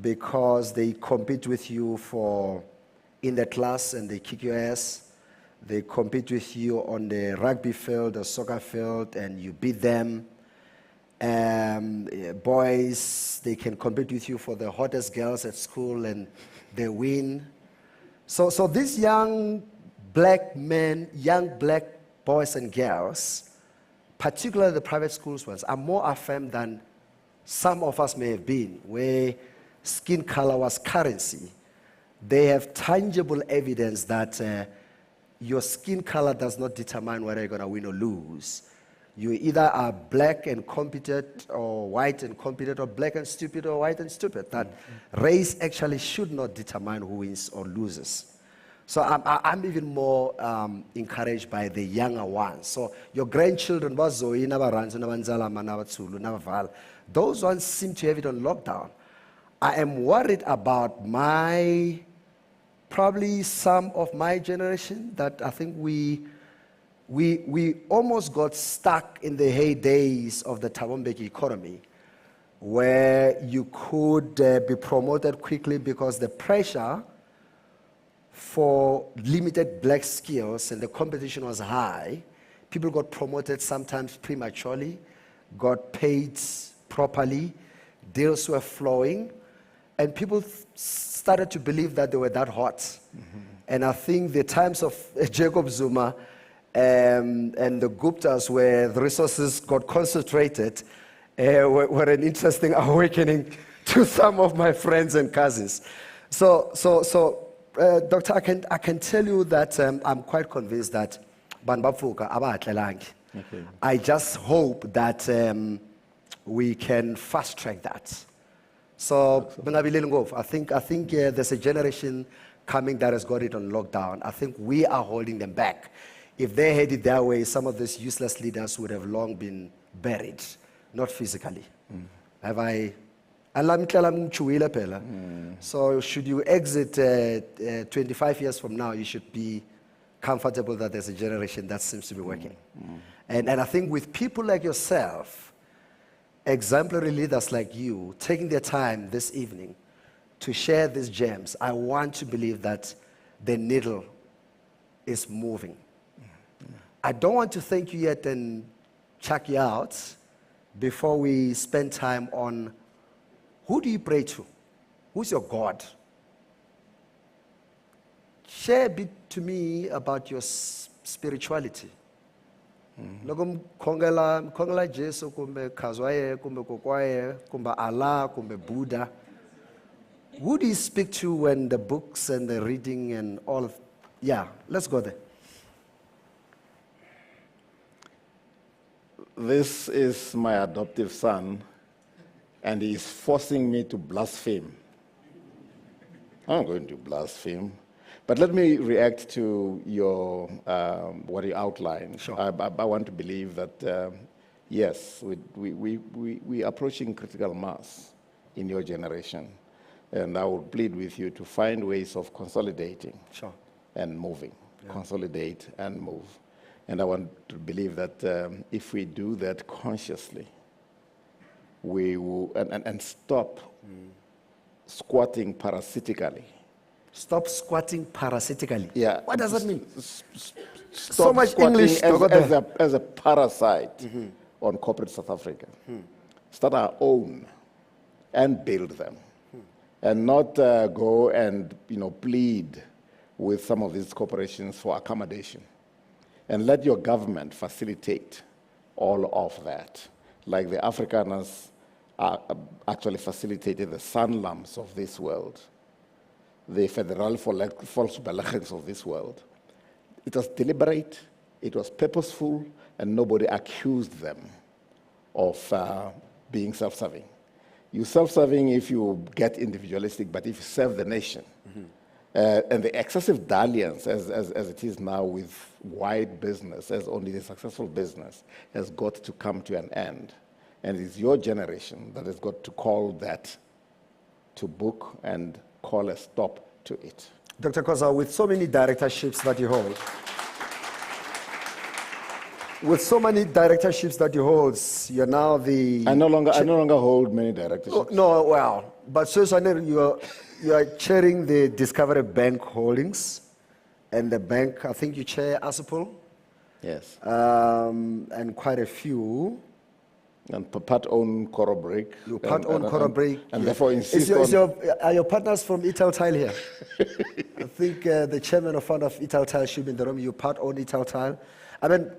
because they compete with you in the class and they kick your ass. They compete with you on the rugby field or soccer field and you beat them. Boys, they can compete with you for the hottest girls at school and they win. So these young black men, young black boys and girls, particularly the private schools ones, are more affirmed than some of us may have been, where skin color was currency. They have tangible evidence that your skin color does not determine whether you're going to win or lose. You either are black and competent or white and competent or black and stupid or white and stupid. That race actually should not determine who wins or loses. So I'm even more encouraged by the younger ones. So your grandchildren, those ones seem to have it on lockdown. I am worried about probably some of my generation that I think we almost got stuck in the heydays of the Thabo Mbeki economy, where you could be promoted quickly because the pressure for limited black skills and the competition was high. People got promoted sometimes prematurely, got paid properly, deals were flowing, and people started to believe that they were that hot. And I think the times of Jacob Zuma and the Guptas, where the resources got concentrated, were an interesting awakening to some of my friends and cousins. So Doctor, I can tell you that I'm quite convinced that I just hope that we can fast track that. So I think there's a generation coming that has got it on lockdown. I think we are holding them back. If they had it their way, some of these useless leaders would have long been buried not physically. Have I? Alam tlalam chuwila pela. So should you exit 25 years from now, you should be comfortable that there's a generation that seems to be working. And I think with people like yourself, exemplary leaders like you, taking their time this evening to share these gems, I want to believe that the needle is moving. I don't want to thank you yet and check you out before we spend time on who do you pray to? Who's your God? Share a bit to me about your spirituality. Loko mkhongela Jesu kumbe khazwaye kumbe kokwaye kumbe Allah kumbe Buddha. Who do you speak to when the books and the reading and all of... Yeah, let's go there. This is my adoptive son, and he is forcing me to blaspheme. I'm going to blaspheme. But let me react to your what you outlined. Sure. I want to believe that, yes, we are approaching critical mass in your generation. And I will plead with you to find ways of consolidating and moving. Yeah. Consolidate and move. And I want to believe that if we do that consciously, we will, and stop squatting parasitically. Stop squatting parasitically? Yeah. What does that mean? So much English as a parasite on corporate South Africa. Start our own and build them. And not go and plead with some of these corporations for accommodation. And let your government facilitate all of that. Like the Afrikaners actually facilitated the Sanlams of this world, the Federal Volksbeleggings of this world. It was deliberate, it was purposeful, and nobody accused them of being self-serving. You're self-serving if you get individualistic, but if you serve the nation. And the excessive dalliance, as it is now with wide business, as only the successful business, has got to come to an end. And it's your generation that has got to call that to book and call a stop to it. Dr. Khoza, with so many directorships that you hold, you're now the... I no longer hold many directorships. No, well, but Susan, you are chairing the Discovery Bank Holdings, and the bank, I think you chair ASAPOL. Yes. And quite a few. And part-own Corobreak. You part-own Corobreak. And therefore insist on... Are your partners from Italtile here? I think the chairman of fund of Italtile should be in the room. You part-own Italtile. I mean,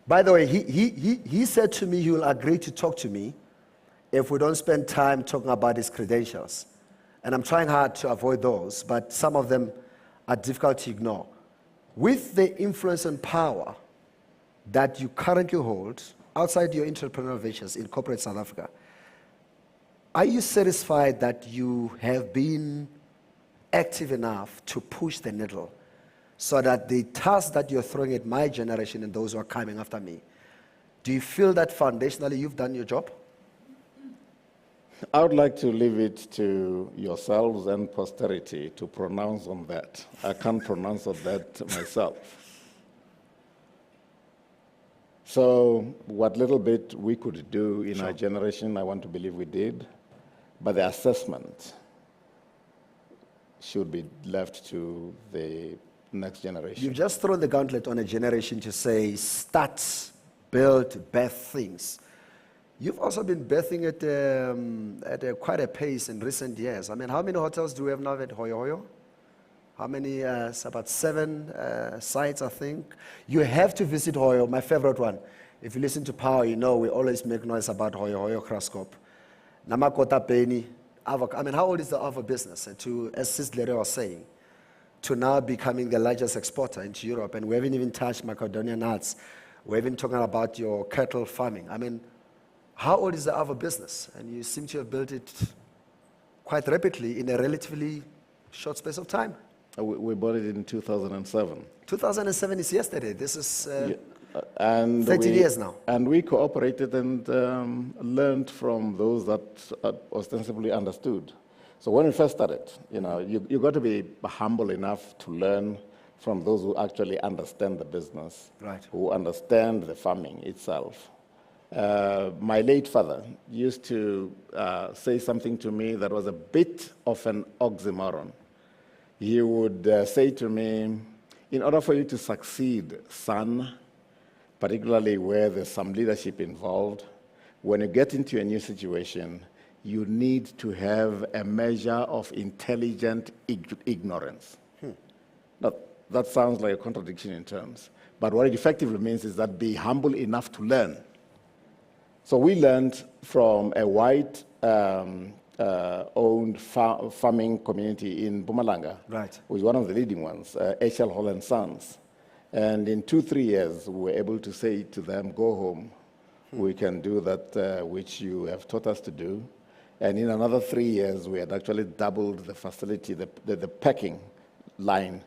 by the way, he said to me he will agree to talk to me if we don't spend time talking about his credentials. And I'm trying hard to avoid those, but some of them are difficult to ignore. With the influence and power that you currently hold outside your entrepreneurial ventures in corporate South Africa, are you satisfied that you have been active enough to push the needle so that the task that you're throwing at my generation and those who are coming after me, do you feel that foundationally you've done your job? I would like to leave it to yourselves and posterity to pronounce on that. I can't pronounce on that myself. So what little bit we could do in our generation, I want to believe we did, but the assessment should be left to the next generation. You've just thrown the gauntlet on a generation to say, start, build, birth things. You've also been birthing at quite a pace in recent years. I mean, how many hotels do we have now at Hoyo Hoyo? How many? It's about 7 sites, I think. You have to visit Hoyo, my favorite one. If you listen to Power, you know we always make noise about Hoyo Hoyo Kraskop. Namakota Peni. I mean, how old is the Ava business? And to, as Sis Lere was saying, to now becoming the largest exporter into Europe, and we haven't even touched macadamia nuts. We're even talking about your cattle farming. I mean, how old is the Ava business? And you seem to have built it quite rapidly in a relatively short space of time. We bought it in 2007. 2007 is yesterday. This is And 13 years now. And we cooperated and learned from those that ostensibly understood. So when we first started, you got to be humble enough to learn from those who actually understand the business, right, who understand the farming itself. My late father used to say something to me that was a bit of an oxymoron. He would say to me, in order for you to succeed, son, particularly where there's some leadership involved, when you get into a new situation, you need to have a measure of intelligent ignorance. Now, that sounds like a contradiction in terms, but what it effectively means is that be humble enough to learn. So we learned from a white owned farming community in Mpumalanga, right, who is one of the leading ones, H.L. Hall & Sons. And in 2-3 years, we were able to say to them, go home. We can do that which you have taught us to do. And in another 3 years, we had actually doubled the facility, the packing line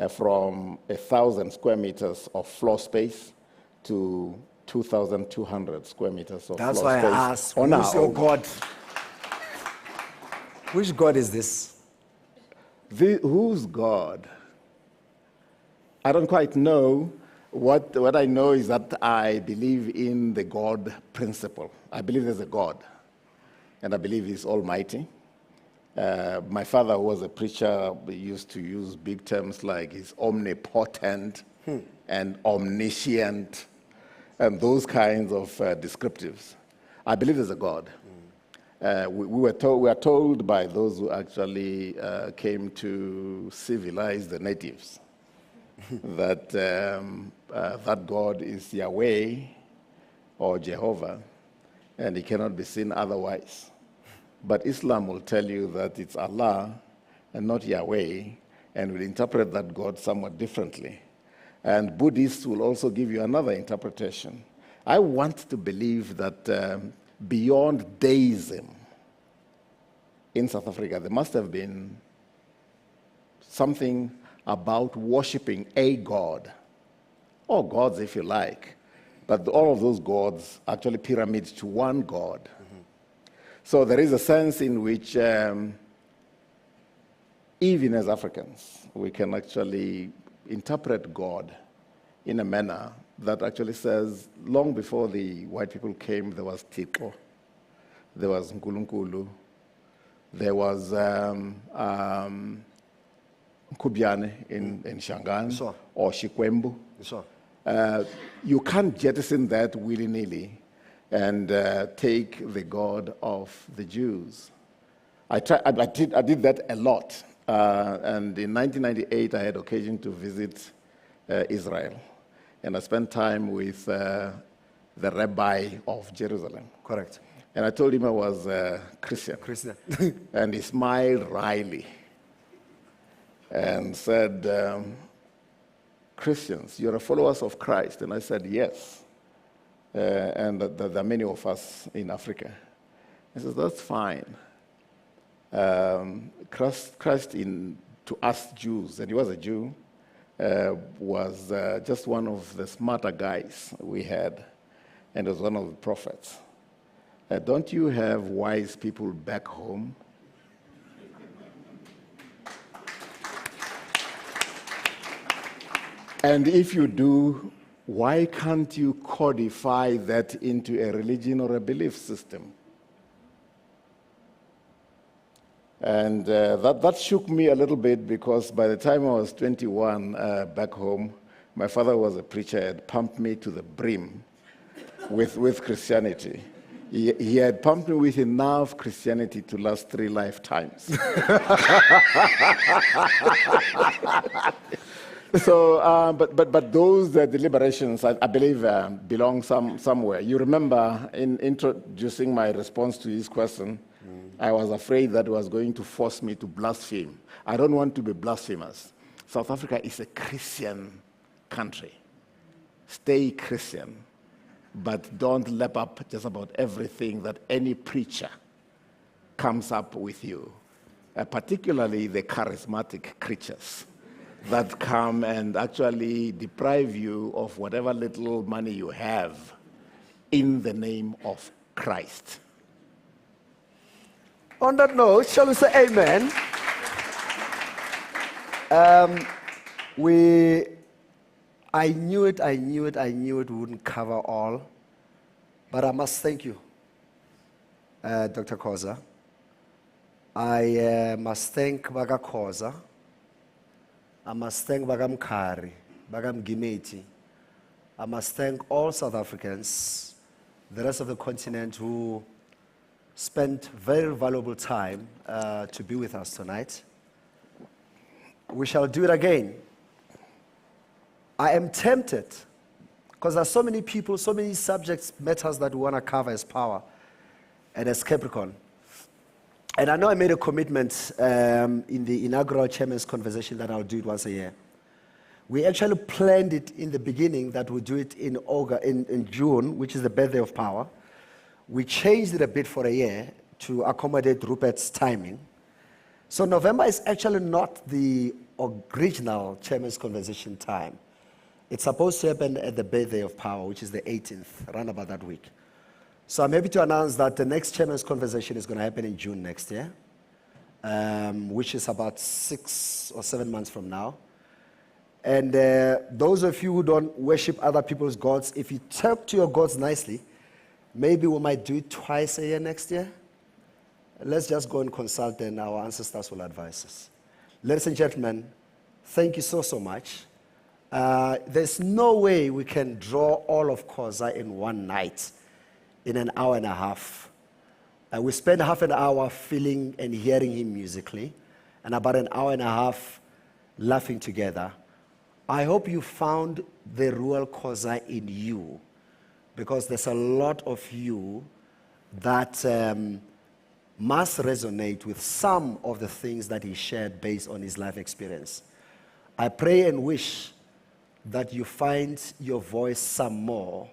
from 1,000 square meters of floor space to 2,200 square meters of That's floor why space. I asked, who's your God? Which God is this? Whose God? I don't quite know. What I know is that I believe in the God principle. I believe there's a God, and I believe He's almighty. My father, who was a preacher, used to use big terms like He's omnipotent and omniscient, and those kinds of descriptives. I believe there's a God. We are told by those who actually came to civilize the natives that that God is Yahweh or Jehovah, and He cannot be seen otherwise. But Islam will tell you that it's Allah and not Yahweh, and will interpret that God somewhat differently. And Buddhists will also give you another interpretation. I want to believe that beyond deism in South Africa, there must have been something about worshiping a God, or gods if you like, but all of those gods actually pyramids to one God. So there is a sense in which even as Africans, we can actually interpret God in a manner that actually says, long before the white people came, there was Tito, there was Nkulunkulu, there was Kubiane in Shangaan, Sure. or Shikwembu. Sure. You can't jettison that willy-nilly and take the God of the Jews. I did that a lot. And in 1998, I had occasion to visit Israel. And I spent time with the rabbi of Jerusalem. Correct. And I told him I was Christian. And he smiled wryly and said, Christians, you're followers of Christ. And I said, yes. And there are many of us in Africa. He says, that's fine. Christ to us Jews, and he was a Jew, was just one of the smarter guys we had, and was one of the prophets. Don't you have wise people back home? And if you do, why can't you codify that into a religion or a belief system? And that shook me a little bit, because by the time I was 21 back home, my father was a preacher, had pumped me to the brim with Christianity. He had pumped me with enough Christianity to last 3 lifetimes. So, but those deliberations, I believe, belong somewhere. You remember, in introducing my response to this question, I was afraid that it was going to force me to blaspheme. I don't want to be blasphemous. South Africa is a Christian country. Stay Christian, but don't lap up just about everything that any preacher comes up with you, particularly the charismatic creatures. that come and actually deprive you of whatever little money you have in the name of Christ. On that note, shall we say amen? I knew it wouldn't cover all, but I must thank you, Dr. Khoza. I must thank Baga Khoza. I must thank Bagam Kari, Bagam Gimeti. I must thank all South Africans, the rest of the continent who spent very valuable time to be with us tonight. We shall do it again. I am tempted, because there are so many people, so many subjects, matters that we want to cover as Power and as Capricorn. And I know I made a commitment in the inaugural chairman's conversation that I'll do it once a year. We actually planned it in the beginning that we'll do it in June, which is the birthday of Power. We changed it a bit for a year to accommodate Rupert's timing. So November is actually not the original chairman's conversation time. It's supposed to happen at the birthday of Power, which is the 18th, around about that week. So I'm happy to announce that the next chairman's conversation is going to happen in June next year, which is about 6 or 7 months from now. And those of you who don't worship other people's gods, if you talk to your gods nicely, maybe we might do it twice a year next year. Let's just go and consult and our ancestors will advise us. Ladies and gentlemen, thank you so much. There's no way we can draw all of Khoza in one night, in an hour and a half. We spent half an hour feeling and hearing him musically, and about an hour and a half laughing together. I hope you found the Reuel Khoza in you, because there's a lot of you that must resonate with some of the things that he shared based on his life experience. I pray and wish that you find your voice some more,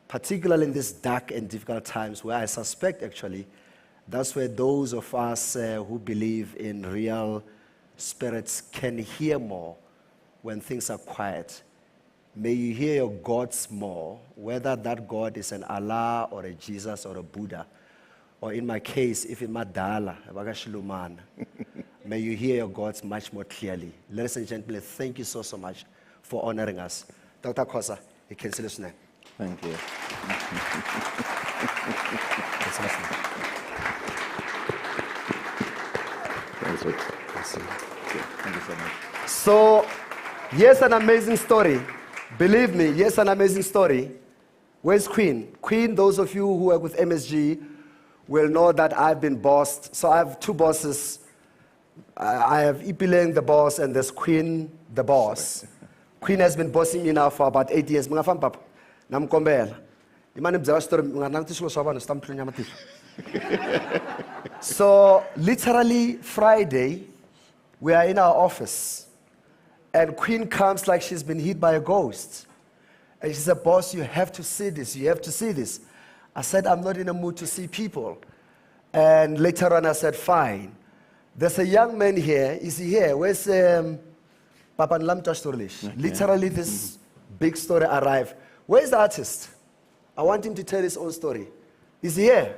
particularly in these dark and difficult times where I suspect actually that's where those of us who believe in real spirits can hear more when things are quiet. May you hear your gods more, whether that God is an Allah or a Jesus or a Buddha, or in my case, if in Madala, may you hear your gods much more clearly. Ladies and gentlemen, thank you so much for honoring us. Dr. Khoza, you can see this name. Thank you. Thank you so much. So, yes, an amazing story. Believe me, yes, an amazing story. Where's Queen? Queen, those of you who work with MSG will know that I've been bossed. So I have two bosses. I have Ipileng, the boss, and there's Queen, the boss. Queen has been bossing me now for about 8 years. So literally Friday, we are in our office, and Queen comes like she's been hit by a ghost. And she said, boss, you have to see this, you have to see this. I said, I'm not in a mood to see people. And later on I said, fine. There's a young man here, is he here? Where's Papa Nlamta Storlish? Okay. Literally this big story arrived. Where's the artist? I want him to tell his own story. Is he here?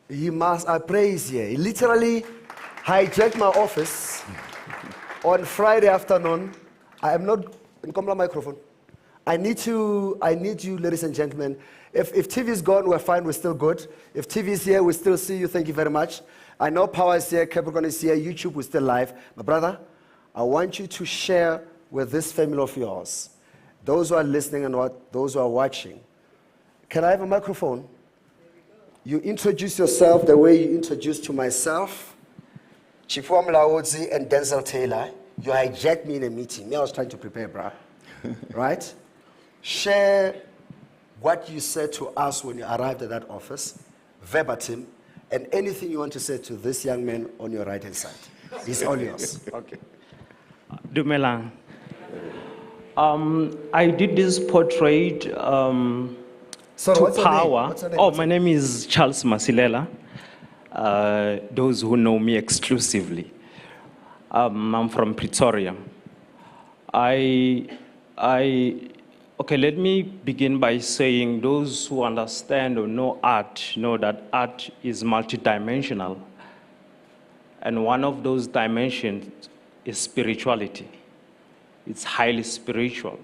He must, I pray he's here. He literally hijacked my office on Friday afternoon. I am not, in the microphone. I need you, ladies and gentlemen. If TV is gone, we're fine, we're still good. If TV is here, we still see you, thank you very much. I know Power is here, Capricorn is here, YouTube, we're still live. My brother, I want you to share with this family of yours, those who are listening and those who are watching. Can I have a microphone? You introduce yourself the way you introduced to myself, Chifwa Mlaodzi and Denzel Taylor. You hijacked me in a meeting. Me, I was trying to prepare, bruh. Right? Share what you said to us when you arrived at that office, verbatim, and anything you want to say to this young man on your right-hand side. It's all yours. Okay. Dumelang. I did this portrait Sorry, to what's your name? Power. What's your name? Oh, my name is Charles Masilela. Those who know me exclusively. I'm from Pretoria. Okay, let me begin by saying those who understand or know art know that art is multidimensional. And one of those dimensions is spirituality. It's highly spiritual.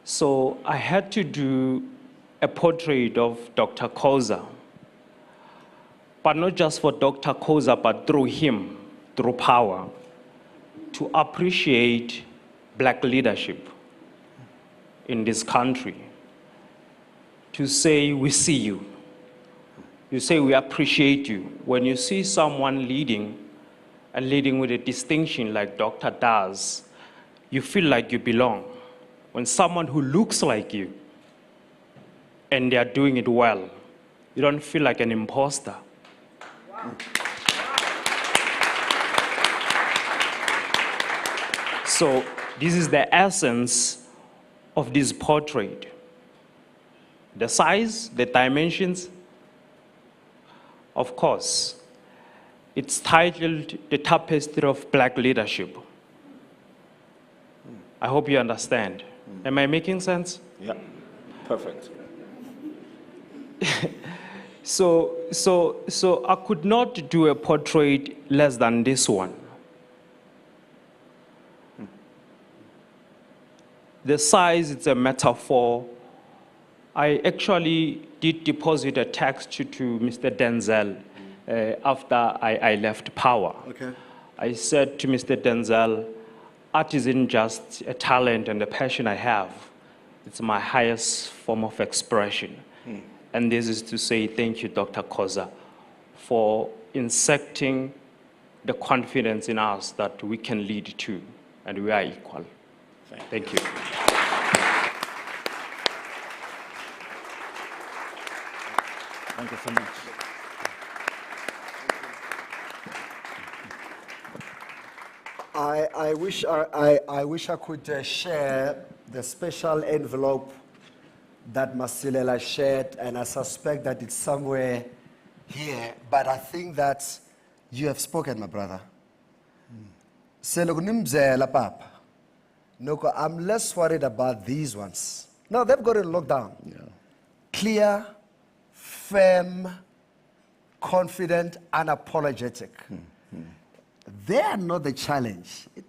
So I had to do a portrait of Dr. Khoza, but not just for Dr. Khoza, but through him, through power, to appreciate black leadership in this country, to say, we see you. You say, we appreciate you. When you see someone leading, and leading with a distinction like Dr. does, you feel like you belong. When someone who looks like you, and they are doing it well, you don't feel like an imposter. Wow. So this is the essence of this portrait. The size, the dimensions, of course, it's titled The Tapestry of Black Leadership. I hope you understand. Am I making sense? Yeah, perfect. So I could not do a portrait less than this one. The size, it's a metaphor. I actually did deposit a text to Mr. Denzel after I left power. Okay. I said to Mr. Denzel, art isn't just a talent and a passion I have. It's my highest form of expression. And this is to say thank you, Dr. Khoza, for injecting the confidence in us that we can lead too, and we are equal. Thank you. Thank you so much. I wish I could share the special envelope that Masilela shared, and I suspect that it's somewhere here, but I think that you have spoken, my brother. Papa. Noko, I'm less worried about these ones. No, they've got it locked down. Yeah. Clear, firm, confident, unapologetic. They are not the challenge. So,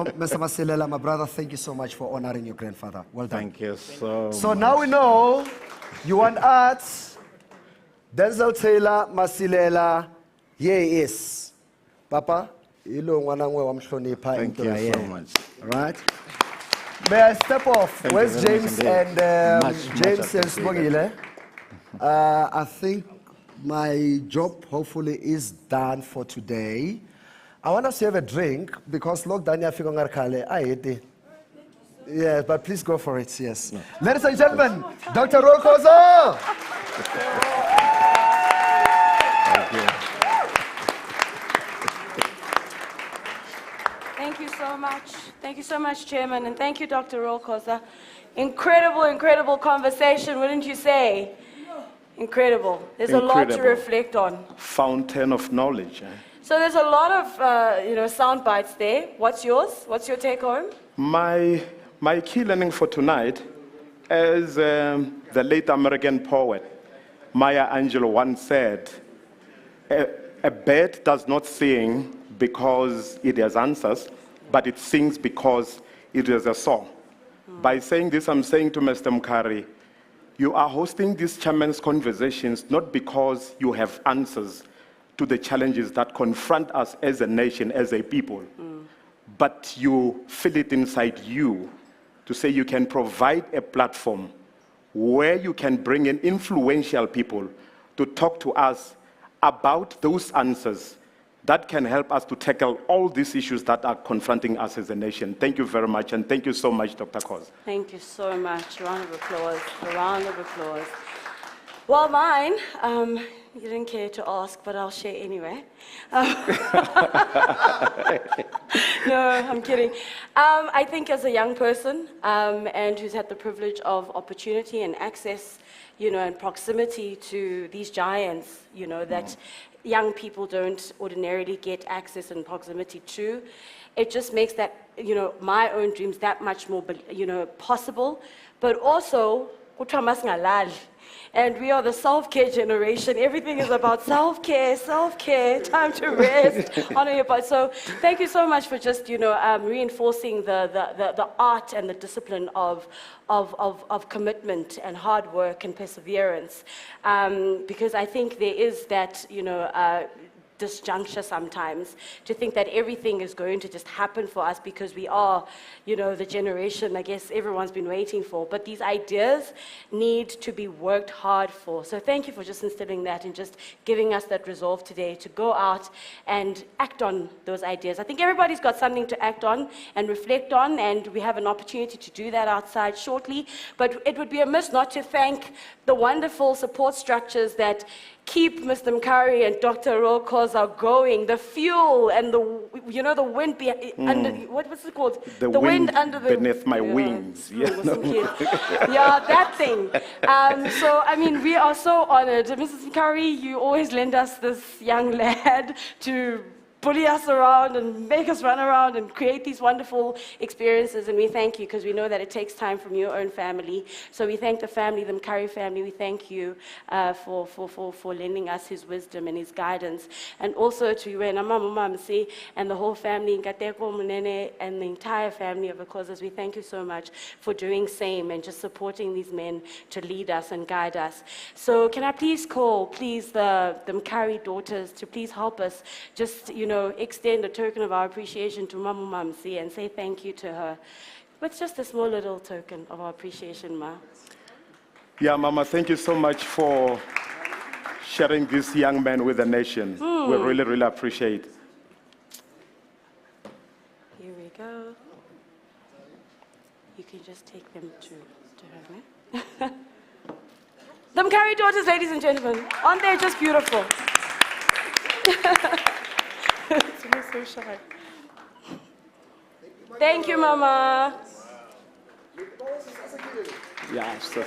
Mr. Masilela, my brother, thank you so much for honoring your grandfather. Well done. Thank you so much. So now we know you want art. Denzel Taylor, Masilela, here he is. Papa, thank you so much. All right. May I step off? Where's James and James and Sbongile? I think my job hopefully is done for today. I want us to have a drink because lockdown I ate it. Yes, but please go for it. Yes. No. Ladies and gentlemen, Dr. Reuel Khoza. Thank you. Thank you so much. Thank you so much, Chairman, and thank you, Dr. Reuel Khoza. Incredible, incredible conversation, wouldn't you say? Incredible. There's a lot to reflect on. Fountain of knowledge. So there's a lot of sound bites there. What's yours? What's your take home? My key learning for tonight is the late American poet Maya Angelou once said, a bird does not sing because it has answers, but it sings because it has a song. By saying this, I'm saying to Mr. Mkhari, you are hosting these chairman's conversations not because you have answers to the challenges that confront us as a nation, as a people, but you feel it inside you to say you can provide a platform where you can bring in influential people to talk to us about those answers that can help us to tackle all these issues that are confronting us as a nation. Thank you very much, and thank you so much, Dr. Khoza. Thank you so much. A round of applause. A round of applause. Well, mine, You didn't care to ask, but I'll share anyway. No, I'm kidding. I think as a young person and who's had the privilege of opportunity and access, and proximity to these giants, that young people don't ordinarily get access and proximity to, it just makes that, my own dreams that much more, possible. But also, and we are the self-care generation. Everything is about self-care, time to rest, honor your body. So thank you so much for just, reinforcing the art and the discipline of commitment and hard work and perseverance. Because I think there is that, disjuncture sometimes to think that everything is going to just happen for us because we are, the generation I guess everyone's been waiting for. But these ideas need to be worked hard for. So thank you for just instilling that and just giving us that resolve today to go out and act on those ideas. I think everybody's got something to act on and reflect on, and we have an opportunity to do that outside shortly. But it would be amiss not to thank the wonderful support structures that keep Mr. Mkari and Dr. Reuel Khoza going, the fuel and the wind under, what was it called? The wind under beneath my wings. Yeah, that thing. So, I mean, we are so honored. Mrs. Mkari, you always lend us this young lad to bully us around and make us run around and create these wonderful experiences, and we thank you because we know that it takes time from your own family. So we thank the family, the Mkari family. We thank you for lending us his wisdom and his guidance, and also to you and Mamamamsi and the whole family, Nkateko Munene, and the entire family of the Khozas. We thank you so much for doing same and just supporting these men to lead us and guide us. So can I please call, the Mkari daughters to please help us just, extend a token of our appreciation to Mamu Mamsi and say thank you to her. With just a small little token of our appreciation, Ma. Yeah, Mama, thank you so much for sharing this young man with the nation. We really, really appreciate it. Here we go. You can just take them to her, eh? The Mkari daughters, ladies and gentlemen, aren't they just beautiful? So shy. Thank you, Mama. Yeah, so.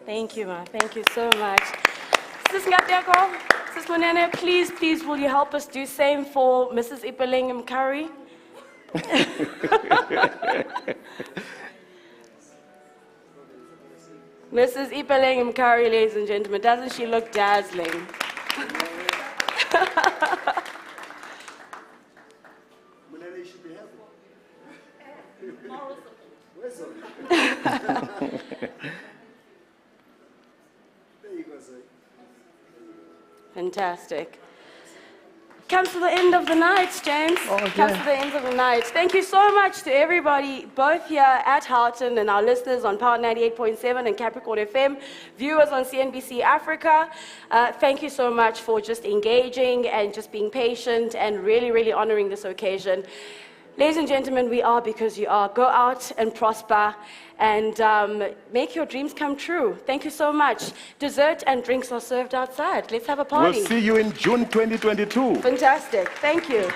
Thank you, Ma. Thank you so much. Sis Ngateko, Sis Munene, please, will you help us do same for Mrs. Ipeleng Mkari? Mrs. Ipeleng Mkari, ladies and gentlemen, doesn't she look dazzling? Munene should be happy. There you go, sir. Fantastic. Comes to the end of the night, James. Comes to the end of the night. Thank you so much to everybody, both here at Houghton and our listeners on Power 98.7 and Capricorn FM, viewers on CNBC Africa. Thank you so much for just engaging and just being patient and really, really honoring this occasion. Ladies and gentlemen, we are because you are. Go out and prosper and make your dreams come true. Thank you so much. Dessert and drinks are served outside. Let's have a party. We'll see you in June 2022. Fantastic. Thank you.